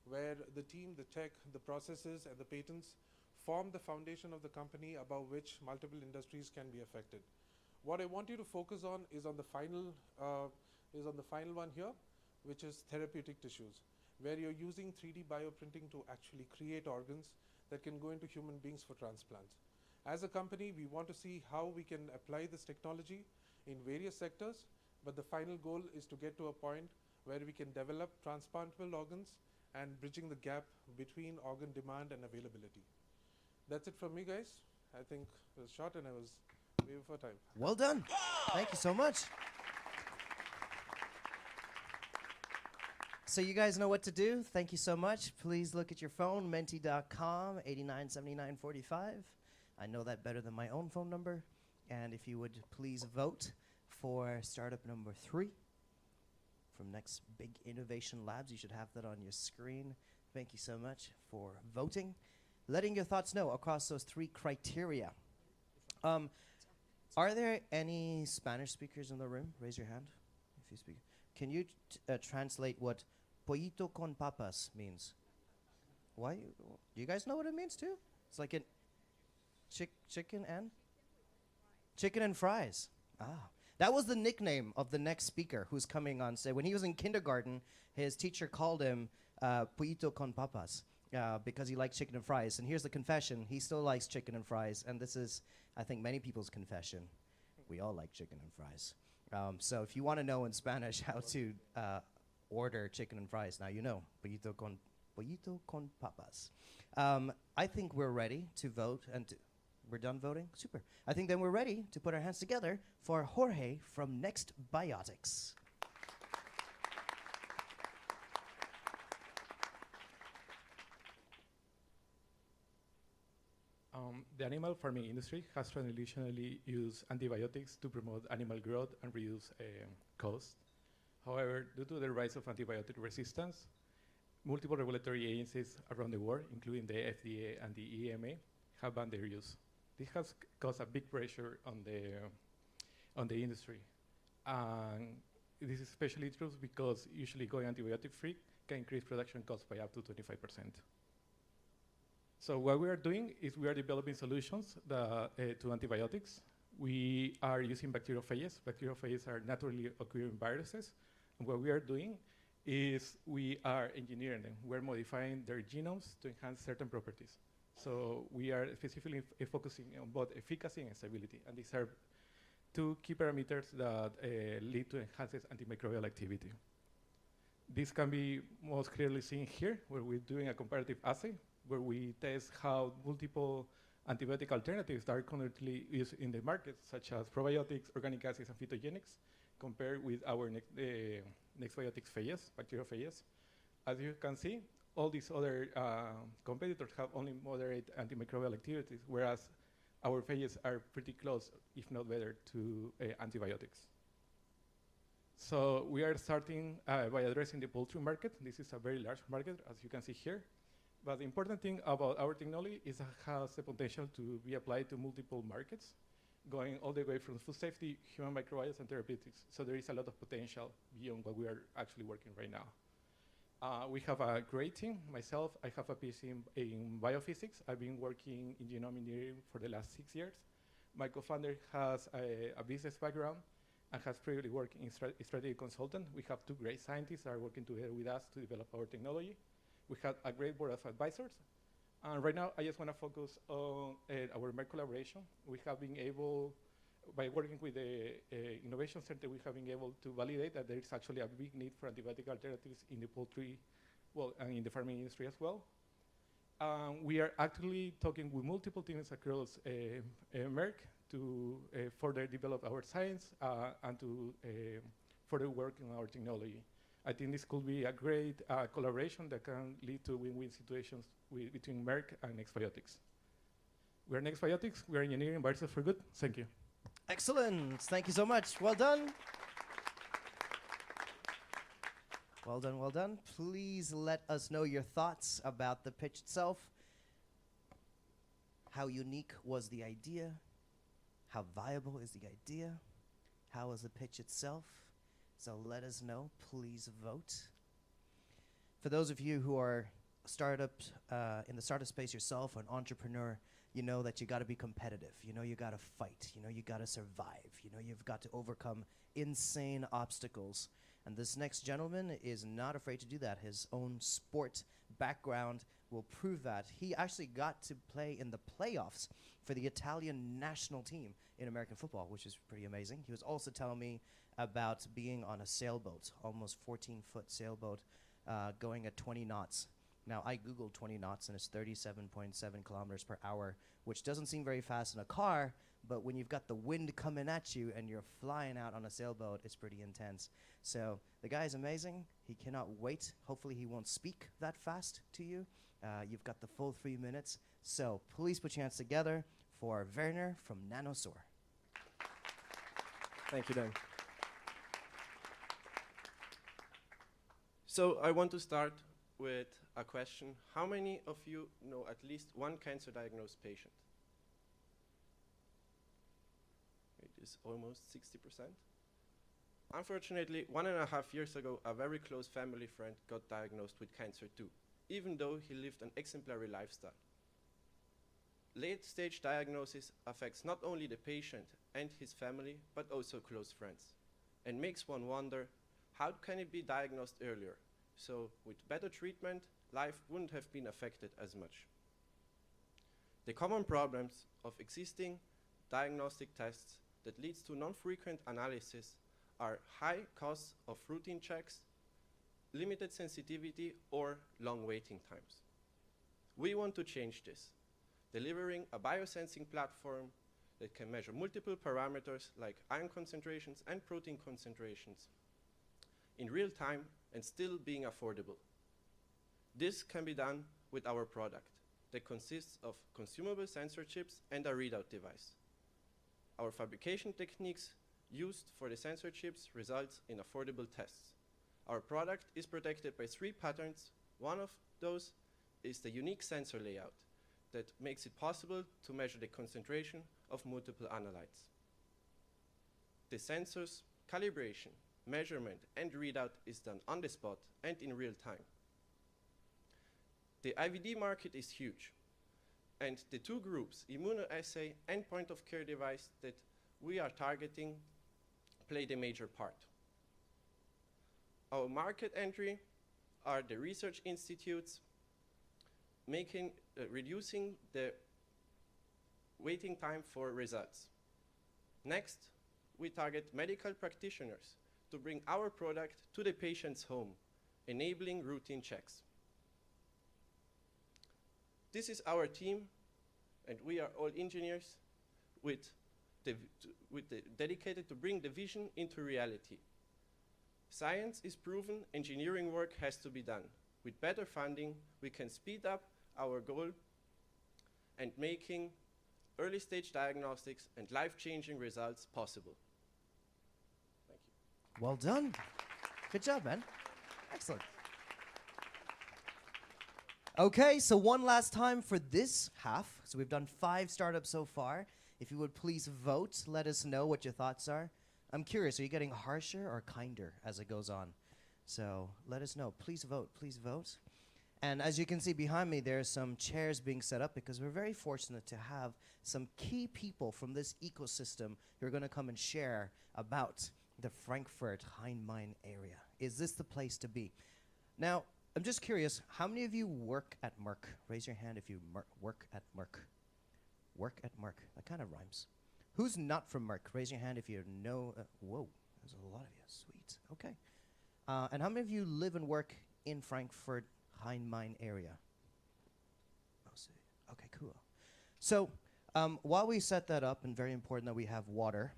where the team, the tech, the processes, and the patents form the foundation of the company above which multiple industries can be affected. What I want you to focus on is on the final one here, which is therapeutic tissues, where you're using 3D bioprinting to actually create organs that can go into human beings for transplants. As a company, we want to see how we can apply this technology in various sectors, but the final goal is to get to a point where we can develop transplantable organs and bridging the gap between organ demand and availability. That's it from me, guys. I think it was short and I was Before time. Well done. Thank you so much. So you guys know what to do. Thank you so much. Please look at your phone, menti.com, 897945. I know that better than my own phone number. And if you would please vote for startup number 3 from Next Big Innovation Labs. You should have that on your screen. Thank you so much for voting. Letting your thoughts know across those 3 criteria. Are there any Spanish speakers in the room? Raise your hand if you speak. Can you translate what pollito con papas means? Why? Do you guys know what it means too? It's like a chicken and fries. Ah. That was the nickname of the next speaker who's coming on stage. When he was in kindergarten, his teacher called him pollito con papas because he liked chicken and fries. And here's the confession. He still likes chicken and fries. And this is, I think, many people's confession. We all like chicken and fries. So if you want to know in Spanish how to order chicken and fries, now you know. Pollito con papas. I think we're ready to vote. And we're done voting? Super. I think then we're ready to put our hands together for Jorge from Next Biotics. The animal farming industry has traditionally used antibiotics to promote animal growth and reduce cost. However, due to the rise of antibiotic resistance, multiple regulatory agencies around the world, including the FDA and the EMA, have banned their use. This has caused a big pressure on the industry. And this is especially true because usually going antibiotic-free can increase production costs by up to 25%. So what we are doing is we are developing solutions to antibiotics. We are using bacteriophages. Bacteriophages are naturally occurring viruses. And what we are doing is we are engineering them. We're modifying their genomes to enhance certain properties. So we are specifically focusing on both efficacy and stability. And these are 2 key parameters that lead to enhanced antimicrobial activity. This can be most clearly seen here, where we're doing a comparative assay, where we test how multiple antibiotic alternatives that are currently used in the market, such as probiotics, organic acids, and phytogenics, compared with our next biotics phages, bacteriophages. As you can see, all these other competitors have only moderate antimicrobial activities, whereas our phages are pretty close, if not better, to antibiotics. So we are starting by addressing the poultry market. This is a very large market, as you can see here. But the important thing about our technology is it has the potential to be applied to multiple markets, going all the way from food safety, human microbiomes, and therapeutics. So there is a lot of potential beyond what we are actually working right now. We have a great team. Myself, I have a PhD in biophysics. I've been working in genome engineering for the last 6 years. My co-founder has a business background and has previously worked in strategic consultant. We have 2 great scientists that are working together with us to develop our technology. We have a great board of advisors. And right now, I just want to focus on our Merck collaboration. We have been able, by working with the Innovation Center, we have been able to validate that there is actually a big need for antibiotic alternatives in the poultry, well, and in the farming industry as well. We are actually talking with multiple teams across Merck to further develop our science and to further work on our technology. I think this could be a great collaboration that can lead to win-win situations between Merck and Next Biotics. We are Next Biotics. We are engineering viruses for good. Thank you. Excellent. Thank you so much. Well done. Well done, well done. Please let us know your thoughts about the pitch itself. How unique was the idea? How viable is the idea? How was the pitch itself? So let us know. Please vote. For those of you who are startups in the startup space yourself, or an entrepreneur, you know that you got to be competitive. You know you got to fight. You know you got to survive. You know you've got to overcome insane obstacles. And this next gentleman is not afraid to do that. His own sport background will prove that. He actually got to play in the playoffs for the Italian national team in American football, which is pretty amazing. He was also telling me about being on a sailboat, almost 14-foot sailboat, going at 20 knots. Now, I Googled 20 knots, and it's 37.7 kilometers per hour, which doesn't seem very fast in a car, but when you've got the wind coming at you and you're flying out on a sailboat, it's pretty intense. So the guy is amazing. He cannot wait. Hopefully he won't speak that fast to you. You've got the full 3 minutes. So please put your hands together for Werner from Nanosaur. Thank you, Dan. So I want to start with a question. How many of you know at least one cancer diagnosed patient? It is almost 60%. Unfortunately, 1.5 years ago, a very close family friend got diagnosed with cancer too, even though he lived an exemplary lifestyle. Late-stage diagnosis affects not only the patient and his family, but also close friends, and makes one wonder, how can it be diagnosed earlier? So with better treatment, life wouldn't have been affected as much. The common problems of existing diagnostic tests that leads to non-frequent analysis are high costs of routine checks, limited sensitivity, or long waiting times. We want to change this, delivering a biosensing platform that can measure multiple parameters like iron concentrations and protein concentrations in real time and still being affordable. This can be done with our product that consists of consumable sensor chips and a readout device. Our fabrication techniques used for the sensor chips results in affordable tests. Our product is protected by 3 patents. One of those is the unique sensor layout that makes it possible to measure the concentration of multiple analytes. The sensor's calibration, measurement, and readout is done on the spot and in real time. The IVD market is huge, and the 2 groups, immunoassay and point-of-care device that we are targeting, play the major part. Our market entry are the research institutes reducing the waiting time for results. Next, we target medical practitioners to bring our product to the patient's home, enabling routine checks. This is our team, and we are all engineers dedicated to bring the vision into reality. Science is proven, engineering work has to be done. With better funding, we can speed up our goal and making early stage diagnostics and life-changing results possible. Thank you. Well done. Good job, man. Excellent. Okay, so one last time for this half. So we've done 5 startups so far. If you would please vote, let us know what your thoughts are. I'm curious, are you getting harsher or kinder as it goes on? So let us know. Please vote, please vote. And as you can see behind me, there are some chairs being set up because we're very fortunate to have some key people from this ecosystem who are going to come and share about the Frankfurt Rhein-Main area. Is this the place to be? Now, I'm just curious, how many of you work at Merck? Raise your hand if you work at Merck. Work at Merck. That kind of rhymes. Who's not from Merck? Raise your hand if you know. Whoa, there's a lot of you. Sweet. Okay. And how many of you live and work in Frankfurt Rhein-Main area? Okay, cool. So while we set that up, and very important that we have water,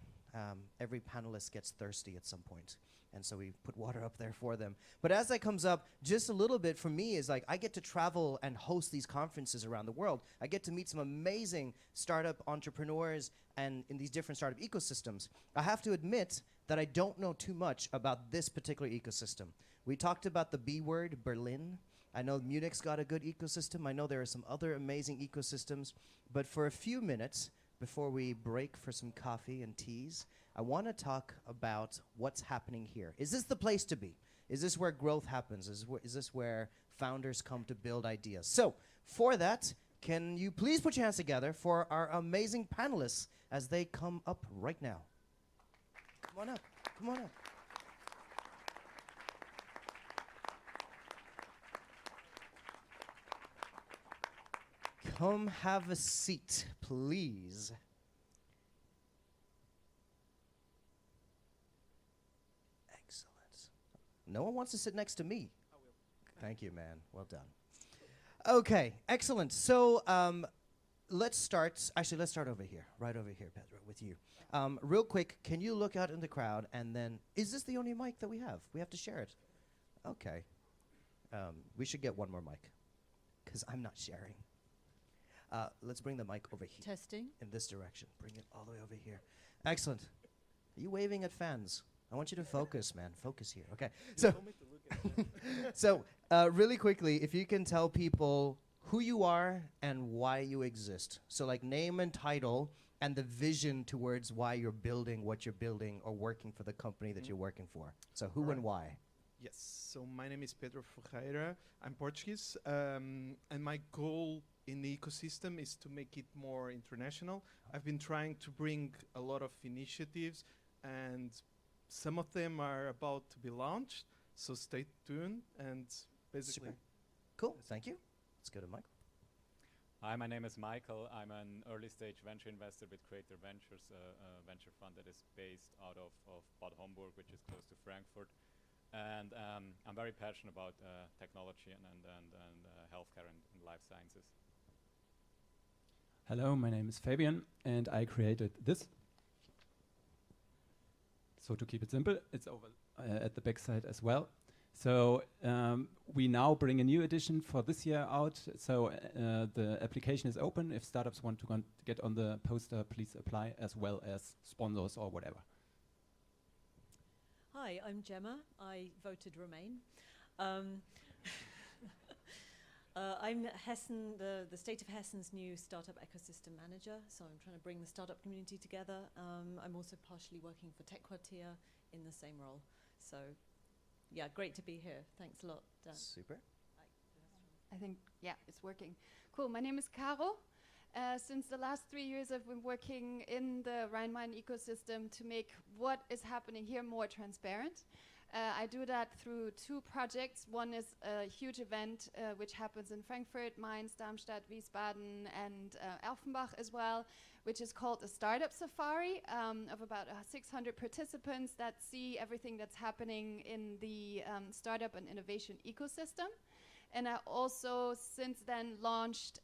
every panelist gets thirsty at some point. And so we put water up there for them. But as that comes up, just a little bit for me is like I get to travel and host these conferences around the world. I get to meet some amazing startup entrepreneurs and in these different startup ecosystems. I have to admit that I don't know too much about this particular ecosystem. We talked about the B word, Berlin. I know Munich's got a good ecosystem. I know there are some other amazing ecosystems. But for a few minutes, before we break for some coffee and teas, I want to talk about what's happening here. Is this the place to be? Is this where growth happens? Is this where founders come to build ideas? So for that, can you please put your hands together for our amazing panelists as they come up right now? Come on up. Come on up. Come have a seat, please. No one wants to sit next to me. I will. Thank you, man. Well done. Okay, excellent. So let's start. Actually, let's start over here, right over here, Pedro, with you. Real quick, can you look out in the crowd and then, is this the only mic that we have? We have to share it. Okay. We should get one more mic, because I'm not sharing. Let's bring the mic over here. Testing. In this direction. Bring it all the way over here. Excellent. Are you waving at fans? I want you to focus, man. Focus here. Okay. So, so really quickly, if you can tell people who you are and why you exist. So like name and title and the vision towards why you're building what you're building or working for the company that you're working for. So who and why? Yes, so my name is Pedro Ferreira. I'm Portuguese, and my goal in the ecosystem is to make it more international. I've been trying to bring a lot of initiatives, and some of them are about to be launched, so stay tuned, and basically... Super. Cool, thank you. Let's go to Michael. Hi, my name is Michael. I'm an early-stage venture investor with Creator Ventures, a venture fund that is based out of Bad Homburg, which is close to Frankfurt. And I'm very passionate about technology and healthcare and life sciences. Hello, my name is Fabian, and I created this. So to keep it simple, it's over at the back side as well. So we now bring a new edition for this year out. So the application is open. If startups want to get on the poster, please apply, as well as sponsors or whatever. Hi, I'm Gemma. I voted Remain. I'm Hessen, the state of Hessen's new startup ecosystem manager, so I'm trying to bring the startup community together. I'm also partially working for Tech Quartier in the same role. So, yeah, great to be here. Thanks a lot, Dan. Super. I think, yeah, it's working. Cool, my name is Caro. Since the last 3 years, I've been working in the Rhine-Main ecosystem to make what is happening here more transparent. I do that through 2 projects. One is a huge event which happens in Frankfurt, Mainz, Darmstadt, Wiesbaden, and Elfenbach as well, which is called a Startup Safari of about 600 participants that see everything that's happening in the startup and innovation ecosystem. And I also, since then, launched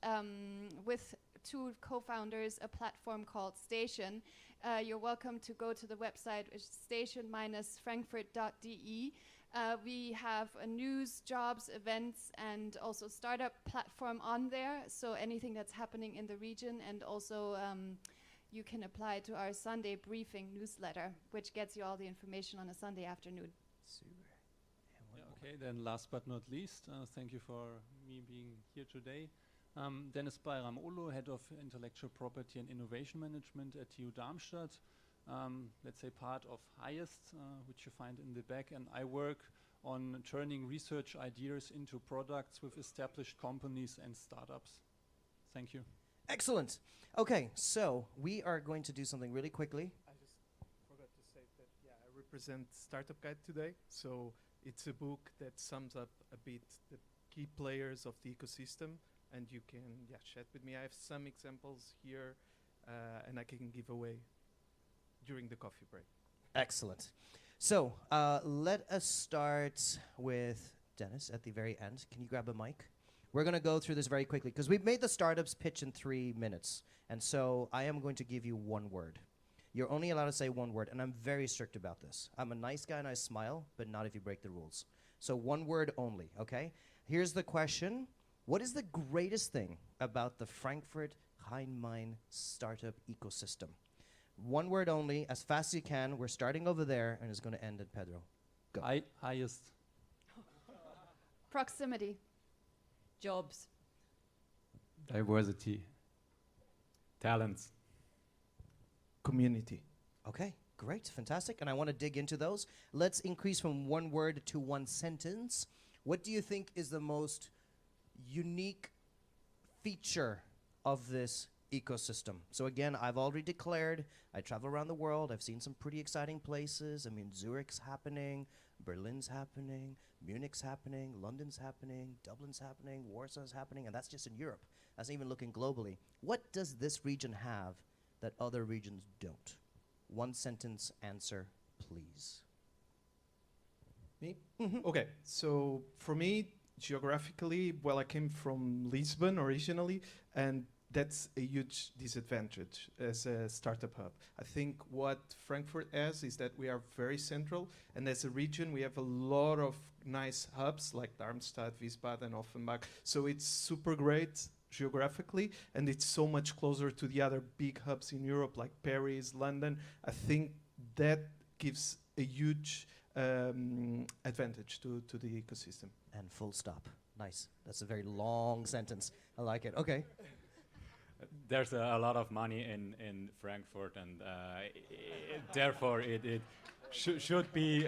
with 2 co-founders a platform called Station. You're welcome to go to the website, which is station-frankfurt.de. We have a news, jobs, events, and also startup platform on there. So anything that's happening in the region, and also you can apply to our Sunday briefing newsletter, which gets you all the information on a Sunday afternoon. Super. Okay, then last but not least, thank you for me being here today. Dennis Bayram-Olo, Head of Intellectual Property and Innovation Management at TU Darmstadt. Let's say part of Highest, which you find in the back. And I work on turning research ideas into products with established companies and startups. Thank you. Excellent. Okay, so we are going to do something really quickly. I just forgot to say that, yeah, I represent Startup Guide today. So it's a book that sums up a bit the key players of the ecosystem. And you can chat with me. I have some examples here, and I can give away during the coffee break. Excellent. So let us start with Dennis at the very end. Can you grab a mic? We're going to go through this very quickly, because we've made the startups pitch in 3 minutes. And so I am going to give you 1 word. You're only allowed to say 1 word, and I'm very strict about this. I'm a nice guy and I smile, but not if you break the rules. So 1 word only, okay? Here's the question. What is the greatest thing about the Frankfurt Rhein-Main startup ecosystem? 1 word only, as fast as you can. We're starting over there, and it's going to end at Pedro. Go. Highest. Proximity. Jobs. Diversity. Talents. Community. Okay, great, fantastic. And I want to dig into those. Let's increase from 1 word to 1 sentence. What do you think is the most unique feature of this ecosystem? So again, I've already declared, I travel around the world, I've seen some pretty exciting places. I mean, Zurich's happening, Berlin's happening, Munich's happening, London's happening, Dublin's happening, Warsaw's happening, and that's just in Europe. That's not even looking globally. What does this region have that other regions don't? 1 sentence answer, please. Me? Okay, so for me, geographically, well, I came from Lisbon originally, and that's a huge disadvantage as a startup hub. I think what Frankfurt has is that we are very central, and as a region, we have a lot of nice hubs like Darmstadt, Wiesbaden, Offenbach. So it's super great geographically, and it's so much closer to the other big hubs in Europe like Paris, London. I think that gives a huge advantage to the ecosystem. And full stop. Nice. That's a very long sentence. I like it. Okay. There's a lot of money in Frankfurt, and therefore it should be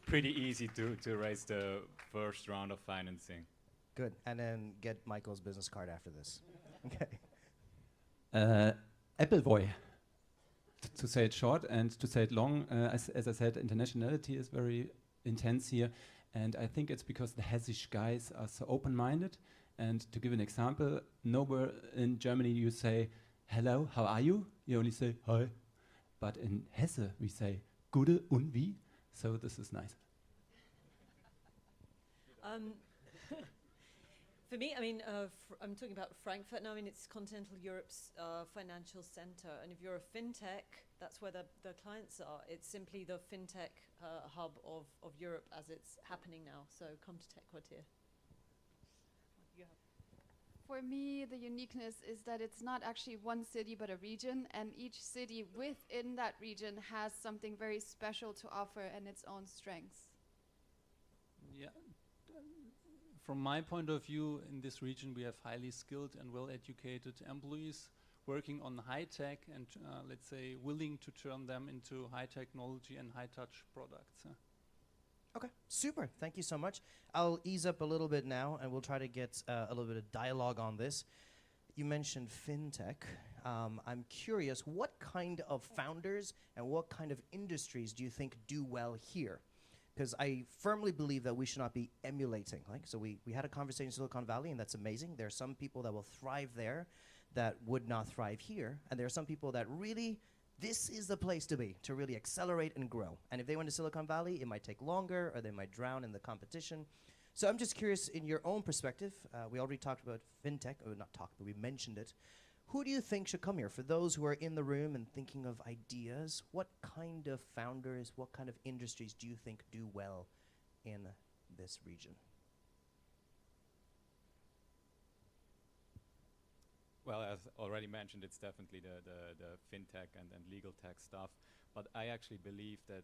pretty easy to raise the first round of financing. Good. And then get Michael's business card after this. Okay. Appleboy, to say it short and to say it long. As I said, internationality is very intense here, and I think it's because the Hessisch guys are so open-minded. And to give an example, nowhere in Germany you say, hello, how are you? You only say, hi. But in Hesse we say, Gute und wie? So this is nice. For me, I mean, I'm talking about Frankfurt now. I mean, it's continental Europe's financial center. And if you're a fintech, that's where the clients are. It's simply the fintech hub of Europe as it's happening now. So come to Tech Quartier. For me, the uniqueness is that it's not actually one city but a region, and each city within that region has something very special to offer and its own strengths. Yeah. From my point of view, in this region we have highly skilled and well-educated employees working on high tech and let's say willing to turn them into high technology and high touch products. Okay, super. Thank you so much. I'll ease up a little bit now, and we'll try to get a little bit of dialogue on this. You mentioned fintech. I'm curious, what kind of founders and what kind of industries do you think do well here? Because I firmly believe that we should not be emulating. Like, so we had a conversation in Silicon Valley, and that's amazing. There are some people that will thrive there that would not thrive here, and there are some people that really, this is the place to be, to really accelerate and grow. And if they went to Silicon Valley, it might take longer, or they might drown in the competition. So I'm just curious, in your own perspective, we already talked about fintech, or not talked, but we mentioned it. Who do you think should come here? For those who are in the room and thinking of ideas, what kind of founders, what kind of industries do you think do well in this region? Well, as already mentioned, it's definitely the fintech and legal tech stuff. But I actually believe that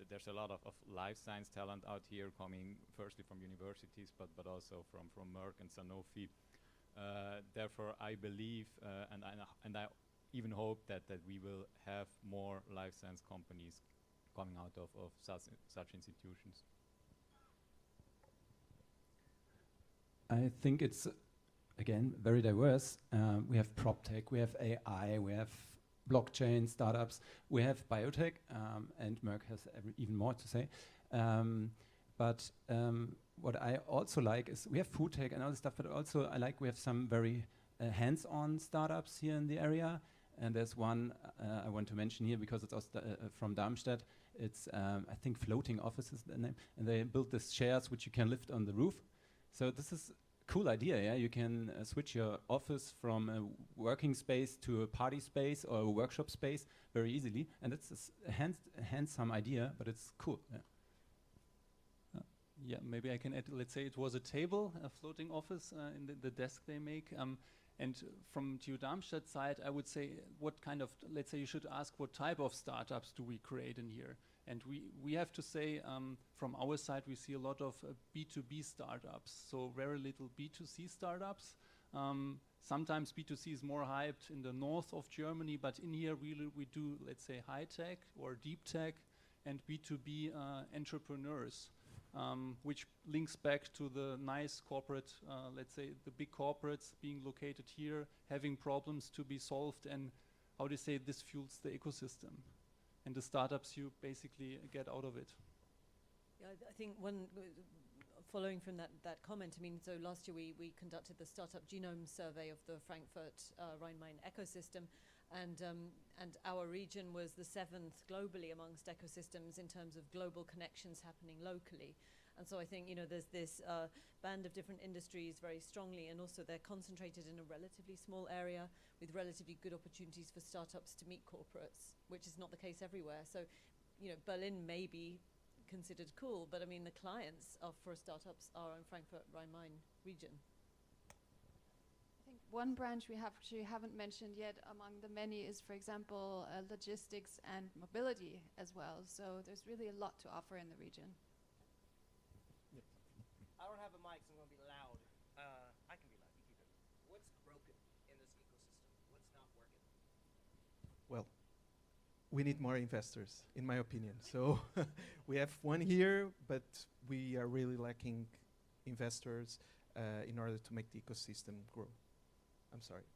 there's a lot of life science talent out here coming firstly from universities, but also from Merck and Sanofi. Therefore, I believe and I even hope that we will have more life science companies coming out of such institutions. I think it's, again, very diverse. We have PropTech, we have AI, we have blockchain startups, we have biotech, and Merck has even more to say. But what I also like is we have food tech and all this stuff, but also I like we have some very hands-on startups here in the area. And there's one I want to mention here because it's also from Darmstadt. It's, I think, Floating Office is the name. And they built these chairs which you can lift on the roof. So this is a cool idea, yeah? You can switch your office from a working space to a party space or a workshop space very easily. And it's a handsome idea, but it's cool, yeah. Yeah, maybe I can add, let's say it was a table, a floating office in the desk they make. And from TU Darmstadt side, I would say what kind of, let's say you should ask what type of startups do we create in here? And we have to say from our side, we see a lot of B2B startups, so very little B2C startups. Sometimes B2C is more hyped in the north of Germany, but in here really we do, let's say, high tech or deep tech and B2B entrepreneurs. Which links back to the nice corporate, let's say the big corporates being located here, having problems to be solved, and how do you say this fuels the ecosystem and the startups you basically get out of it. Yeah, I think one, following from that comment, I mean, so last year we conducted the Startup Genome Survey of the Frankfurt Rhine-Main ecosystem, and our region was the 7th globally amongst ecosystems in terms of global connections happening locally. And so I think, there's this band of different industries very strongly, and also they're concentrated in a relatively small area with relatively good opportunities for startups to meet corporates, which is not the case everywhere. So, Berlin may be considered cool, but I mean, the clients for startups are in Frankfurt, Rhine-Main region. I think one branch we haven't mentioned yet among the many is, for example, logistics and mobility as well. So there's really a lot to offer in the region. I don't have a mic, so I'm going to be loud. I can be loud. You keep it. What's broken in this ecosystem? What's not working? Well, we need more investors, in my opinion. So we have one here, but we are really lacking investors in order to make the ecosystem grow. I'm sorry.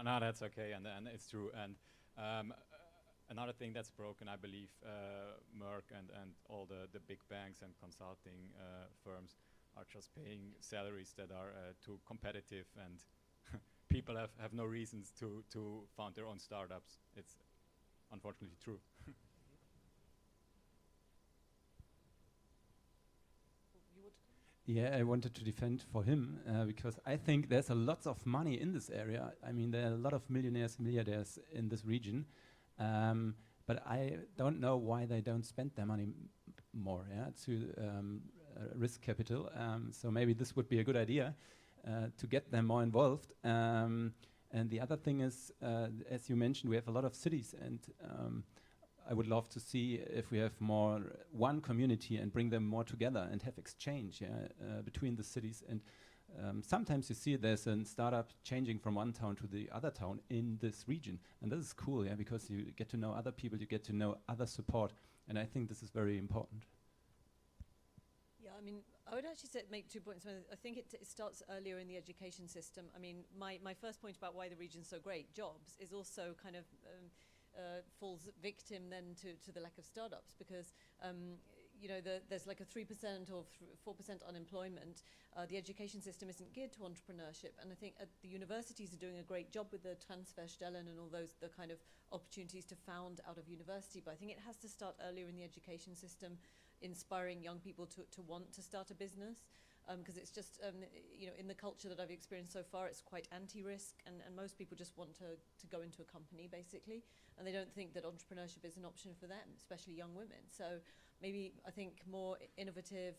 No, that's okay, and it's true. And another thing that's broken, I believe, Merck and all the big banks and consulting firms are just paying salaries that are too competitive, and people have no reasons to found their own startups. It's unfortunately true. Yeah, I wanted to defend for him because I think there's a lot of money in this area. I mean, there are a lot of millionaires, milliardaires in this region, but I don't know why they don't spend their money more to risk capital. So maybe this would be a good idea to get them more involved. And the other thing is, as you mentioned, we have a lot of cities, and I would love to see if we have more one community and bring them more together and have exchange between the cities. And sometimes you see there's a startup changing from one town to the other town in this region. And this is cool, because you get to know other people, you get to know other support. And I think this is very important. Yeah, I mean, I would actually make 2 points. I think it starts earlier in the education system. I mean, my first point about why the region's so great, jobs, is also kind of falls victim then to the lack of startups, because there's like a 3% or 4% unemployment. The education system isn't geared to entrepreneurship, and I think the universities are doing a great job with the Transferstellen and all those, the kind of opportunities to found out of university. But I think it has to start earlier in the education system, inspiring young people to want to start a business. Because it's just, in the culture that I've experienced so far, it's quite anti-risk, and most people just want to go into a company, basically, and they don't think that entrepreneurship is an option for them, especially young women. So maybe I think more innovative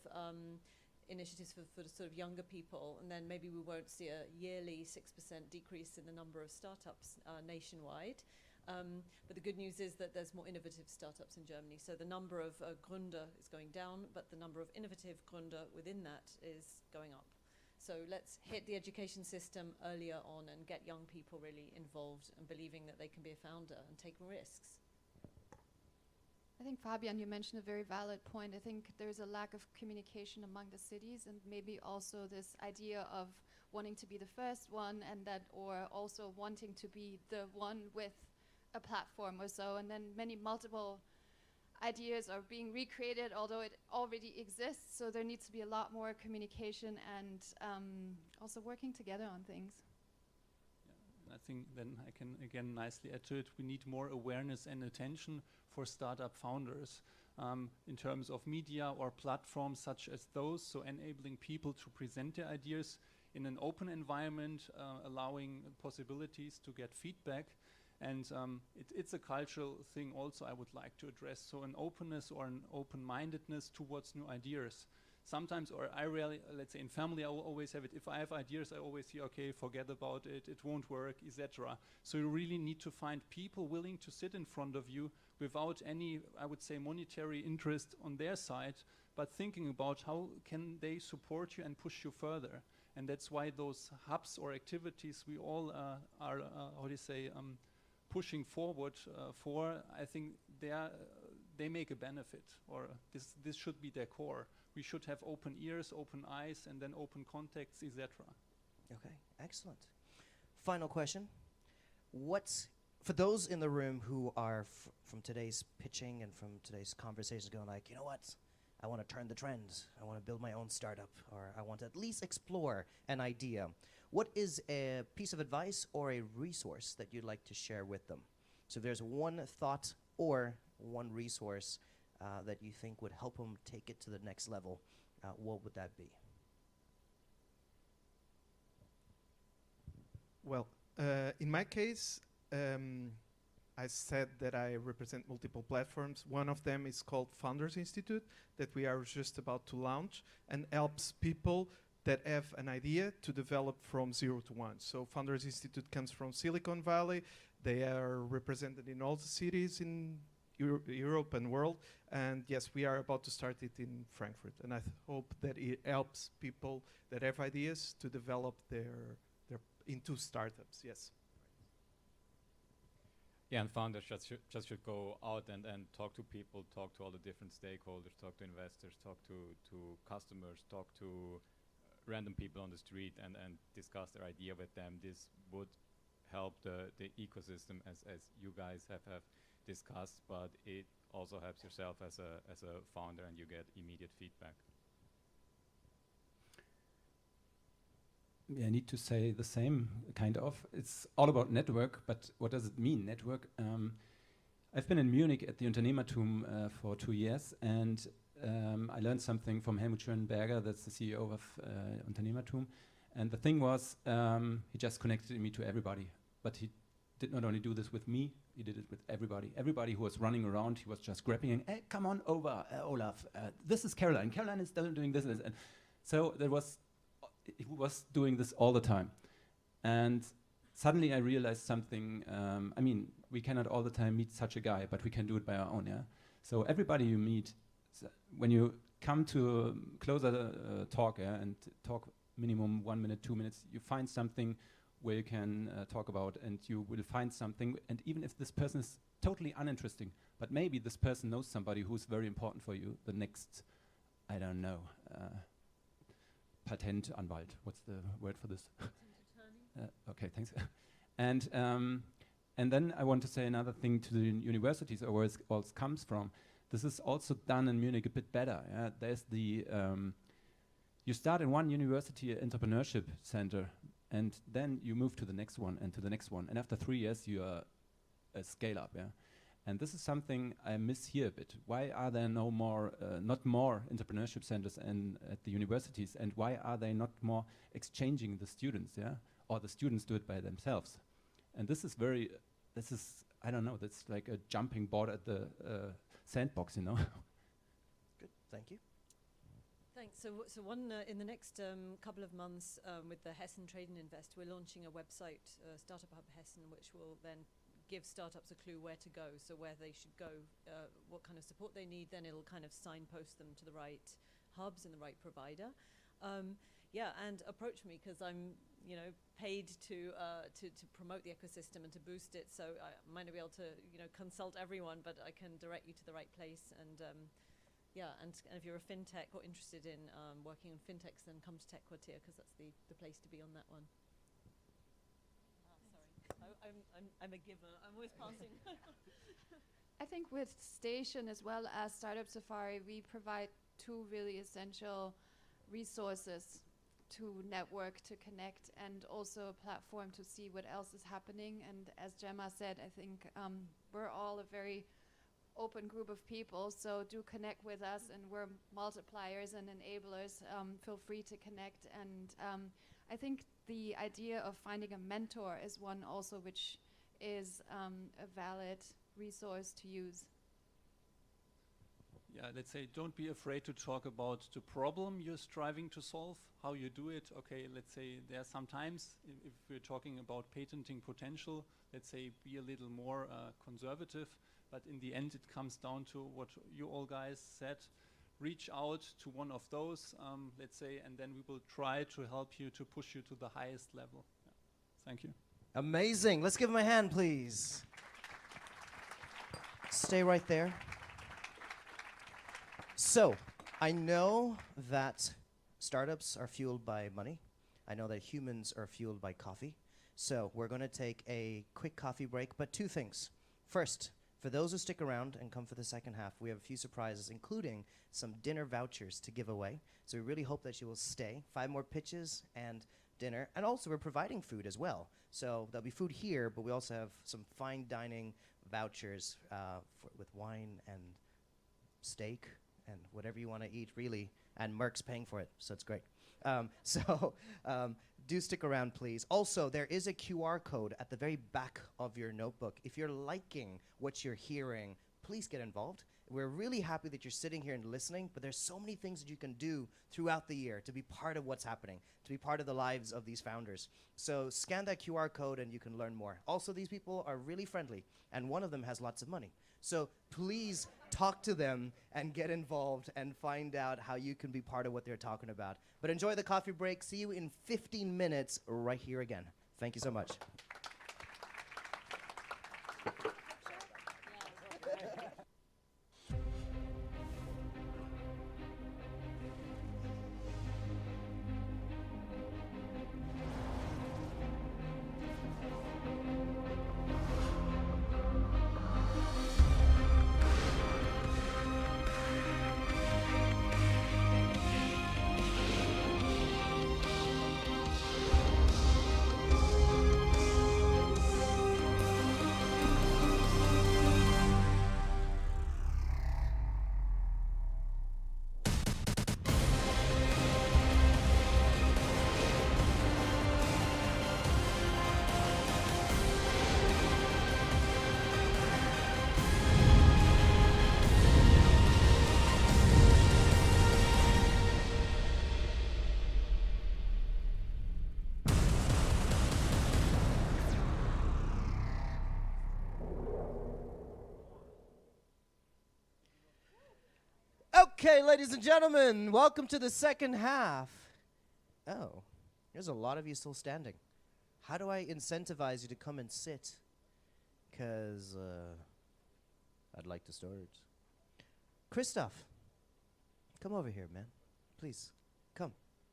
initiatives for the sort of younger people, and then maybe we won't see a yearly 6% decrease in the number of startups nationwide. But the good news is that there's more innovative startups in Germany. So the number of Gründer is going down, but the number of innovative Gründer within that is going up. So let's hit the education system earlier on and get young people really involved and believing that they can be a founder and take risks. I think, Fabian, you mentioned a very valid point. I think there's a lack of communication among the cities, and maybe also this idea of wanting to be the first one, and that, or also wanting to be the one with a platform or so, and then multiple ideas are being recreated, although it already exists. So there needs to be a lot more communication and also working together on things. I think then I can again nicely add to it. We need more awareness and attention for startup founders in terms of media or platforms such as those, so enabling people to present their ideas in an open environment, allowing possibilities to get feedback. And it's a cultural thing also I would like to address. So an openness or an open-mindedness towards new ideas. Sometimes, or I rarely, let's say in family, I will always have it. If I have ideas, I always hear, okay, forget about it, it won't work, etc. So you really need to find people willing to sit in front of you without any, I would say, monetary interest on their side, but thinking about how can they support you and push you further. And that's why those hubs or activities we all are, how do you say, pushing forward for, I think they make a benefit, or this should be their core. We should have open ears, open eyes, and then open contacts, etc. Okay, excellent. Final question. For those in the room who are from today's pitching and from today's conversations going like, you know what, I want to turn the trends, I want to build my own startup, or I want to at least explore an idea. What is a piece of advice or a resource that you'd like to share with them? So if there's one thought or one resource that you think would help them take it to the next level, what would that be? Well, in my case, I said that I represent multiple platforms. One of them is called Founders Institute that we are just about to launch and helps people that have an idea to develop from 0 to 1. So Founders Institute comes from Silicon Valley. They are represented in all the cities in Europe and world. And yes, we are about to start it in Frankfurt. And I hope that it helps people that have ideas to develop their into startups, yes. Yeah, and founders just should go out and talk to people, talk to all the different stakeholders, talk to investors, talk to customers, talk to random people on the street and discuss their idea with them. This would help the ecosystem as you guys have discussed, but it also helps yourself as a founder and you get immediate feedback. Yeah, I need to say the same, kind of. It's all about network, but what does it mean, network? I've been in Munich at the Unternehmertum for 2 years, and I learned something from Helmut Schönberger, that's the CEO of Unternehmertum. And the thing was, he just connected me to everybody. But he did not only do this with me, he did it with everybody. Everybody who was running around, he was just grabbing and, hey, come on over, Olaf. This is Caroline. Caroline is doing this. And so there was, he was doing this all the time. And suddenly I realized something. I mean, we cannot all the time meet such a guy, but we can do it by our own, yeah? So everybody you meet, when you come to a closer talk, yeah, and talk minimum 1 minute, 2 minutes, you find something where you can talk about, and you will find something. And even if this person is totally uninteresting, but maybe this person knows somebody who's very important for you, the next, I don't know, Patentanwalt, what's the word for this? Okay, thanks. And then I want to say another thing to the universities, or where it all comes from. This is also done in Munich a bit better. Yeah? There's the, you start in one university entrepreneurship center, and then you move to the next one and to the next one. And after 3 years, you are a scale up, yeah? And this is something I miss here a bit. Why are there no more, not more entrepreneurship centers at the universities? And why are they not more exchanging the students, yeah? Or the students do it by themselves? And this is very, I don't know, that's like a jumping board at the sandbox, you know? Good, thank you. Thanks. So one in the next couple of months with the Hessen Trade and Invest, we're launching a website, Startup Hub Hessen, which will then give startups a clue where to go, so where they should go, what kind of support they need. Then it'll kind of signpost them to the right hubs and the right provider. Yeah, and approach me, because I'm, you know, paid to promote the ecosystem and to boost it. So I might not be able to, you know, consult everyone, but I can direct you to the right place. And yeah, and if you're a fintech or interested in working on fintechs, then come to Tech Quartier, because that's the place to be on that one. Sorry, I'm a giver. I'm always passing. I think with Station as well as Startup Safari, we provide 2 really essential resources to network, to connect, and also a platform to see what else is happening. And as Gemma said, I think we're all a very open group of people, so do connect with us, and we're multipliers and enablers. Feel free to connect. And I think the idea of finding a mentor is one also which is a valid resource to use. Yeah, let's say don't be afraid to talk about the problem you're striving to solve, how you do it. Okay, let's say there are some times, if we're talking about patenting potential, let's say be a little more conservative, but in the end it comes down to what you all guys said. Reach out to one of those, let's say, and then we will try to help you to push you to the highest level. Yeah. Thank you. Amazing. Let's give him a hand, please. Stay right there. So, I know that startups are fueled by money. I know that humans are fueled by coffee. So, we're going to take a quick coffee break, but 2 things. First, for those who stick around and come for the second half, we have a few surprises, including some dinner vouchers to give away. So we really hope that you will stay. 5 more pitches and dinner. And also, we're providing food as well. So there'll be food here, but we also have some fine dining vouchers with wine and steak and whatever you want to eat, really. And Merck's paying for it, so it's great. So do stick around, please. Also, there is a QR code at the very back of your notebook. If you're liking what you're hearing, please get involved. We're really happy that you're sitting here and listening, but there's so many things that you can do throughout the year to be part of what's happening, to be part of the lives of these founders. So scan that QR code and you can learn more. Also, these people are really friendly, and one of them has lots of money. So please talk to them and get involved and find out how you can be part of what they're talking about. But enjoy the coffee break. See you in 15 minutes right here again. Thank you so much. Okay, ladies and gentlemen, welcome to the second half. Oh, there's a lot of you still standing. How do I incentivize you to come and sit? Because I'd like to start. Christoph, come over here, man. Please, come.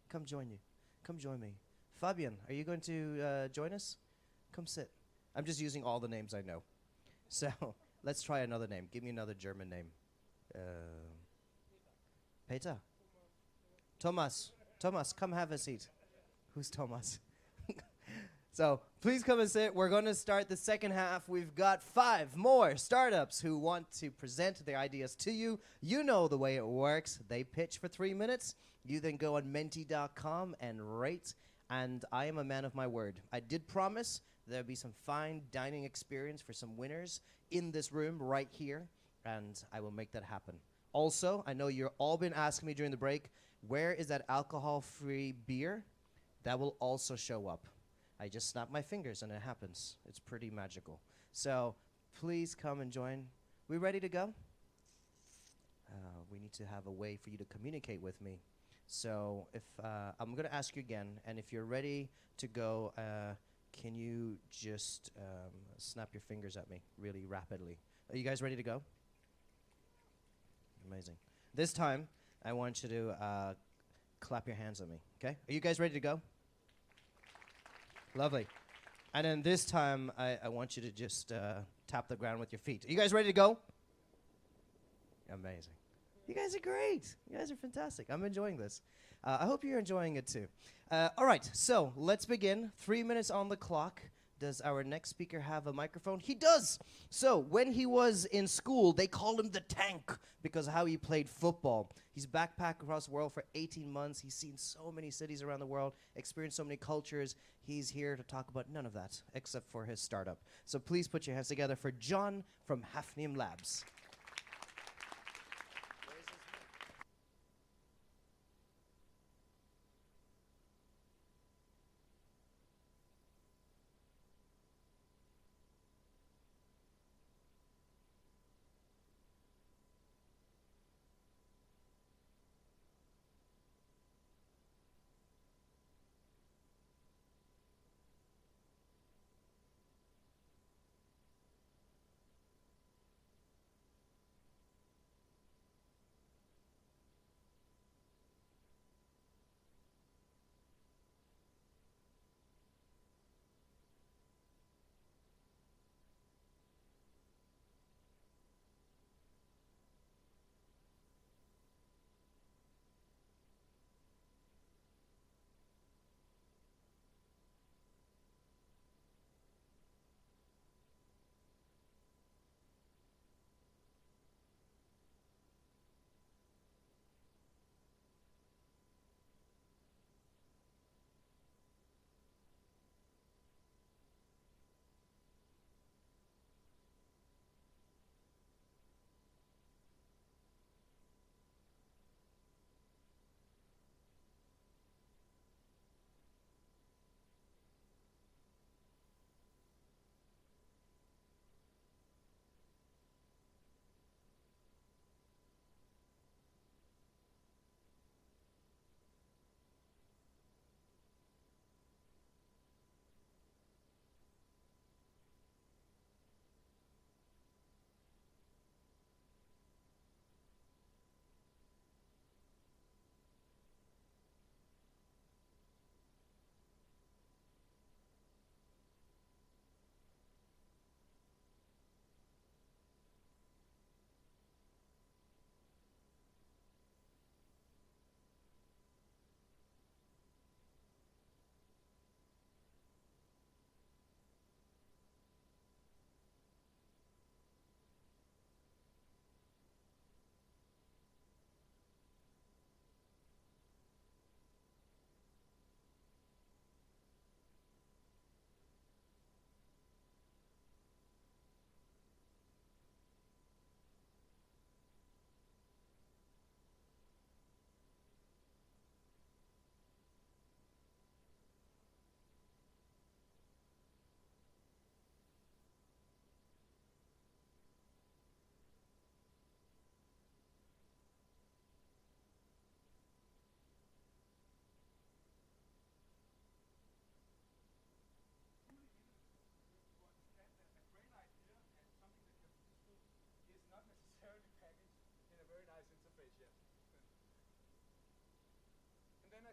Come join you. Come join me. Fabian, are you going to join us? Come sit. I'm just using all the names I know. So let's try another name. Give me another German name. Peter. Thomas. Thomas, come have a seat. Who's Thomas? So please come and sit. We're going to start the second half. We've got 5 more startups who want to present their ideas to you. You know the way it works. They pitch for 3 minutes. You then go on menti.com and rate. And I am a man of my word. I did promise there'll be some fine dining experience for some winners in this room right here. And I will make that happen. Also, I know you've all been asking me during the break, where is that alcohol-free beer? That will also show up. I just snap my fingers and it happens. It's pretty magical. So please come and join. We ready to go? We need to have a way for you to communicate with me. So if I'm going to ask you again, and if you're ready to go, can you just snap your fingers at me really rapidly? Are you guys ready to go? Amazing. This time, I want you to clap your hands at me, okay? Are you guys ready to go? Lovely. And then this time, I want you to just tap the ground with your feet. Are you guys ready to go? Amazing. You guys are great. You guys are fantastic. I'm enjoying this. I hope you're enjoying it too. All right, so let's begin. 3 minutes on the clock. Does our next speaker have a microphone? He does. So when he was in school, they called him the Tank because of how he played football. He's backpacked across the world for 18 months. He's seen so many cities around the world, experienced so many cultures. He's here to talk about none of that except for his startup. So please put your hands together for John from Hafnium Labs.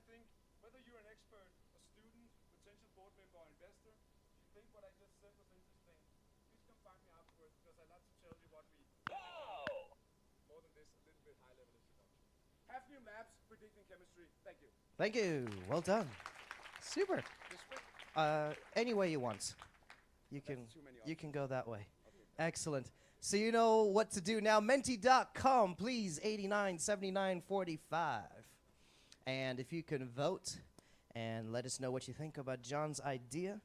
think whether you're an expert, a student, potential board member, or investor, if you think what I just said was interesting, please come find me afterwards because I'd love to tell you what we more than this, a little bit high level introduction. Hafnium Labs, predicting chemistry. Thank you. Thank you. Well done. Super. Any way you want. You can go that way. Excellent. So you know what to do now. Menti.com, please, 897945. And if you can vote and let us know what you think about John's idea,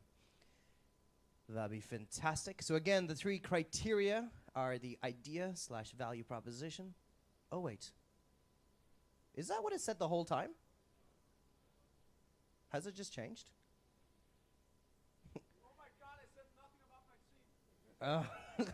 that'd be fantastic. So again, the 3 criteria are the idea/value proposition. Oh, wait. Is that what it said the whole time? Has it just changed? Oh my God, I said nothing about my team.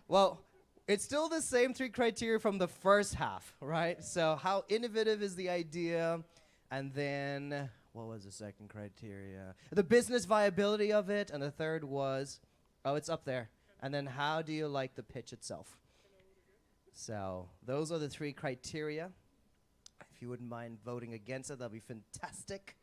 Well, it's still the same 3 criteria from the first half, right? So how innovative is the idea? And then, what was the second criteria? The business viability of it. And the third was, oh, it's up there. And then how do you like the pitch itself? So those are the 3 criteria. If you wouldn't mind voting against it, that'd be fantastic.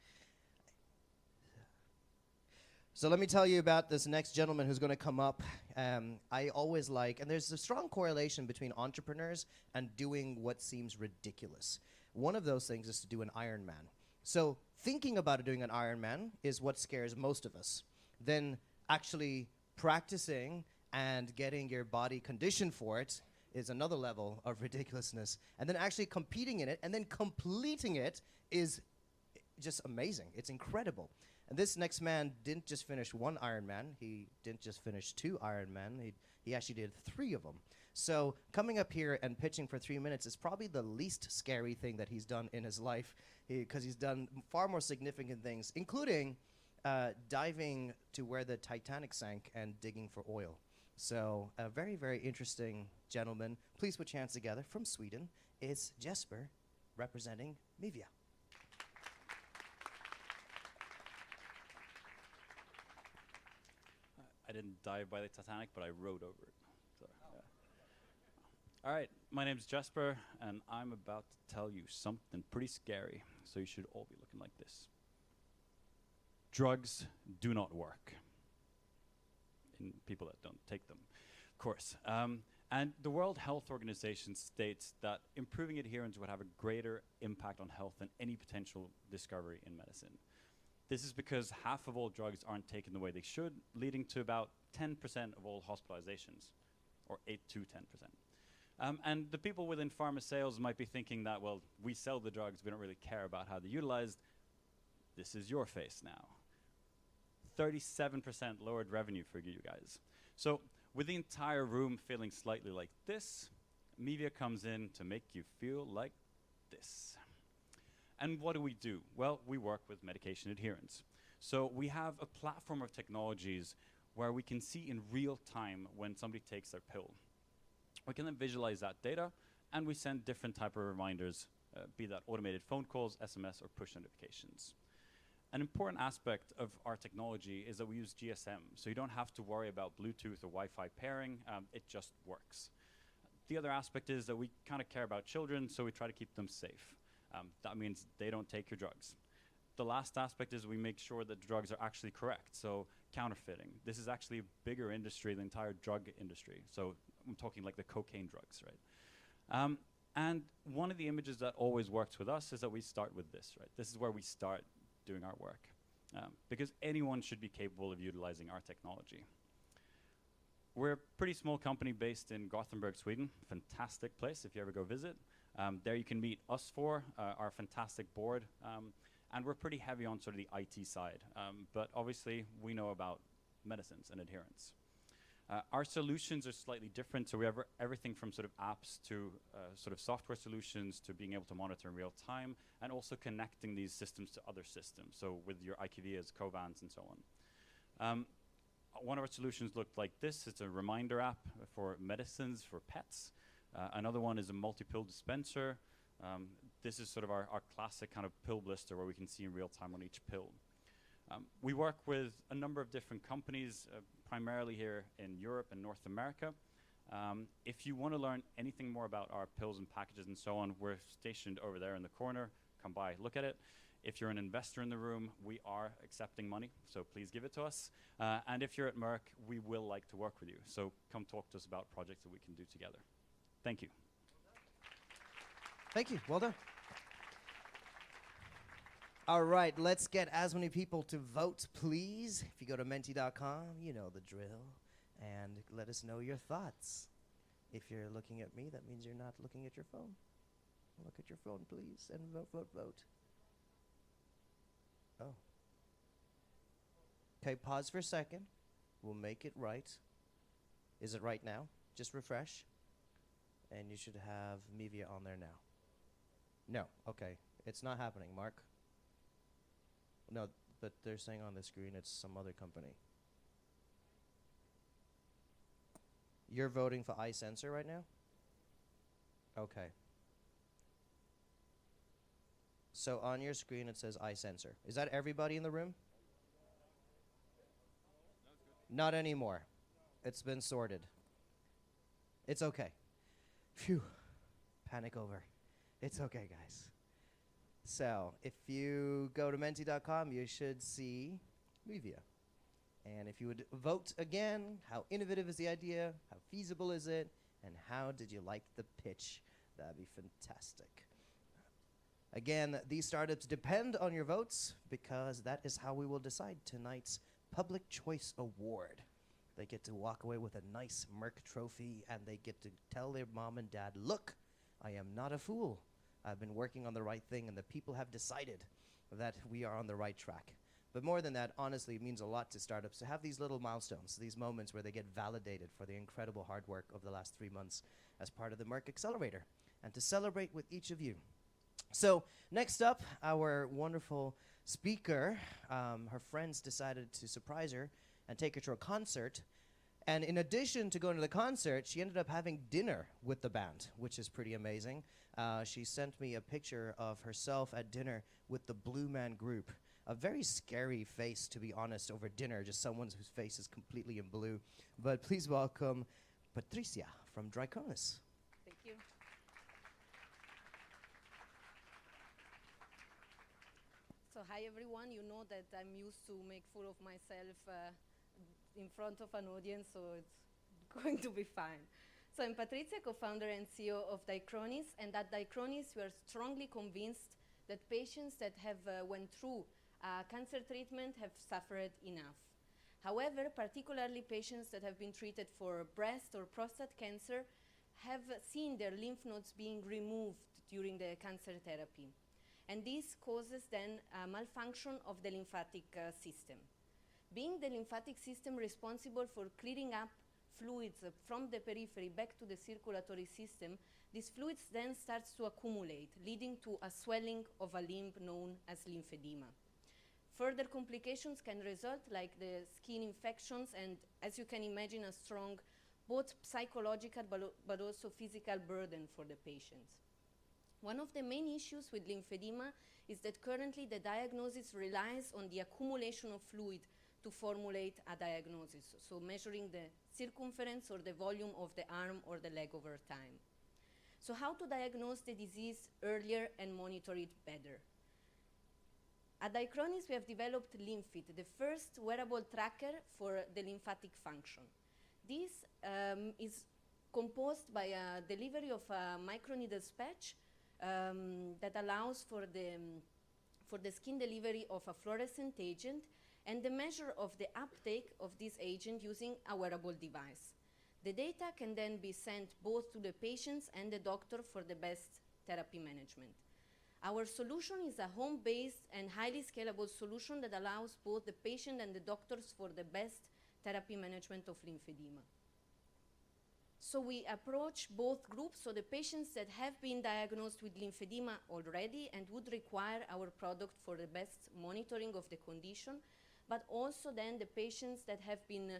So let me tell you about this next gentleman who's going to come up. I always like, and there's a strong correlation between entrepreneurs and doing what seems ridiculous. One of those things is to do an Ironman. So thinking about doing an Ironman is what scares most of us. Then actually practicing and getting your body conditioned for it is another level of ridiculousness. And then actually competing in it and then completing it is just amazing. It's incredible. And this next man didn't just finish 1 Ironman. He didn't just finish 2 Ironman. He actually did 3 of them. So coming up here and pitching for 3 minutes is probably the least scary thing that he's done in his life, because he's done far more significant things, including diving to where the Titanic sank and digging for oil. So a very, very interesting gentleman. Please put your hands together. From Sweden is Jesper, representing Mivia. I didn't dive by the Titanic, but I rode over it. So, yeah. All right, my name's Jesper, and I'm about to tell you something pretty scary, so you should all be looking like this. Drugs do not work in people that don't take them, of course. And the World Health Organization states that improving adherence would have a greater impact on health than any potential discovery in medicine. This is because half of all drugs aren't taken the way they should, leading to about 10% of all hospitalizations, or 8 to 10%. And the people within pharma sales might be thinking that, well, we sell the drugs, we don't really care about how they're utilized. This is your face now. 37% lowered revenue for you guys. So with the entire room feeling slightly like this, Mivia comes in to make you feel like this. And what do? Well, we work with medication adherence. So we have a platform of technologies where we can see in real time when somebody takes their pill. We can then visualize that data, and we send different type of reminders, be that automated phone calls, SMS, or push notifications. An important aspect of our technology is that we use GSM, so you don't have to worry about Bluetooth or Wi-Fi pairing, it just works. The other aspect is that we kind of care about children, so we try to keep them safe. That means they don't take your drugs. The last aspect is we make sure that drugs are actually correct, so counterfeiting. This is actually a bigger industry than the entire drug industry, so I'm talking like the cocaine drugs, right? And one of the images that always works with us is that we start with this, right? This is where we start doing our work, because anyone should be capable of utilizing our technology. We're a pretty small company based in Gothenburg, Sweden. Fantastic place if you ever go visit. There you can meet us four, our fantastic board, and we're pretty heavy on sort of the IT side, but obviously we know about medicines and adherence. Our solutions are slightly different, so we have everything from sort of apps to sort of software solutions to being able to monitor in real time, and also connecting these systems to other systems, so with your IQVIAs, Covans, and so on. One of our solutions looked like this. It's a reminder app for medicines for pets. Another one is a multi-pill dispenser. This is sort of our classic kind of pill blister where we can see in real time on each pill. We work with a number of different companies, primarily here in Europe and North America. If you want to learn anything more about our pills and packages and so on, we're stationed over there in the corner. come by, look at it. If you're an investor in the room, we are accepting money, so please give it to us. And if you're at Merck, we will like to work with you. So come talk to us about projects that we can do together. Thank you. Thank you. Well done. All right, let's get as many people to vote, please. If you go to menti.com, you know the drill. And let us know your thoughts. If you're looking at me, that means you're not looking at your phone. Look at your phone, please, and vote, vote, vote. Oh. Okay, pause for a second. We'll make it right. Is it right now? Just refresh. And you should have Mivia on there now. No, okay. It's not happening, Mark. No, but they're saying on the screen it's some other company. You're voting for iSensor right now? Okay. So on your screen it says iSensor. Is that everybody in the room? Not anymore. It's been sorted. It's okay. Phew. Panic over. It's okay, guys. So if you go to menti.com, you should see Mivia. And if you would vote again, how innovative is the idea? How feasible is it? And how did you like the pitch? That'd be fantastic. Again, these startups depend on your votes because that is how we will decide tonight's Public Choice Award. They get to walk away with a nice Merck trophy and they get to tell their mom and dad, look, I am not a fool. I've been working on the right thing and the people have decided that we are on the right track. But more than that, honestly, it means a lot to startups to have these little milestones, these moments where they get validated for the incredible hard work of the last 3 months as part of the Merck Accelerator, and to celebrate with each of you. So next up, our wonderful speaker, her friends decided to surprise her and take her to a concert. And in addition to going to the concert, she ended up having dinner with the band, which is pretty amazing. She sent me a picture of herself at dinner with the Blue Man Group. A very scary face, to be honest, over dinner, just someone whose face is completely in blue. But please welcome Patricia from Draconis. Thank you. So hi everyone, you know that I'm used to make fool of myself in front of an audience, so it's going to be fine. So I'm Patricia, co-founder and CEO of Draconis, and at Draconis we are strongly convinced that patients that have went through cancer treatment have suffered enough. However, particularly patients that have been treated for breast or prostate cancer have seen their lymph nodes being removed during the cancer therapy. And this causes then a malfunction of the lymphatic system. Being the lymphatic system responsible for clearing up fluids from the periphery back to the circulatory system, these fluids then starts to accumulate, leading to a swelling of a limb known as lymphedema. Further complications can result, like the skin infections and, as you can imagine, a strong both psychological but also physical burden for the patients. One of the main issues with lymphedema is that currently the diagnosis relies on the accumulation of fluid to formulate a diagnosis, so measuring the circumference or the volume of the arm or the leg over time. So how to diagnose the disease earlier and monitor it better? At Draconis, we have developed LymphFit, the first wearable tracker for the lymphatic function. This is composed by a delivery of a microneedles patch that allows for the skin delivery of a fluorescent agent and the measure of the uptake of this agent using a wearable device. The data can then be sent both to the patients and the doctor for the best therapy management. Our solution is a home-based and highly scalable solution that allows both the patient and the doctors for the best therapy management of lymphedema. So we approach both groups, so the patients that have been diagnosed with lymphedema already and would require our product for the best monitoring of the condition, but also then the patients that have been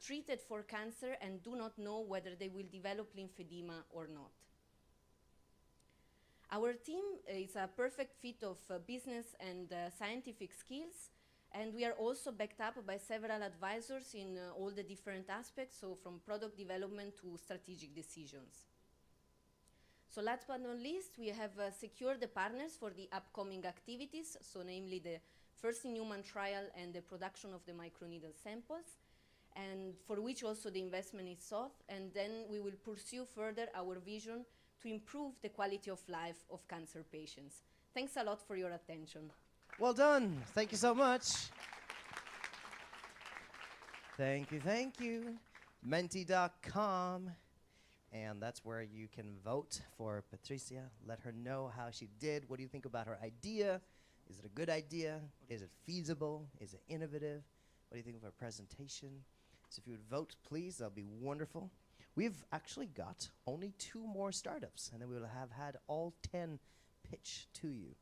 treated for cancer and do not know whether they will develop lymphedema or not. Our team is a perfect fit of business and scientific skills, and we are also backed up by several advisors in all the different aspects, so from product development to strategic decisions. So last but not least, we have secured the partners for the upcoming activities, so namely the first in human trial and the production of the microneedle samples, and for which also the investment is sought, and then we will pursue further our vision to improve the quality of life of cancer patients. Thanks a lot for your attention. Well done. Thank you so much. Thank you, thank you. Menti.com. And that's where you can vote for Patricia. Let her know how she did. What do you think about her idea? Is it a good idea? Is it feasible? Is it innovative? What do you think of her presentation? So if you would vote, please, that'll be wonderful. We've actually got only 2 more startups, and then we will have had all 10 pitch to you.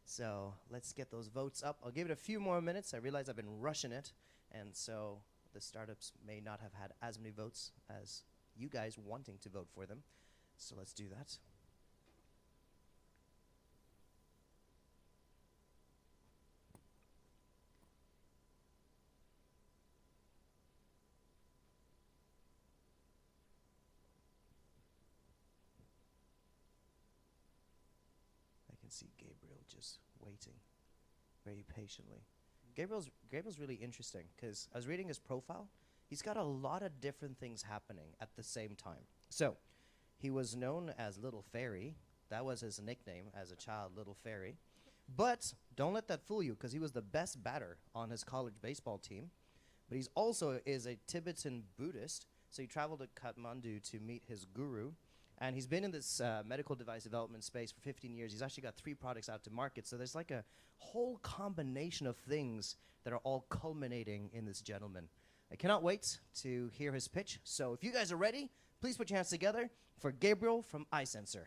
So let's get those votes up. I'll give it a few more minutes. I realize I've been rushing it, and so the startups may not have had as many votes as you guys wanting to vote for them. So let's do that. I can see Gabriel just waiting very patiently. Gabriel's really interesting because I was reading his profile. He's got a lot of different things happening at the same time. So, he was known as Little Fairy. That was his nickname as a child, Little Fairy. But don't let that fool you, because he was the best batter on his college baseball team. But he's also is a Tibetan Buddhist, so he traveled to Kathmandu to meet his guru. And he's been in this medical device development space for 15 years. He's actually got 3 products out to market. So there's like a whole combination of things that are all culminating in this gentleman. I cannot wait to hear his pitch. So if you guys are ready, please put your hands together for Gabriel from iSensor.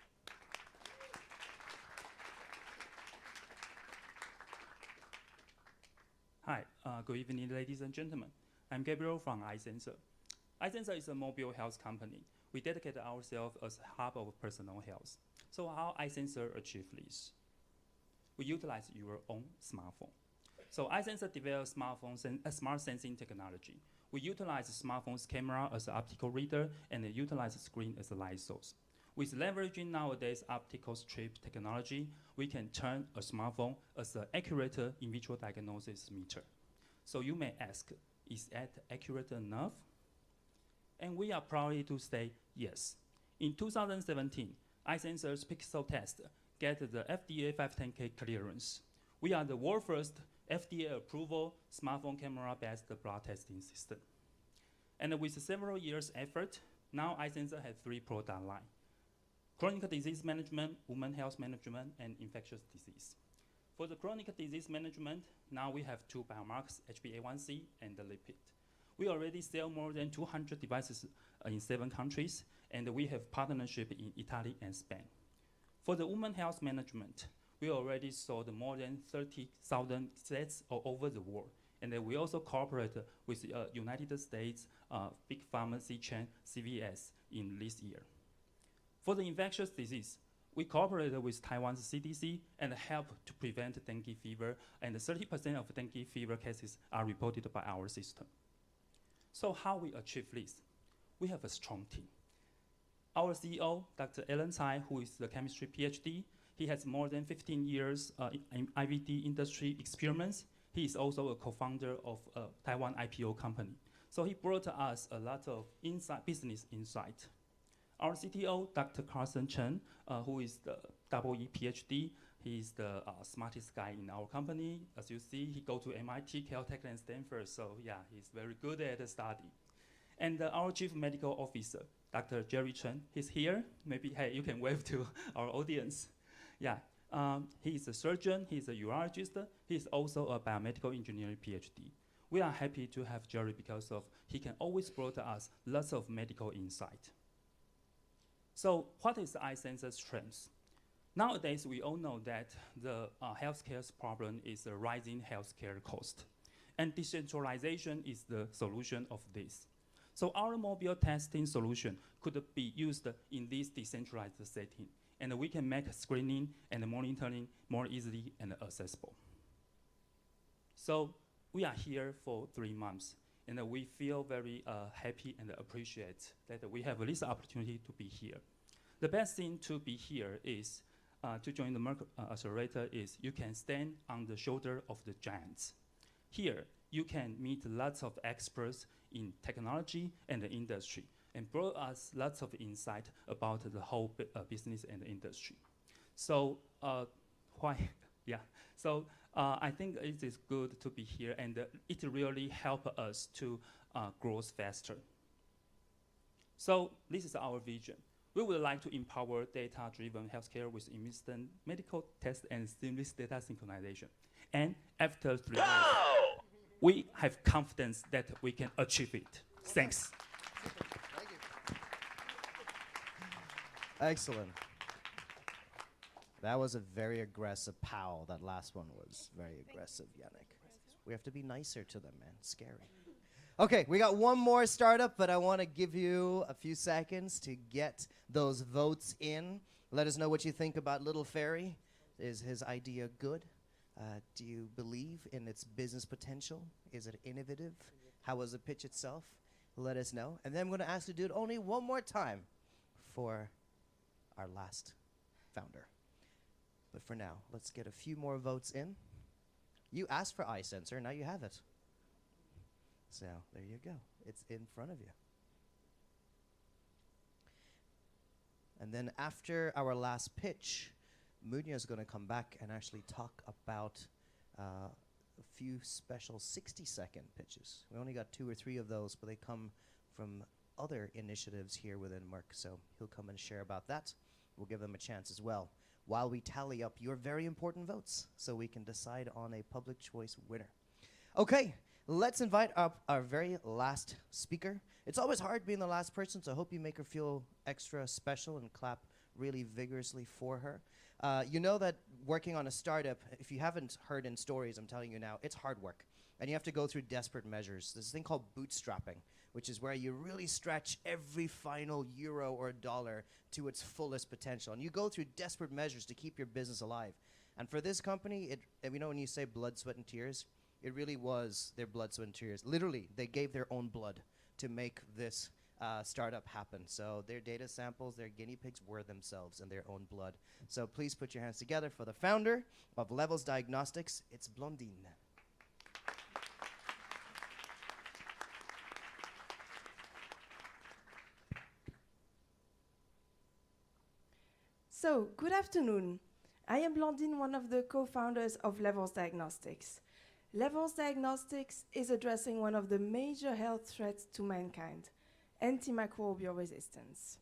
Hi, good evening, ladies and gentlemen. I'm Gabriel from iSensor. iSensor is a mobile health company. We dedicate ourselves as a hub of personal health. So how iSensor achieve this? We utilize your own smartphone. So iSensor develops smart sensing technology. We utilize the smartphone's camera as an optical reader and utilize the screen as a light source. With leveraging nowadays optical strip technology, we can turn a smartphone as an accurate in vitro diagnosis meter. So you may ask, is that accurate enough? And we are proud to say yes. In 2017, iSensor's Pixel test get the FDA 510K clearance. We are the world first FDA approval smartphone camera-based blood testing system. And with several years effort, now iSensor has 3 product lines: chronic disease management, women health management, and infectious disease. For the chronic disease management, now we have 2 biomarkers, HbA1c and the lipid. We already sell more than 200 devices in 7 countries, and we have partnership in Italy and Spain. For the women health management, we already sold more than 30,000 sets all over the world. And we also cooperate with United States big pharmacy chain CVS in this year. For the infectious disease, we cooperated with Taiwan's CDC and help to prevent dengue fever, and 30% of dengue fever cases are reported by our system. So how we achieve this? We have a strong team. Our CEO, Dr. Alan Tsai, who is the chemistry PhD, he has more than 15 years in IVD industry experience. He is also a co-founder of a Taiwan IPO company. So he brought us a lot of business insight. Our CTO, Dr. Carson Chen, who is the EE PhD, he's the smartest guy in our company. As you see, he go to MIT, Caltech, and Stanford, so yeah, he's very good at the study. And our chief medical officer, Dr. Jerry Chen, he's here. Maybe, hey, you can wave to our audience. Yeah, he's a surgeon, he's a urologist, he's also a biomedical engineering PhD. We are happy to have Jerry because of he can always bring us lots of medical insight. So what is iSensor's strength? Nowadays, we all know that the healthcare problem is a rising healthcare cost, and decentralization is the solution of this. So our mobile testing solution could be used in this decentralized setting, and we can make screening and monitoring more easily and accessible. So we are here for 3 months, and we feel very happy and appreciate that we have this opportunity to be here. The best thing to be here is to join the Merck Accelerator is you can stand on the shoulder of the giants. Here, you can meet lots of experts in technology and the industry and brought us lots of insight about the whole business and the industry. So I think it is good to be here, and it really helped us to grow faster. So this is our vision. We would like to empower data-driven healthcare with instant medical tests and seamless data synchronization. And after 3 years, we have confidence that we can achieve it. Thanks. Thank you. Excellent. That was a very aggressive pow. That last one was very aggressive, Yannick. We have to be nicer to them, man. Scary. Okay, we got one more startup, but I want to give you a few seconds to get those votes in. Let us know what you think about Little Fairy. Is his idea good? Do you believe in its business potential? Is it innovative? How was the pitch itself? Let us know. And then I'm going to ask you to do it only one more time for our last founder. But for now, let's get a few more votes in. You asked for eye sensor, now you have it. So there you go. It's in front of you. And then after our last pitch, Munya is going to come back and actually talk about a few special 60-second pitches. We only got 2 or 3 of those, but they come from other initiatives here within Merck. So he'll come and share about that. We'll give them a chance as well, while we tally up your very important votes so we can decide on a public choice winner. Okay, let's invite up our very last speaker. It's always hard being the last person, so I hope you make her feel extra special and clap really vigorously for her. You know that working on a startup, if you haven't heard in stories, I'm telling you now, it's hard work. And you have to go through desperate measures. There's this thing called bootstrapping, which is where you really stretch every final euro or dollar to its fullest potential. And you go through desperate measures to keep your business alive. And for this company, you know when you say blood, sweat, and tears, it really was their blood, sweat, and tears. Literally, they gave their own blood to make this startup happen. So their data samples, their guinea pigs were themselves and their own blood. So please put your hands together for the founder of Levels Diagnostics. It's Blondine. So, good afternoon. I am Blondine, one of the co-founders of Levels Diagnostics. Levels Diagnostics is addressing one of the major health threats to mankind, antimicrobial resistance.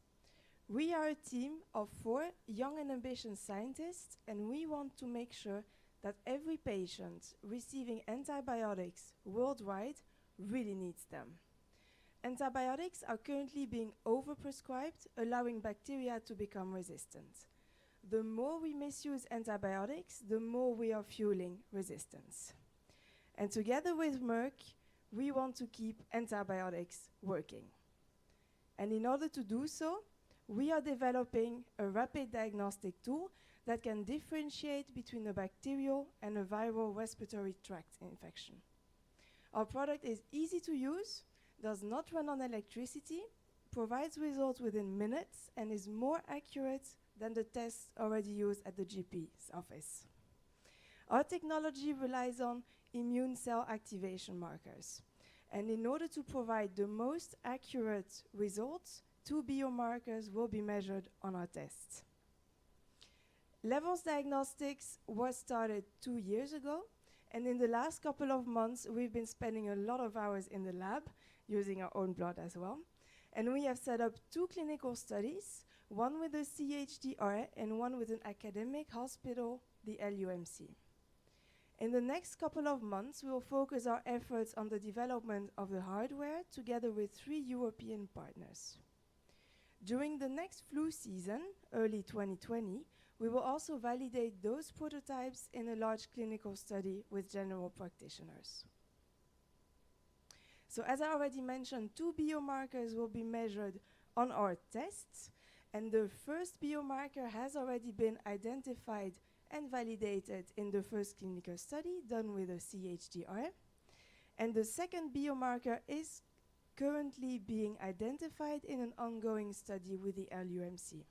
We are a team of 4 young and ambitious scientists, and we want to make sure that every patient receiving antibiotics worldwide really needs them. Antibiotics are currently being overprescribed, allowing bacteria to become resistant. The more we misuse antibiotics, the more we are fueling resistance. And together with Merck, we want to keep antibiotics working. And in order to do so, we are developing a rapid diagnostic tool that can differentiate between a bacterial and a viral respiratory tract infection. Our product is easy to use, does not run on electricity, provides results within minutes, and is more accurate than the tests already used at the GP's office. Our technology relies on immune cell activation markers. And in order to provide the most accurate results, 2 biomarkers will be measured on our tests. Levels Diagnostics was started 2 years ago, and in the last couple of months, we've been spending a lot of hours in the lab, using our own blood as well. And we have set up 2 clinical studies, one with the CHDR and one with an academic hospital, the LUMC. In the next couple of months, we will focus our efforts on the development of the hardware together with 3 European partners. During the next flu season, early 2020, we will also validate those prototypes in a large clinical study with general practitioners. So as I already mentioned, 2 biomarkers will be measured on our tests, and the first biomarker has already been identified and validated in the first clinical study done with a CHDR. And the second biomarker is currently being identified in an ongoing study with the LUMC.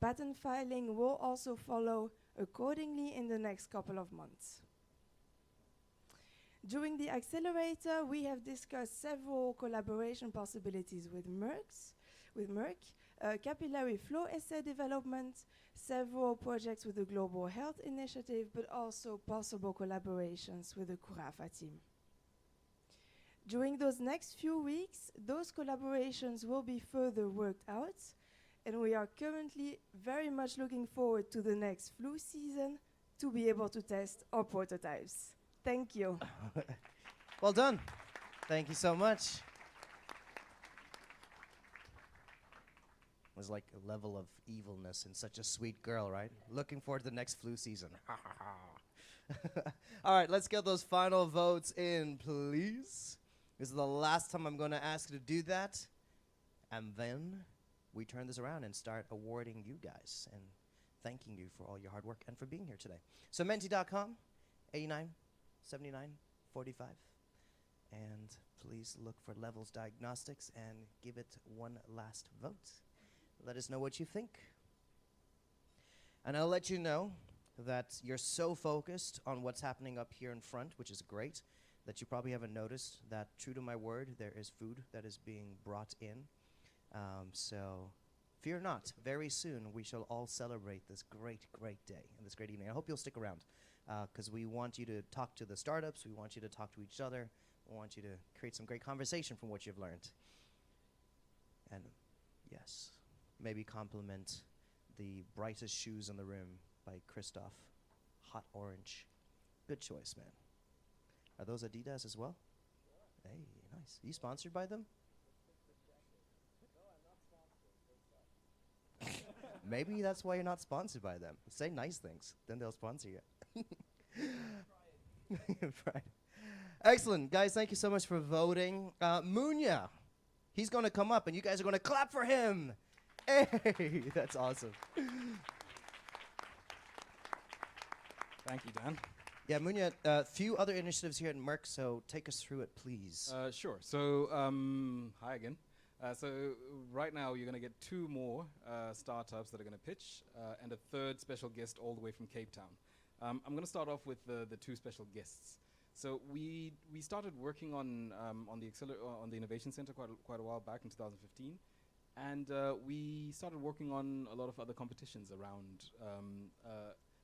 Patent filing will also follow accordingly in the next couple of months. During the accelerator, we have discussed several collaboration possibilities with Merck, capillary flow assay development, several projects with the Global Health Initiative, but also possible collaborations with the Curafa team. During those next few weeks, those collaborations will be further worked out, and we are currently very much looking forward to the next flu season to be able to test our prototypes. Thank you. Well done. Thank you so much. Was like a level of evilness in such a sweet girl, right? Looking forward to the next flu season. All right, let's get those final votes in, please. This is the last time I'm going to ask you to do that. And then we turn this around and start awarding you guys and thanking you for all your hard work and for being here today. So menti.com, 89, 79, 45. And please look for Levels Diagnostics and give it one last vote. Let us know what you think. And I'll let you know that you're so focused on what's happening up here in front, which is great, that you probably haven't noticed that, true to my word, there is food that is being brought in. So fear not, very soon we shall all celebrate this great, great day and this great evening. I hope you'll stick around because we want you to talk to the startups, we want you to talk to each other, we want you to create some great conversation from what you've learned. And yes, maybe compliment the brightest shoes in the room by Christoph. Hot orange. Good choice, man. Are those Adidas as well? Sure. Hey, nice. Are you sponsored by them? Maybe that's why you're not sponsored by them. Say nice things, then they'll sponsor you. Right. Excellent. Guys, thank you so much for voting. Munya, he's going to come up, and you guys are going to clap for him. Hey, that's awesome. Thank you, Dan. Yeah, Munya, a few other initiatives here at Merck, so take us through it, please. Sure. So, hi again. So right now you're going to get two more startups that are going to pitch and a third special guest all the way from Cape Town. I'm going to start off with the two special guests. So we started working on the Innovation Center quite a while back in 2015, and we started working on a lot of other competitions around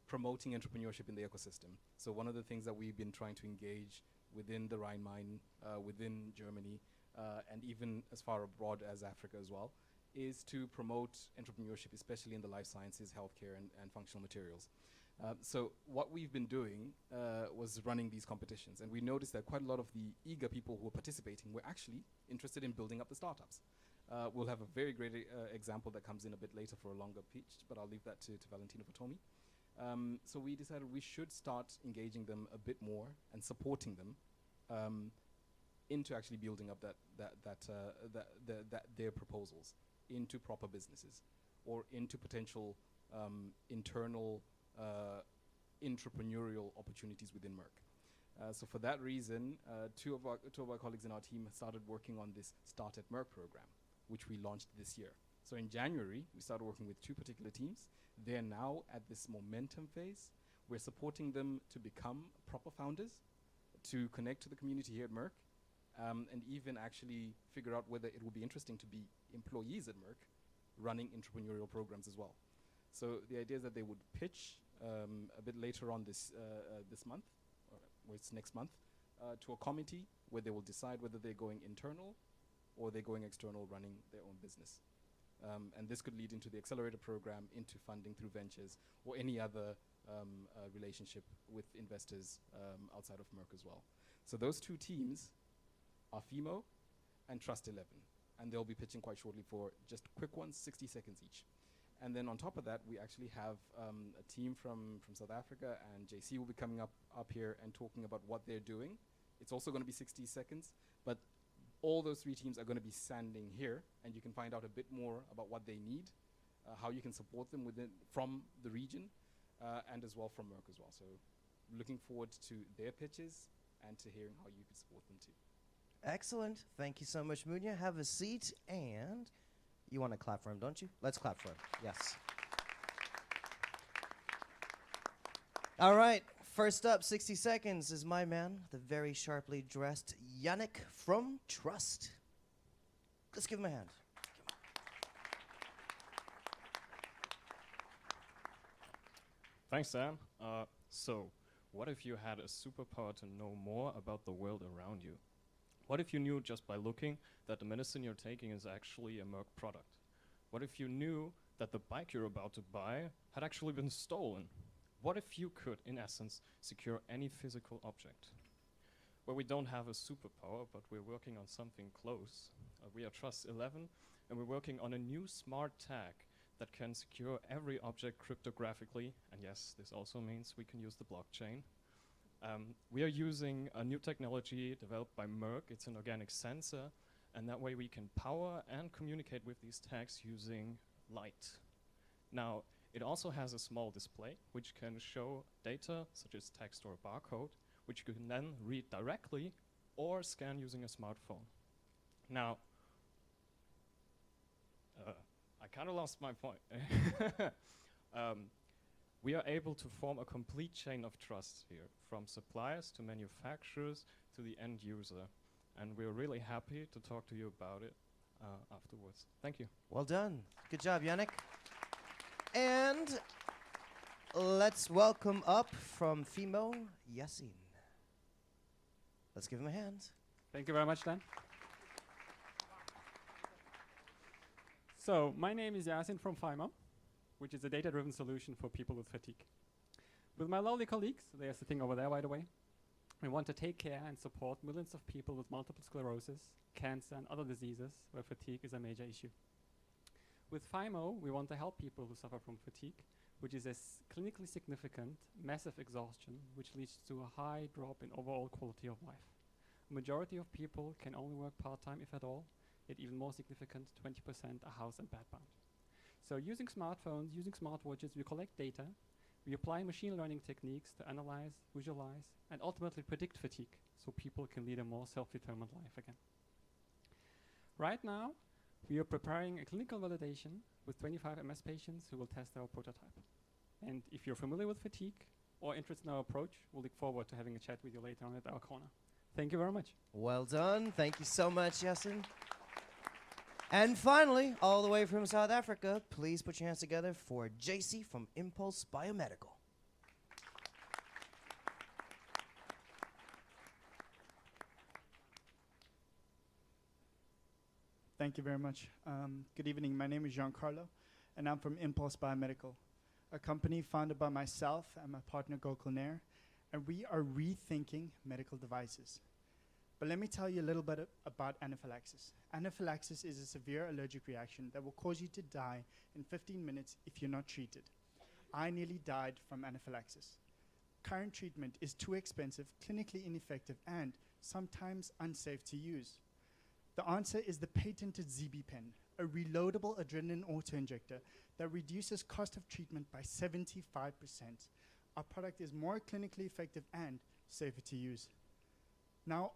promoting entrepreneurship in the ecosystem. So one of the things that we've been trying to engage within the Rhine-Main, within Germany, and even as far abroad as Africa as well, is to promote entrepreneurship, especially in the life sciences, healthcare, and functional materials. So what we've been doing was running these competitions, and we noticed that quite a lot of the eager people who were participating were actually interested in building up the startups. We'll have a very great example that comes in a bit later for a longer pitch, but I'll leave that to Valentino Fatomi. So we decided we should start engaging them a bit more and supporting them into actually building up their proposals into proper businesses or into potential internal entrepreneurial opportunities within Merck. So for that reason, two of our colleagues in our team started working on this Start at Merck program, which we launched this year. So in January, we started working with two particular teams. They're now at this momentum phase. We're supporting them to become proper founders, to connect to the community here at Merck, and even actually figure out whether it will be interesting to be employees at Merck running entrepreneurial programs as well. So the idea is that they would pitch a bit later on this month, or it's next month, to a committee where they will decide whether they're going internal or they're going external running their own business. And this could lead into the accelerator program, into funding through ventures, or any other relationship with investors outside of Merck as well. So those two teams are FIMO and Trust 11. And they'll be pitching quite shortly for just quick ones, 60 seconds each. And then on top of that, we actually have a team from South Africa, and JC will be coming up here and talking about what they're doing. It's also going to be 60 seconds, but all those three teams are going to be standing here, and you can find out a bit more about what they need, how you can support them from the region, and as well from Merck as well. So looking forward to their pitches and to hearing how you could support them too. Excellent. Thank you so much, Munya. Have a seat, and you want to clap for him, don't you? Let's clap for him. Yes. All right, first up, 60 seconds, is my man, the very sharply dressed Yannick from Trust. Let's give him a hand. Thanks, Sam. So, what if you had a superpower to know more about the world around you? What if you knew just by looking that the medicine you're taking is actually a Merck product? What if you knew that the bike you're about to buy had actually been stolen? What if you could, in essence, secure any physical object? Well, we don't have a superpower, but we're working on something close. We are Trust 11, and we're working on a new smart tag that can secure every object cryptographically, and yes, this also means we can use the blockchain. We are using a new technology developed by Merck. It's an organic sensor, and that way we can power and communicate with these tags using light. Now, it also has a small display which can show data such as text or barcode, which you can then read directly or scan using a smartphone. Now, I kind of lost my point. We are able to form a complete chain of trust here, from suppliers to manufacturers to the end user. And we're really happy to talk to you about it afterwards. Thank you. Well done. Good job, Yannick. And let's welcome up from FIMO, Yasin. Let's give him a hand. Thank you very much, Dan. So, my name is Yasin from FIMO, which is a data-driven solution for people with fatigue. With my lovely colleagues, they are sitting over there, by the way, we want to take care and support millions of people with multiple sclerosis, cancer, and other diseases where fatigue is a major issue. With FIMO, we want to help people who suffer from fatigue, which is a clinically significant, massive exhaustion, which leads to a high drop in overall quality of life. A majority of people can only work part-time, if at all, yet even more significant, 20% are house and bed-bound. So using smartphones, using smartwatches, we collect data, we apply machine learning techniques to analyze, visualize, and ultimately predict fatigue, so people can lead a more self-determined life again. Right now, we are preparing a clinical validation with 25 MS patients who will test our prototype. And if you're familiar with fatigue or interested in our approach, we'll look forward to having a chat with you later on at our corner. Thank you very much. Well done. Thank you so much, Yasin. And finally, all the way from South Africa, please put your hands together for JC from Impulse Biomedical. Thank you very much. Good evening. My name is Giancarlo, and I'm from Impulse Biomedical, a company founded by myself and my partner Gokul Nair, and we are rethinking medical devices. But let me tell you a little bit about anaphylaxis. Anaphylaxis is a severe allergic reaction that will cause you to die in 15 minutes if you're not treated. I nearly died from anaphylaxis. Current treatment is too expensive, clinically ineffective, and sometimes unsafe to use. The answer is the patented ZB-Pen, a reloadable adrenaline autoinjector that reduces cost of treatment by 75%. Our product is more clinically effective and safer to use. Now,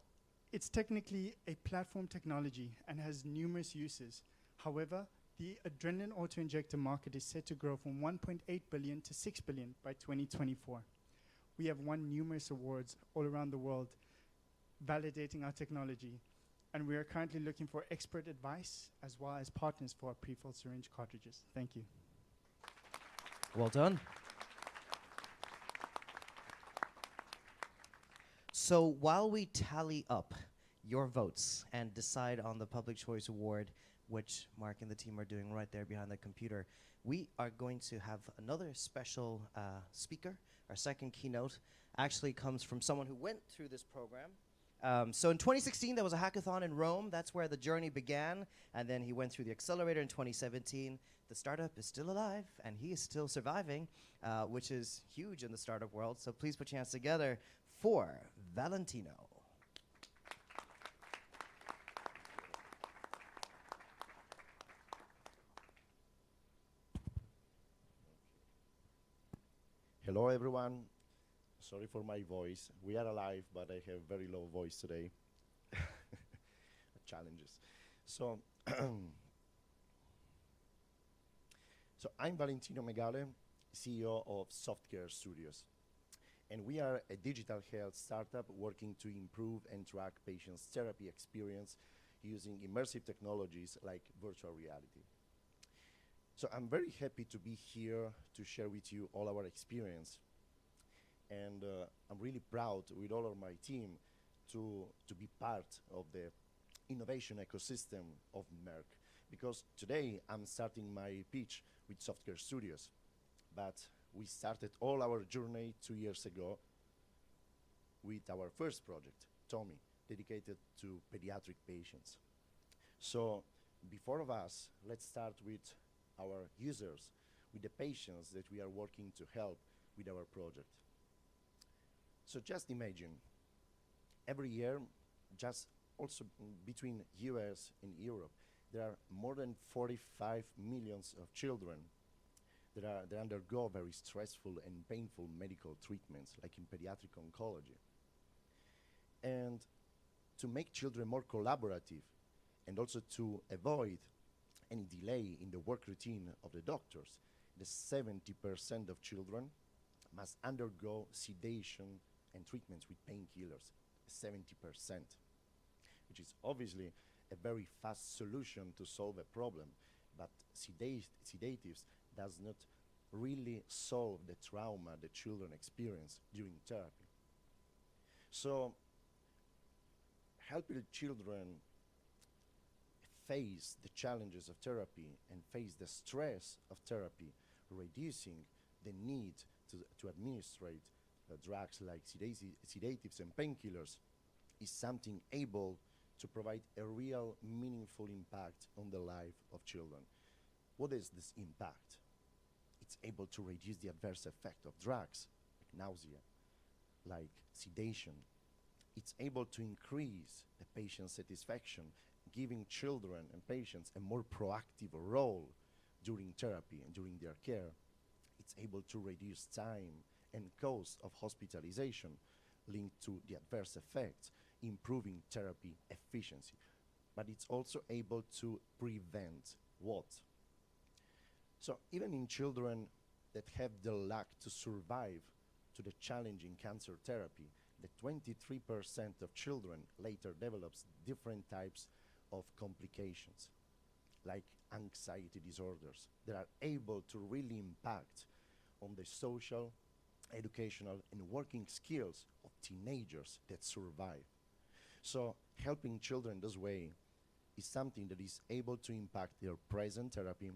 it's technically a platform technology and has numerous uses. However, the adrenaline autoinjector market is set to grow from 1.8 billion to 6 billion by 2024. We have won numerous awards all around the world validating our technology, and we are currently looking for expert advice as well as partners for our pre-filled syringe cartridges. Thank you. Well done. So while we tally up your votes and decide on the Public Choice Award, which Mark and the team are doing right there behind the computer, we are going to have another special speaker. Our second keynote actually comes from someone who went through this program. So in 2016, there was a hackathon in Rome. That's where the journey began. And then he went through the accelerator in 2017. The startup is still alive, and he is still surviving, which is huge in the startup world. So please put your hands together for Valentino. Hello, everyone. Sorry for my voice. We are alive, but I have very low voice today. Challenges. So, so I'm Valentino Megale, CEO of Softcare Studios. And we are a digital health startup working to improve and track patients' therapy experience using immersive technologies like virtual reality. So I'm very happy to be here to share with you all our experience. And I'm really proud with all of my team to be part of the innovation ecosystem of Merck. Because today I'm starting my pitch with Software Studios. But we started all our journey 2 years ago with our first project, Tommy, dedicated to pediatric patients. So before of us, let's start with our users, with the patients that we are working to help with our project. So just imagine, every year, just also between US and Europe, there are more than 45 millions of children that undergo very stressful and painful medical treatments, like in pediatric oncology. And to make children more collaborative, and also to avoid any delay in the work routine of the doctors, the 70% of children must undergo sedation and treatments with painkillers, 70%, which is obviously a very fast solution to solve a problem, but sedatives does not really solve the trauma the children experience during therapy. So helping children face the challenges of therapy and face the stress of therapy, reducing the need to administrate drugs like sedatives and painkillers, is something able to provide a real meaningful impact on the life of children. What is this impact? It's able to reduce the adverse effect of drugs, like nausea, like sedation. It's able to increase the patient satisfaction, giving children and patients a more proactive role during therapy and during their care. It's able to reduce time and cost of hospitalization linked to the adverse effects, improving therapy efficiency. But it's also able to prevent what? So even in children that have the luck to survive to the challenging cancer therapy, the 23% of children later develops different types of complications, like anxiety disorders, that are able to really impact on the social, educational, and working skills of teenagers that survive. So helping children this way is something that is able to impact their present therapy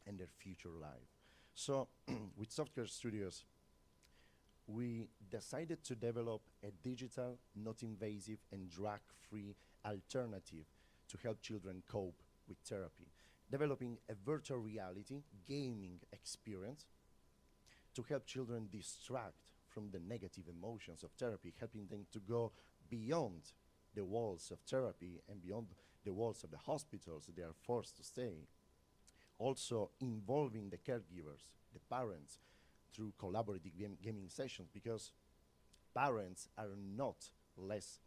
and their future life. So with Software Studios, we decided to develop a digital, not invasive, and drug-free alternative to help children cope with therapy, developing a virtual reality gaming experience to help children distract from the negative emotions of therapy, helping them to go beyond the walls of therapy and beyond the walls of the hospitals they are forced to stay. Also involving the caregivers, the parents, through collaborative gaming sessions, because parents are not less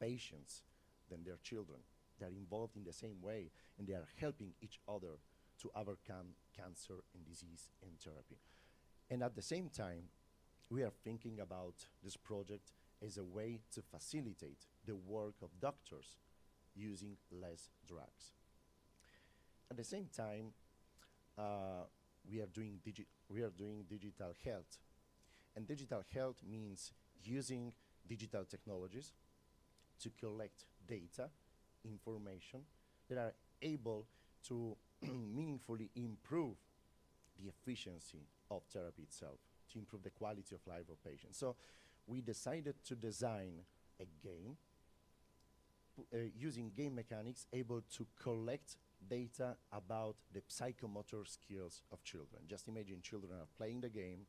patients than their children. They are involved in the same way, and they are helping each other to overcome cancer and disease and therapy. And at the same time, we are thinking about this project as a way to facilitate the work of doctors using less drugs. At the same time, we are doing digital health. And digital health means using digital technologies to collect data, information that are able to meaningfully improve the efficiency of therapy itself, to improve the quality of life of patients. So we decided to design a game using game mechanics able to collect data about the psychomotor skills of children. Just imagine children are playing the game,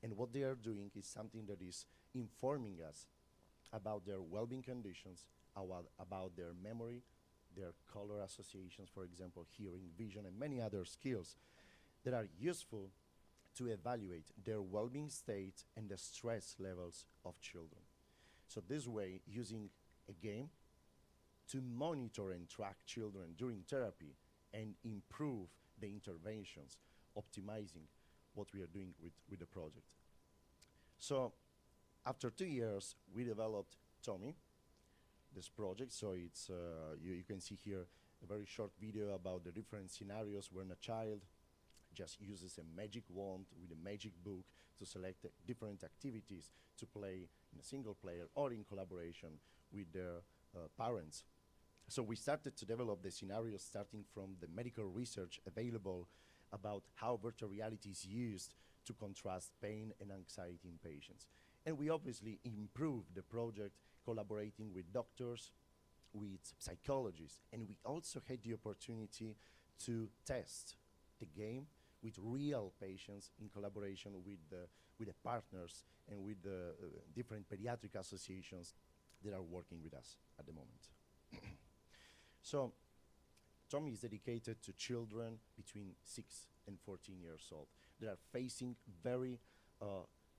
and what they are doing is something that is informing us about their well-being conditions, about their memory, their color associations, for example, hearing, vision, and many other skills that are useful to evaluate their well-being state and the stress levels of children. So this way, using a game to monitor and track children during therapy and improve the interventions, optimizing what we are doing with the project. So After 2 years, we developed Tommy, this project. So it's you can see here a very short video about the different scenarios when a child just uses a magic wand with a magic book to select different activities to play in a single player or in collaboration with their parents. So we started to develop the scenarios starting from the medical research available about how virtual reality is used to contrast pain and anxiety in patients. And we obviously improved the project collaborating with doctors, with psychologists, and we also had the opportunity to test the game with real patients in collaboration with the partners and with the different pediatric associations that are working with us at the moment. So Tommy is dedicated to children between 6 and 14 years old that are facing very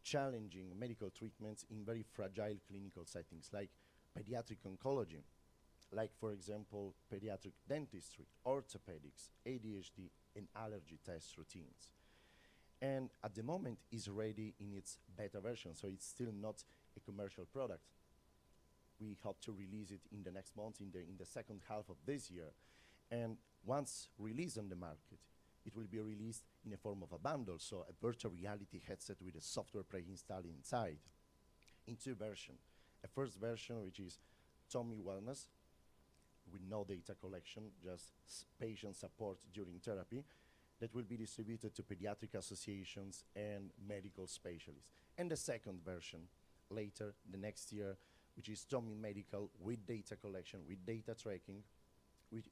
challenging medical treatments in very fragile clinical settings like pediatric oncology, like for example pediatric dentistry, orthopedics, ADHD and allergy test routines. And at the moment is ready in its beta version, so it's still not a commercial product. We hope to release it in the next month, in the second half of this year. And once released on the market, it will be released in a form of a bundle, so a virtual reality headset with a software pre-installed inside, in 2 versions. A first version, which is Tommy Wellness, with no data collection, just patient support during therapy, that will be distributed to pediatric associations and medical specialists. And the second version, later, the next year, which is Tommy Medical with data collection, with data tracking,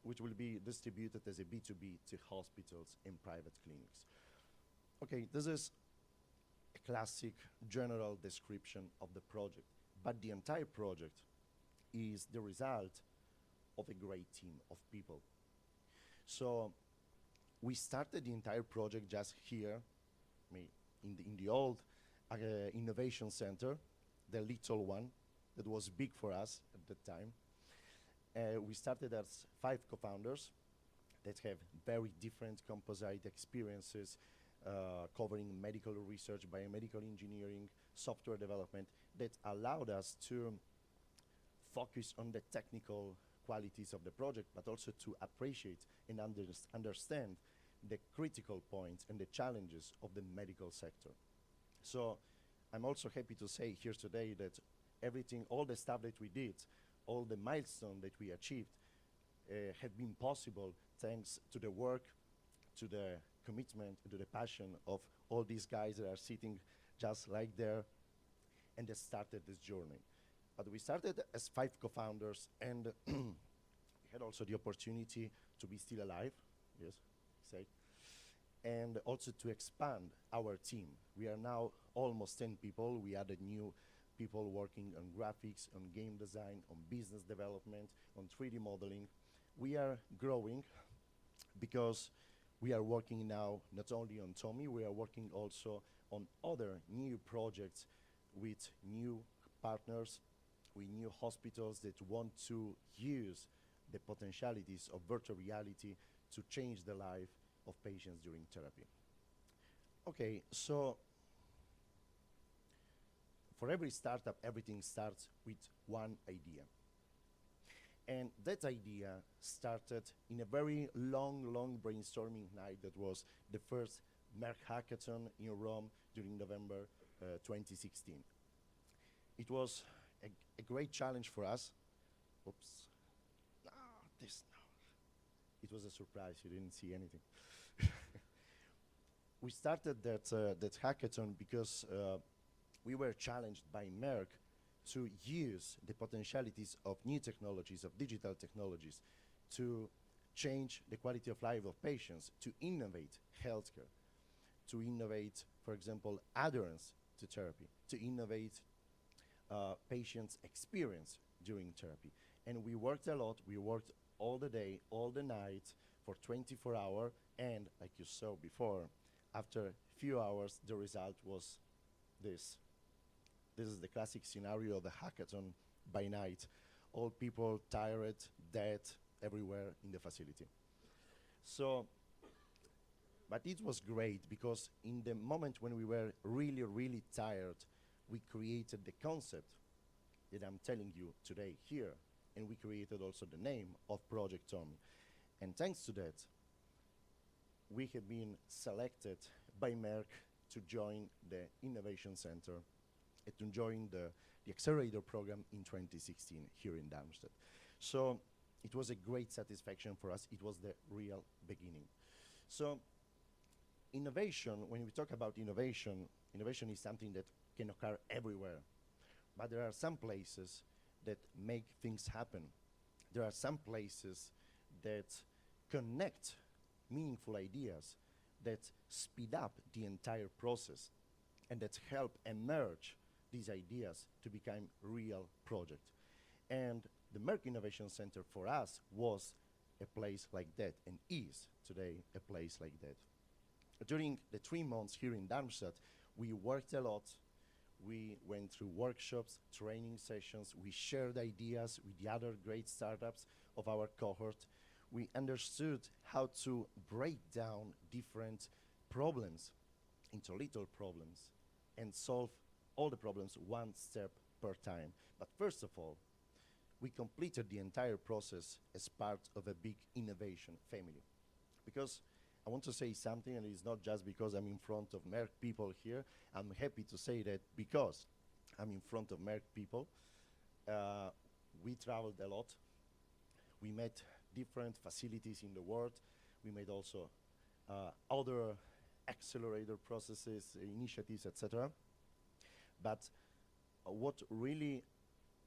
which will be distributed as a B2B to hospitals and private clinics. Okay, this is a classic general description of the project, but the entire project is the result of a great team of people. So we started the entire project just here, in the old innovation center, the little one that was big for us at the time. We started as 5 co-founders that have very different composite experiences, covering medical research, biomedical engineering, software development, that allowed us to focus on the technical qualities of the project, but also to appreciate and understand the critical points and the challenges of the medical sector. So I'm also happy to say here today that everything, all the stuff that we did, all the milestones that we achieved have been possible thanks to the work, to the commitment, to the passion of all these guys that are sitting just like there and that started this journey. But we started as 5 co-founders, and we had also the opportunity to be still alive, yes, say, and also to expand our team. We are now almost 10 people. We added new people working on graphics, on game design, on business development, on 3D modeling. We are growing because we are working now not only on Tommy, we are working also on other new projects with new partners, with new hospitals that want to use the potentialities of virtual reality to change the life of patients during therapy. Okay, so for every startup, everything starts with one idea. And that idea started in a very long brainstorming night that was the first Merck Hackathon in Rome during November 2016. It was a great challenge for us. Oops. No, this, no. It was a surprise, you didn't see anything. We started that hackathon because we were challenged by Merck to use the potentialities of new technologies, of digital technologies, to change the quality of life of patients, to innovate healthcare, to innovate, for example, adherence to therapy, to innovate patients' experience during therapy. And we worked a lot. We worked all the day, all the night, for 24 hours, and like you saw before, after a few hours, the result was this. This is the classic scenario of the hackathon by night. All people tired, dead, everywhere in the facility. So, but it was great because in the moment when we were really tired, we created the concept that I'm telling you today here, and we created also the name of Project Tommy. And thanks to that, we have been selected by Merck to join the Innovation Center and to join the Accelerator program in 2016 here in Darmstadt. So it was a great satisfaction for us. It was the real beginning. So innovation, when we talk about innovation, innovation is something that can occur everywhere. But there are some places that make things happen. There are some places that connect meaningful ideas, that speed up the entire process, and that help emerge these ideas to become real projects. And the Merck Innovation Center for us was a place like that, and is today a place like that. During the 3 months here in Darmstadt, we worked a lot. We went through workshops, training sessions. We shared ideas with the other great startups of our cohort. We understood how to break down different problems into little problems and solve all the problems one step per time. But first of all, we completed the entire process as part of a big innovation family. Because I want to say something, and it's not just because I'm in front of Merck people here. I'm happy to say that because I'm in front of Merck people. We traveled a lot. We met different facilities in the world. We made also other accelerator processes, initiatives, etc. But what really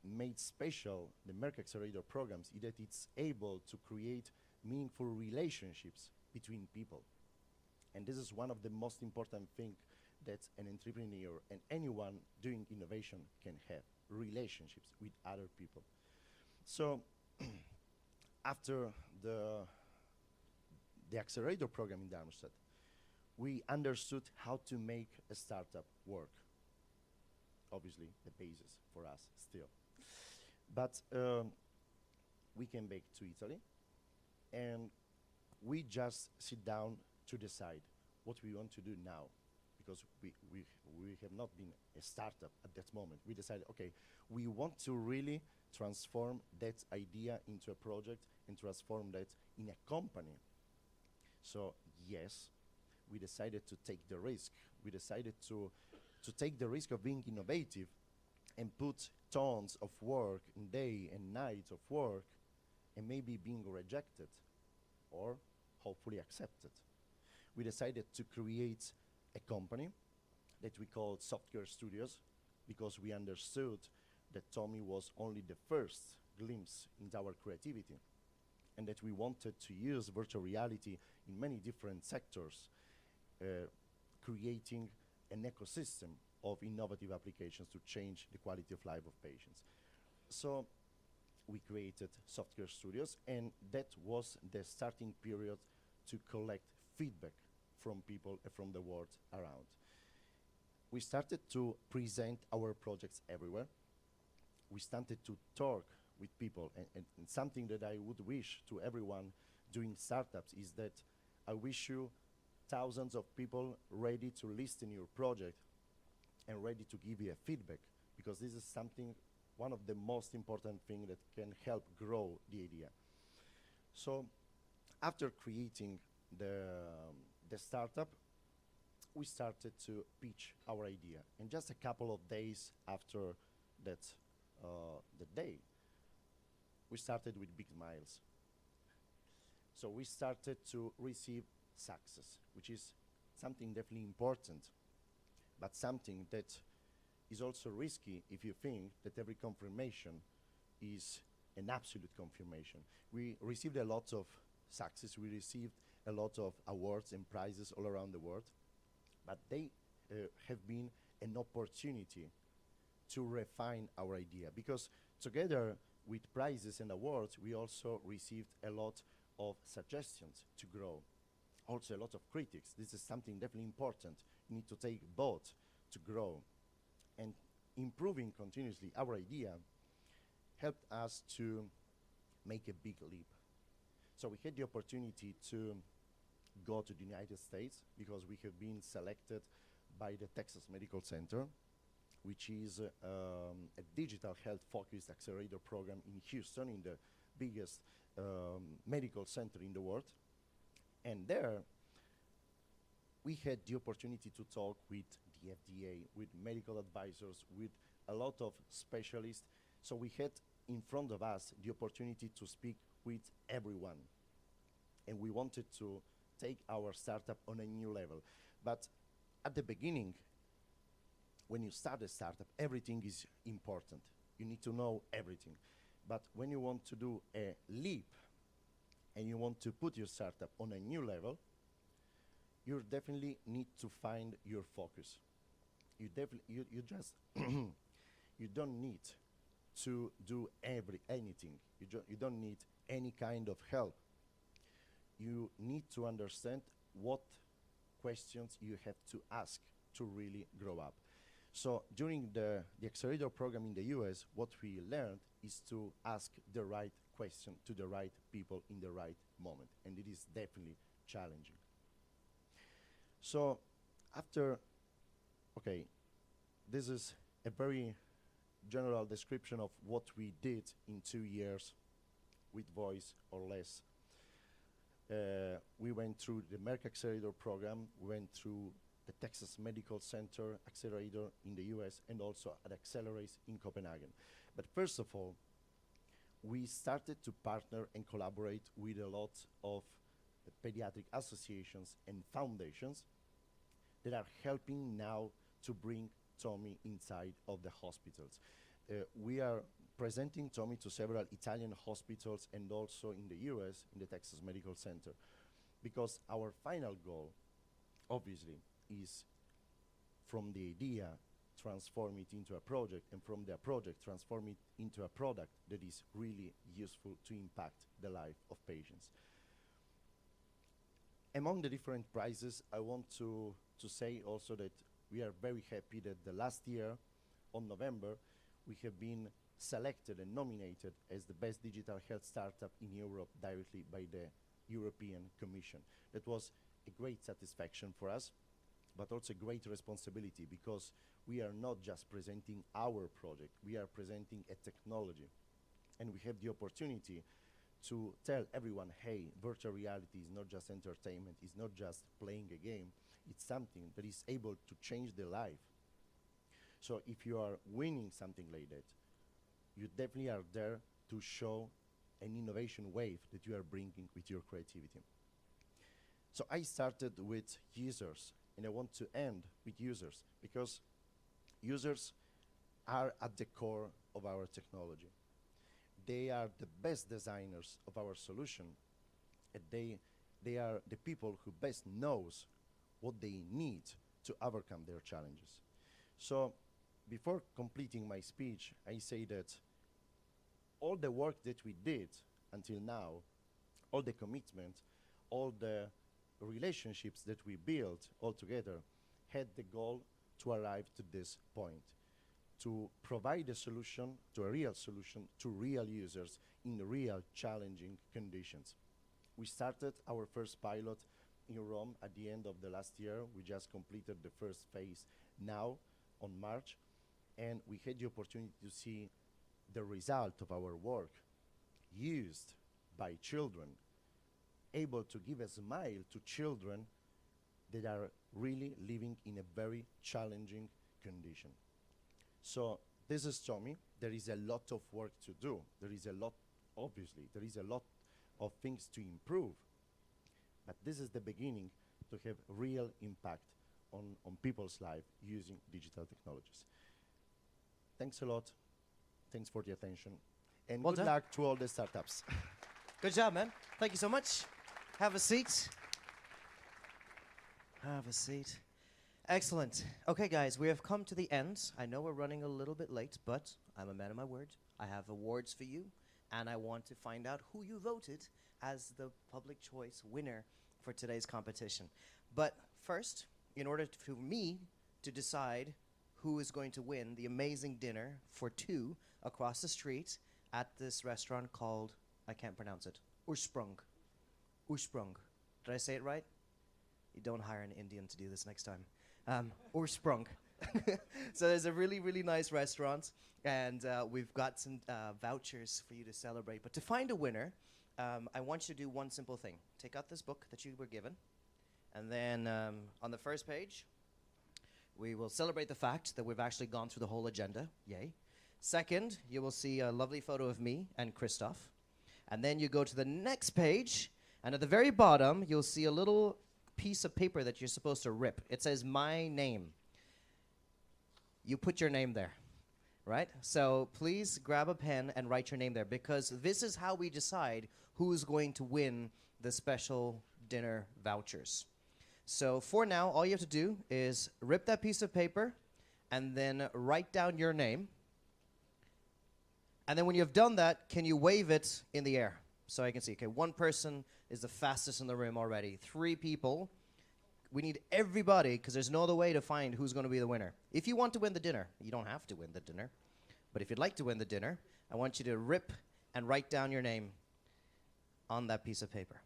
made special the Merck Accelerator programs is that it's able to create meaningful relationships between people. And this is one of the most important things that an entrepreneur and anyone doing innovation can have, relationships with other people. So after the Accelerator program in Darmstadt, we understood how to make a startup work. Obviously, the basis for us still. But we came back to Italy, and we just sit down to decide what we want to do now, because we have not been a startup at that moment. We decided, okay, we want to really transform that idea into a project and transform that in a company. So yes, we decided to take the risk. We decided to take the risk of being innovative and put tons of work, day and night of work, and maybe being rejected or hopefully accepted. We decided to create a company that we called Software Studios, because we understood that Tommy was only the first glimpse into our creativity, and that we wanted to use virtual reality in many different sectors, creating an ecosystem of innovative applications to change the quality of life of patients. So we created Software Studios, and that was the starting period to collect feedback from people from the world around. We started to present our projects everywhere. We started to talk with people, and something that I would wish to everyone doing startups is that I wish you thousands of people ready to listen your project and ready to give you a feedback, because this is something, one of the most important things that can help grow the idea. So after creating the startup, we started to pitch our idea. And just a couple of days after that, the day, we started with big smiles. So we started to receive success, which is something definitely important, but something that is also risky if you think that every confirmation is an absolute confirmation. We received a lot of success. We received a lot of awards and prizes all around the world, but they have been an opportunity to refine our idea, because together with prizes and awards, we also received a lot of suggestions to grow, also a lot of critics. This is something definitely important. You need to take both to grow, and improving continuously our idea helped us to make a big leap. So we had the opportunity to go to the United States, because we have been selected by the Texas Medical Center which is a digital health-focused accelerator program in Houston, in the biggest medical center in the world. And there, we had the opportunity to talk with the FDA, with medical advisors, with a lot of specialists. So we had in front of us the opportunity to speak with everyone. And we wanted to take our startup on a new level. But at the beginning, when you start a startup, everything is important. You need to know everything. But when you want to do a leap and you want to put your startup on a new level, you definitely need to find your focus. You just you don't need to do anything. You don't need any kind of help. You need to understand what questions you have to ask to really grow up. So during the accelerator program in the US, what we learned is to ask the right question to the right people in the right moment. And it is definitely challenging. So okay, this is a very general description of what we did in 2 years with voice or less. We went through the Merck Accelerator program, we went through the Texas Medical Center Accelerator in the US, and also at Accelerate in Copenhagen. But first of all, we started to partner and collaborate with a lot of pediatric associations and foundations that are helping now to bring Tommy inside of the hospitals. We are presenting Tommy to several Italian hospitals and also in the US, in the Texas Medical Center, because our final goal, obviously, is from the idea, transform it into a project, and from the project, transform it into a product that is really useful to impact the life of patients. Among the different prizes, I want to say also that we are very happy that the last year, on November, we have been selected and nominated as the best digital health startup in Europe directly by the European Commission. That was a great satisfaction for us, but also a great responsibility, because we are not just presenting our project, we are presenting a technology. And we have the opportunity to tell everyone, hey, virtual reality is not just entertainment, it's not just playing a game, it's something that is able to change the life. So if you are winning something like that, you definitely are there to show an innovation wave that you are bringing with your creativity. So I started with users, and I want to end with users, because users are at the core of our technology. They are the best designers of our solution, and they are the people who best knows what they need to overcome their challenges. So before completing my speech, I say that all the work that we did until now, all the commitment, all the relationships that we built all together had the goal to arrive to this point, to provide a solution, to a real solution, to real users in real challenging conditions. We started our first pilot in Rome at the end of the last year. We just completed the first phase now on March, and we had the opportunity to see the result of our work used by children, able to give a smile to children that are really living in a very challenging condition. So this is Tommy. There is a lot of work to do. There is a lot, obviously, there is a lot of things to improve. But this is the beginning to have real impact on people's life using digital technologies. Thanks a lot. Thanks for the attention. And Well good done. luck to all the startups. Good job, man. Thank you so much. Have a seat. Have a seat. Excellent. Okay, guys, we have come to the end. I know we're running a little bit late, but I'm a man of my word. I have awards for you, and I want to find out who you voted as the public choice winner for today's competition. But first, in order for me to decide who is going to win the amazing dinner for two across the street at this restaurant called, I can't pronounce it, Ursprung. Ursprung. Did I say it right? You don't hire an Indian to do this next time. Ursprung. So there's a really, really nice restaurant, and we've got some vouchers for you to celebrate. But to find a winner, I want you to do one simple thing. Take out this book that you were given, and then on the first page, we will celebrate the fact that we've actually gone through the whole agenda. Yay. Second, you will see a lovely photo of me and Christoph. And then you go to the next page, and at the very bottom, you'll see a little piece of paper that you're supposed to rip. It says, my name. You put your name there, right? So please grab a pen and write your name there, because this is how we decide who's going to win the special dinner vouchers. So for now, all you have to do is rip that piece of paper and then write down your name. And then when you've done that, can you wave it in the air? So I can see, okay, one person is the fastest in the room already. 3 people. We need everybody, because there's no other way to find who's going to be the winner. If you want to win the dinner, you don't have to win the dinner. But if you'd like to win the dinner, I want you to rip and write down your name on that piece of paper.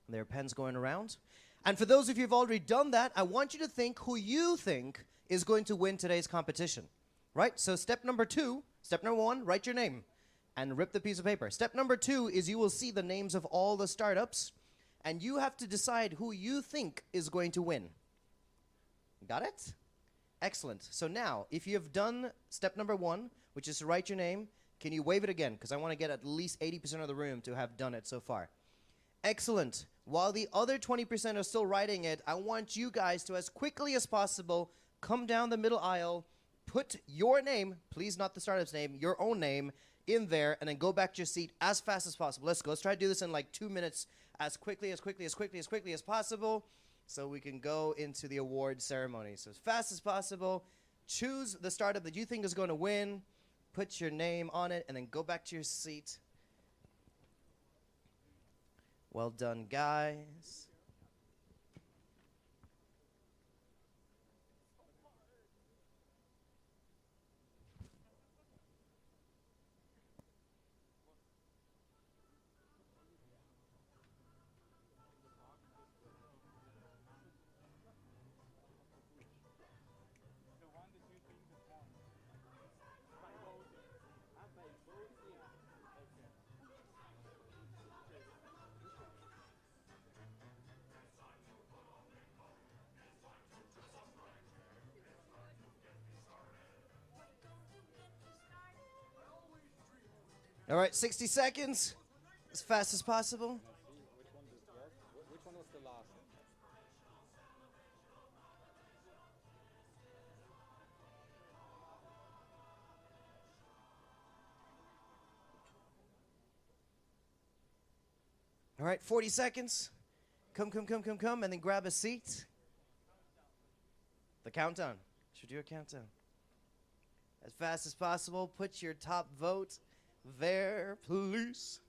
And there are pens going around. And for those of you who've already done that, I want you to think who you think is going to win today's competition. Right? So step number 1, write your name and rip the piece of paper. Step number 2 is you will see the names of all the startups, and you have to decide who you think is going to win. Got it? Excellent. So now, if you have done step number 1, which is to write your name, can you wave it again? Because I want to get at least 80% of the room to have done it so far. Excellent. While the other 20% are still writing it, I want you guys to, as quickly as possible, come down the middle aisle, put your name, please not the startup's name, your own name in there, and then go back to your seat as fast as possible. Let's go. Let's try to do this in like 2 minutes, as quickly as possible, so we can go into the award ceremony. So as fast as possible, choose the startup that you think is going to win, put your name on it, and then go back to your seat. Well done, guys. All right, 60 seconds, as fast as possible. Which one was the last? All right, 40 seconds. Come, and then grab a seat. The countdown. Should do a countdown. As fast as possible, put your top vote there, please.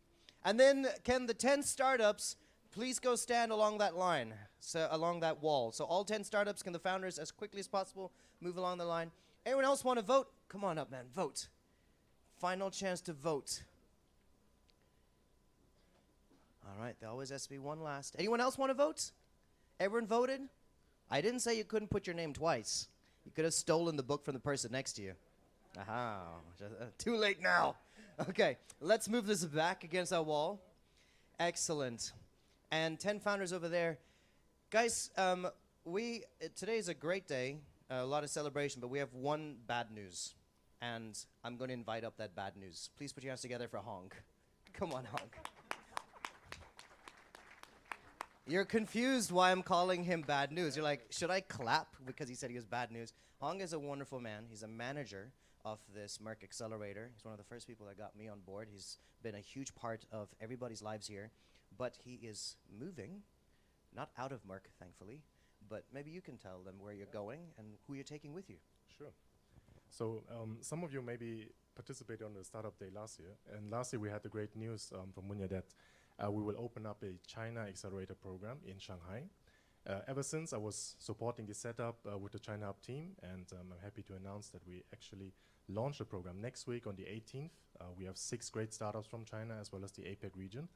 And then can the 10 startups please go stand along that line, so along that wall. So all 10 startups, can the founders, as quickly as possible, move along the line. Anyone else want to vote? Come on up, man, vote. Final chance to vote. All right, there always has to be one last. Anyone else want to vote? Everyone voted? I didn't say you couldn't put your name twice. You could have stolen the book from the person next to you. Aha, too late now. Okay, let's move this back against our wall. Excellent. And 10 founders over there. Guys, today is a great day, a lot of celebration, but we have one bad news. And I'm going to invite up that bad news. Please put your hands together for Hong. Come on, Hong. You're confused why I'm calling him bad news. You're like, should I clap because he said he was bad news? Hong is a wonderful man. He's a manager of this Merck Accelerator. He's one of the first people that got me on board. He's been a huge part of everybody's lives here. But he is moving, not out of Merck, thankfully, but maybe you can tell them where you're going and who you're taking with you. Sure. So some of you maybe participated on the startup day last year. And last year we had the great news from Munya that we will open up a China Accelerator program in Shanghai. Ever since, I was supporting the setup with the China Hub team, and I'm happy to announce that we actually launched the program next week on the 18th. We have 6 great startups from China as well as the APAC region.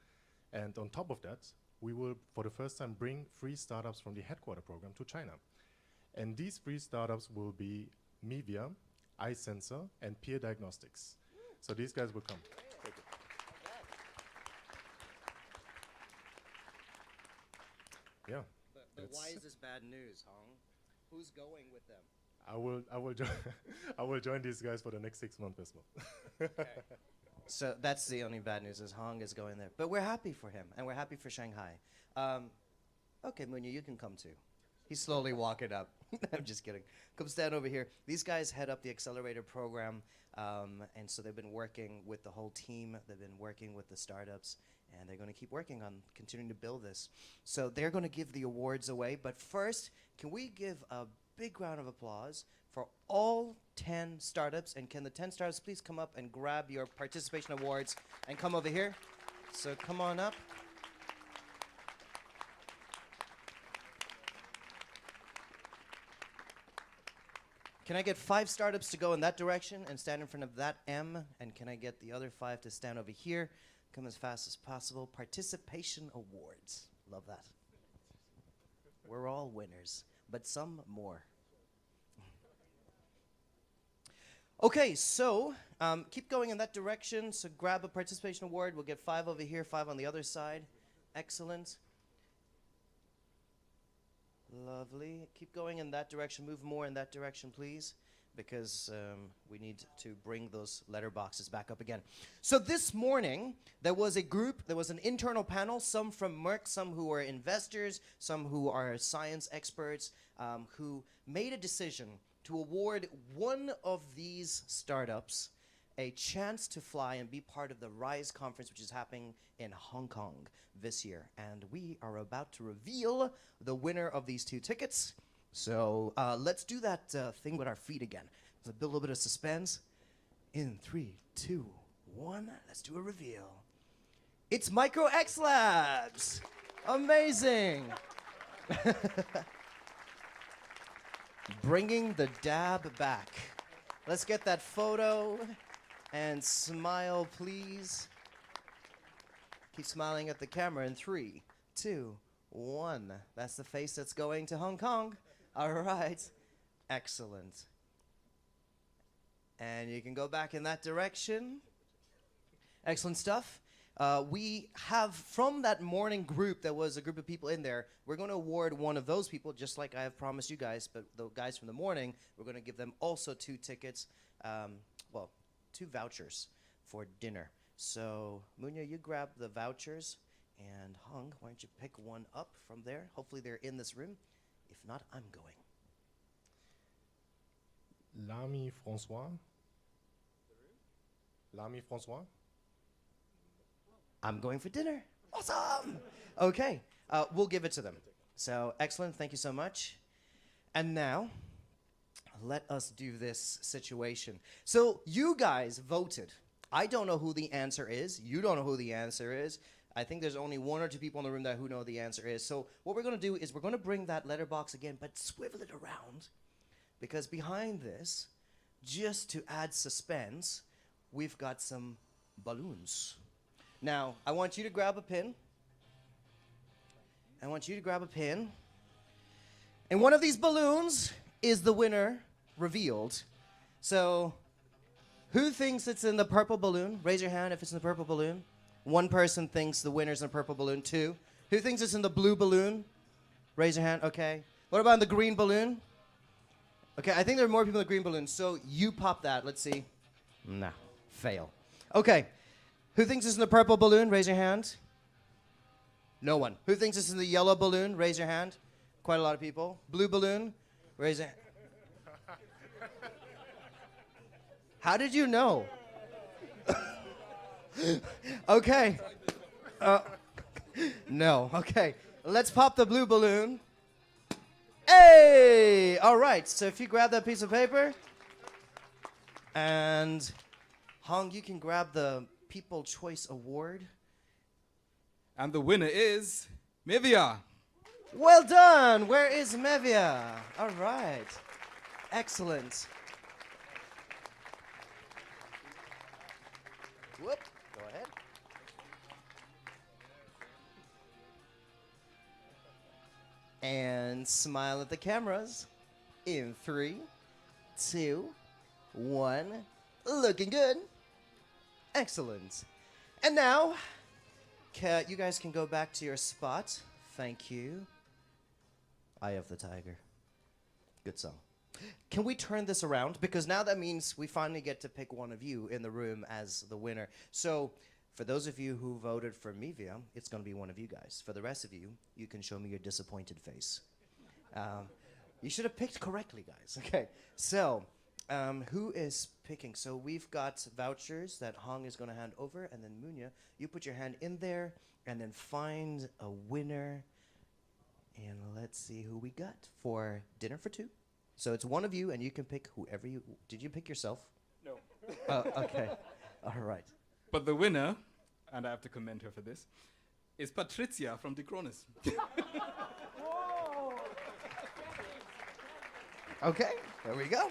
And on top of that, we will, for the first time, bring 3 startups from the headquarter program to China. And these 3 startups will be Mevia, iSensor, and Peer Diagnostics. So these guys will come. Yeah. But why is this bad news, Hong? Who's going with them? I will join. I will join these guys for the next 6 months as well. So that's the only bad news is Hong is going there. But we're happy for him, and we're happy for Shanghai. Okay, Munya, you can come too. He's slowly walking up. I'm just kidding. Come stand over here. These guys head up the accelerator program, and so they've been working with the whole team. They've been working with the startups, and they're going to keep working on continuing to build this. So they're going to give the awards away. But first, can we give a big round of applause for all 10 startups? And can the 10 startups please come up and grab your participation awards and come over here? So come on up. Can I get 5 startups to go in that direction and stand in front of that M? And can I get the other 5 to stand over here? Come as fast as possible. Participation awards. Love that. We're all winners, but some more. Okay, so keep going in that direction. So grab a participation award. We'll get 5 over here, 5 on the other side. Excellent. Lovely. Keep going in that direction. Move more in that direction, please, because we need to bring those letter boxes back up again. So this morning, there was a group, there was an internal panel, some from Merck, some who are investors, some who are science experts, who made a decision to award one of these startups a chance to fly and be part of the RISE conference, which is happening in Hong Kong this year. And we are about to reveal the winner of these 2 tickets. So let's do that thing with our feet again. Let's build a little bit of suspense. In 3, 2, 1, let's do a reveal. It's Micro X Labs. Amazing. Bringing the dab back. Let's get that photo. And smile, please. Keep smiling at the camera in 3, 2, 1. That's the face that's going to Hong Kong. All right. Excellent. And you can go back in that direction. Excellent stuff. We have, from that morning group, there was a group of people in there. We're going to award one of those people, just like I have promised you guys, but the guys from the morning, we're going to give them also 2 tickets. 2 vouchers for dinner. So, Munya, you grab the vouchers, and Hong, why don't you pick one up from there? Hopefully they're in this room. If not, I'm going. L'ami François. L'ami François. I'm going for dinner. Awesome. Okay, we'll give it to them. So, excellent. Thank you so much. And now, let us do this situation. So you guys voted. I don't know who the answer is. You don't know who the answer is. I think there's only 1 or 2 people in the room who know the answer is. So what we're going to do is we're going to bring that letterbox again, but swivel it around. Because behind this, just to add suspense, we've got some balloons. Now, I want you to grab a pin. I want you to grab a pin. And one of these balloons is the winner revealed. So, who thinks it's in the purple balloon? Raise your hand if it's in the purple balloon. 1 person thinks the winner's in the purple balloon. 2. Who thinks it's in the blue balloon? Raise your hand. Okay. What about in the green balloon? Okay, I think there are more people in the green balloon. So you pop that. Let's see. Nah, fail. Okay. Who thinks it's in the purple balloon? Raise your hand. No one. Who thinks it's in the yellow balloon? Raise your hand. Quite a lot of people. Blue balloon? Raise your hand. How did you know? Okay. No. Okay. Let's pop the blue balloon. Hey! All right. So if you grab that piece of paper, and Hong, you can grab the People Choice Award. And the winner is Mevia. Well done. Where is Mevia? All right. Excellent. Whoop. Go ahead. And smile at the cameras. in 3, 2, 1. Looking good. Excellent. And now, you guys can go back to your spot. Thank you. Eye of the Tiger. Good song. Can we turn this around? Because now that means we finally get to pick one of you in the room as the winner. So, for those of you who voted for Mevia, it's going to be one of you guys. For the rest of you, you can show me your disappointed face. You should have picked correctly, guys. Okay, so who is picking? So we've got vouchers that Hong is going to hand over, and then Munya, you put your hand in there, and then find a winner. And let's see who we got for dinner for 2. So it's one of you, and you can pick whoever you... Did you pick yourself? No. Okay. All right. But the winner, and I have to commend her for this, is Patricia from Dicronis. Okay, there we go.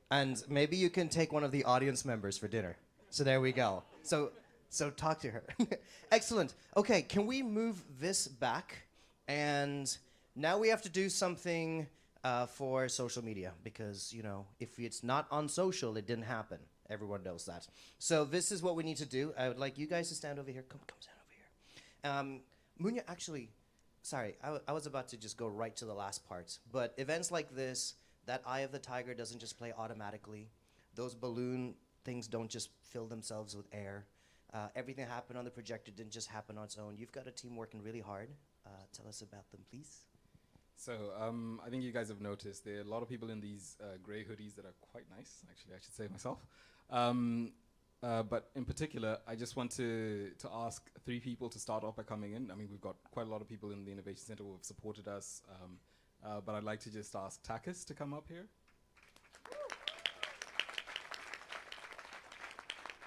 And maybe you can take one of the audience members for dinner. So there we go. So talk to her. Excellent. Okay, can we move this back? And now we have to do something for social media because, you know, if it's not on social, it didn't happen. Everyone knows that. So this is what we need to do. I would like you guys to stand over here. Come stand over here. Munya, actually, sorry, I was about to just go right to the last part. But events like this, that Eye of the Tiger doesn't just play automatically. Those balloon things don't just fill themselves with air. Everything that happened on the projector didn't just happen on its own. You've got a team working really hard. Tell us about them, please. So I think you guys have noticed there are a lot of people in these gray hoodies that are quite nice, actually, I should say myself. But in particular, I just want to ask 3 people to start off by coming in. I mean, we've got quite a lot of people in the Innovation Center who have supported us. But I'd like to just ask Takis to come up here.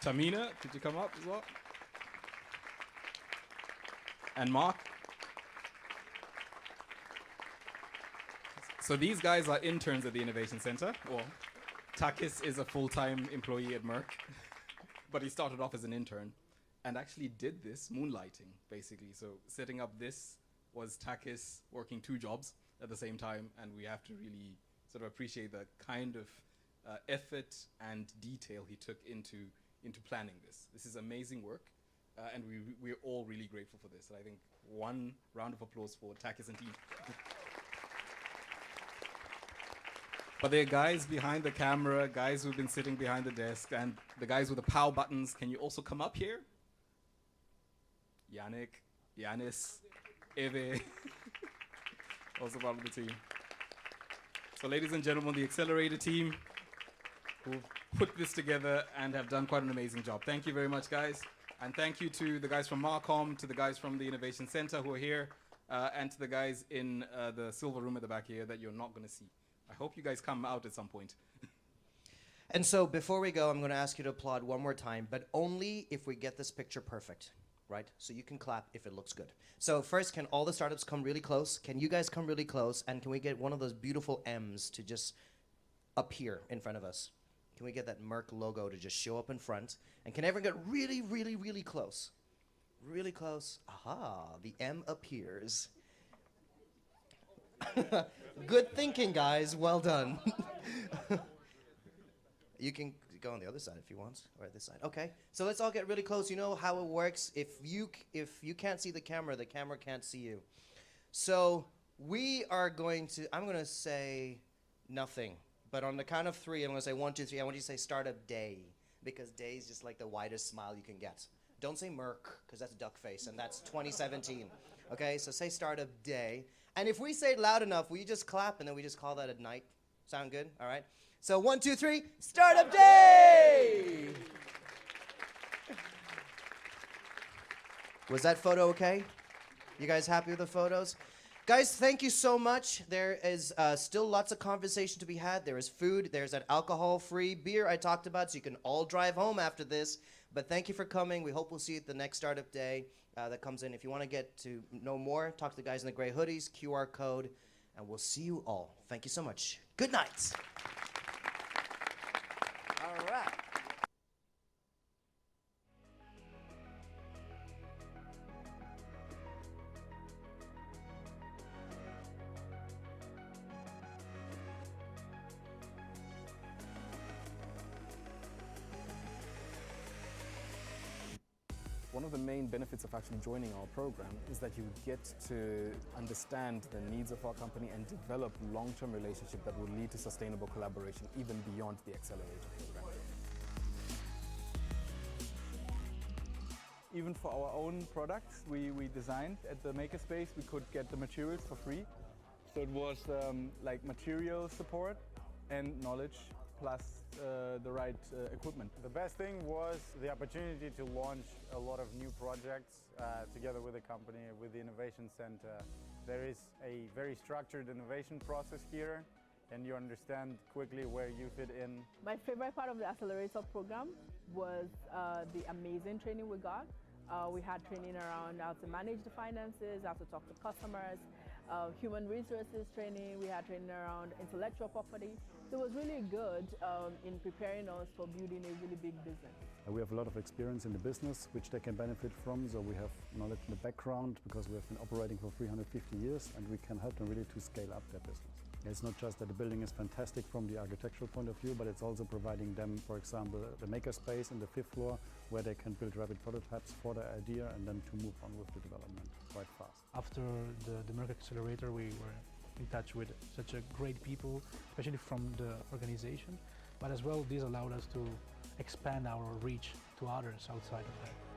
Tamina, could you come up as well? And Mark. So these guys are interns at the Innovation Center. Well, Takis is a full-time employee at Merck, but he started off as an intern and actually did this moonlighting, basically. So setting up this was Takis working 2 jobs at the same time, and we have to really sort of appreciate the kind of effort and detail he took into planning this. This is amazing work, and we're all really grateful for this. And I think one round of applause for Takis and team. But there are guys behind the camera, guys who've been sitting behind the desk, and the guys with the power buttons. Can you also come up here? Yannick, Yanis, Eve. Also part of the team. So ladies and gentlemen, the Accelerator team who put this together and have done quite an amazing job. Thank you very much, guys. And thank you to the guys from Marcom, to the guys from the Innovation Center who are here, and to the guys in the silver room at the back here that you're not going to see. I hope you guys come out at some point. And so before we go, I'm going to ask you to applaud one more time, but only if we get this picture perfect, right? So you can clap if it looks good. So first, can all the startups come really close? Can you guys come really close? And can we get one of those beautiful M's to just appear in front of us? Can we get that Merck logo to just show up in front? And can everyone get really, really, really close? Really close. Aha, the M appears. Good thinking, guys. Well done. You can go on the other side if you want, or this side. Okay, so let's all get really close. You know how it works. If you can't see the camera can't see you. So we are going to, I'm going to say nothing. But on the count of 3, I'm going to say 1, 2, 3. I want you to say Startup Day, because day is just like the widest smile you can get. Don't say Merck, because that's duck face, and that's 2017. Okay, so say Startup Day. And if we say it loud enough, will you just clap, and then we just call that a night? Sound good? All right. So 1, 2, 3, Startup Day! Was that photo okay? You guys happy with the photos? Guys, thank you so much. There is still lots of conversation to be had. There is food. There's that alcohol-free beer I talked about, so you can all drive home after this. But thank you for coming. We hope we'll see you at the next Startup Day that comes in. If you want to get to know more, talk to the guys in the gray hoodies, QR code, and we'll see you all. Thank you so much. Good night. All right. One of the main benefits of actually joining our program is that you get to understand the needs of our company and develop long-term relationships that will lead to sustainable collaboration even beyond the Accelerator program. Even for our own products we designed at the makerspace, we could get the materials for free. So it was like material support and knowledge plus the right equipment. The best thing was the opportunity to launch a lot of new projects together with the company, with the Innovation Center. There is a very structured innovation process here, and you understand quickly where you fit in. My favorite part of the Accelerator program was the amazing training we got. We had training around how to manage the finances, how to talk to customers, human resources training. We had training around intellectual property. So it was really good in preparing us for building a really big business. We have a lot of experience in the business, which they can benefit from. So we have knowledge in the background because we have been operating for 350 years, and we can help them really to scale up their business. It's not just that the building is fantastic from the architectural point of view, but it's also providing them, for example, the makerspace in the 5th floor where they can build rapid prototypes for their idea and then to move on with the development quite fast. After the Merck Accelerator, we were in touch with such a great people, especially from the organization, but as well this allowed us to expand our reach to others outside of that.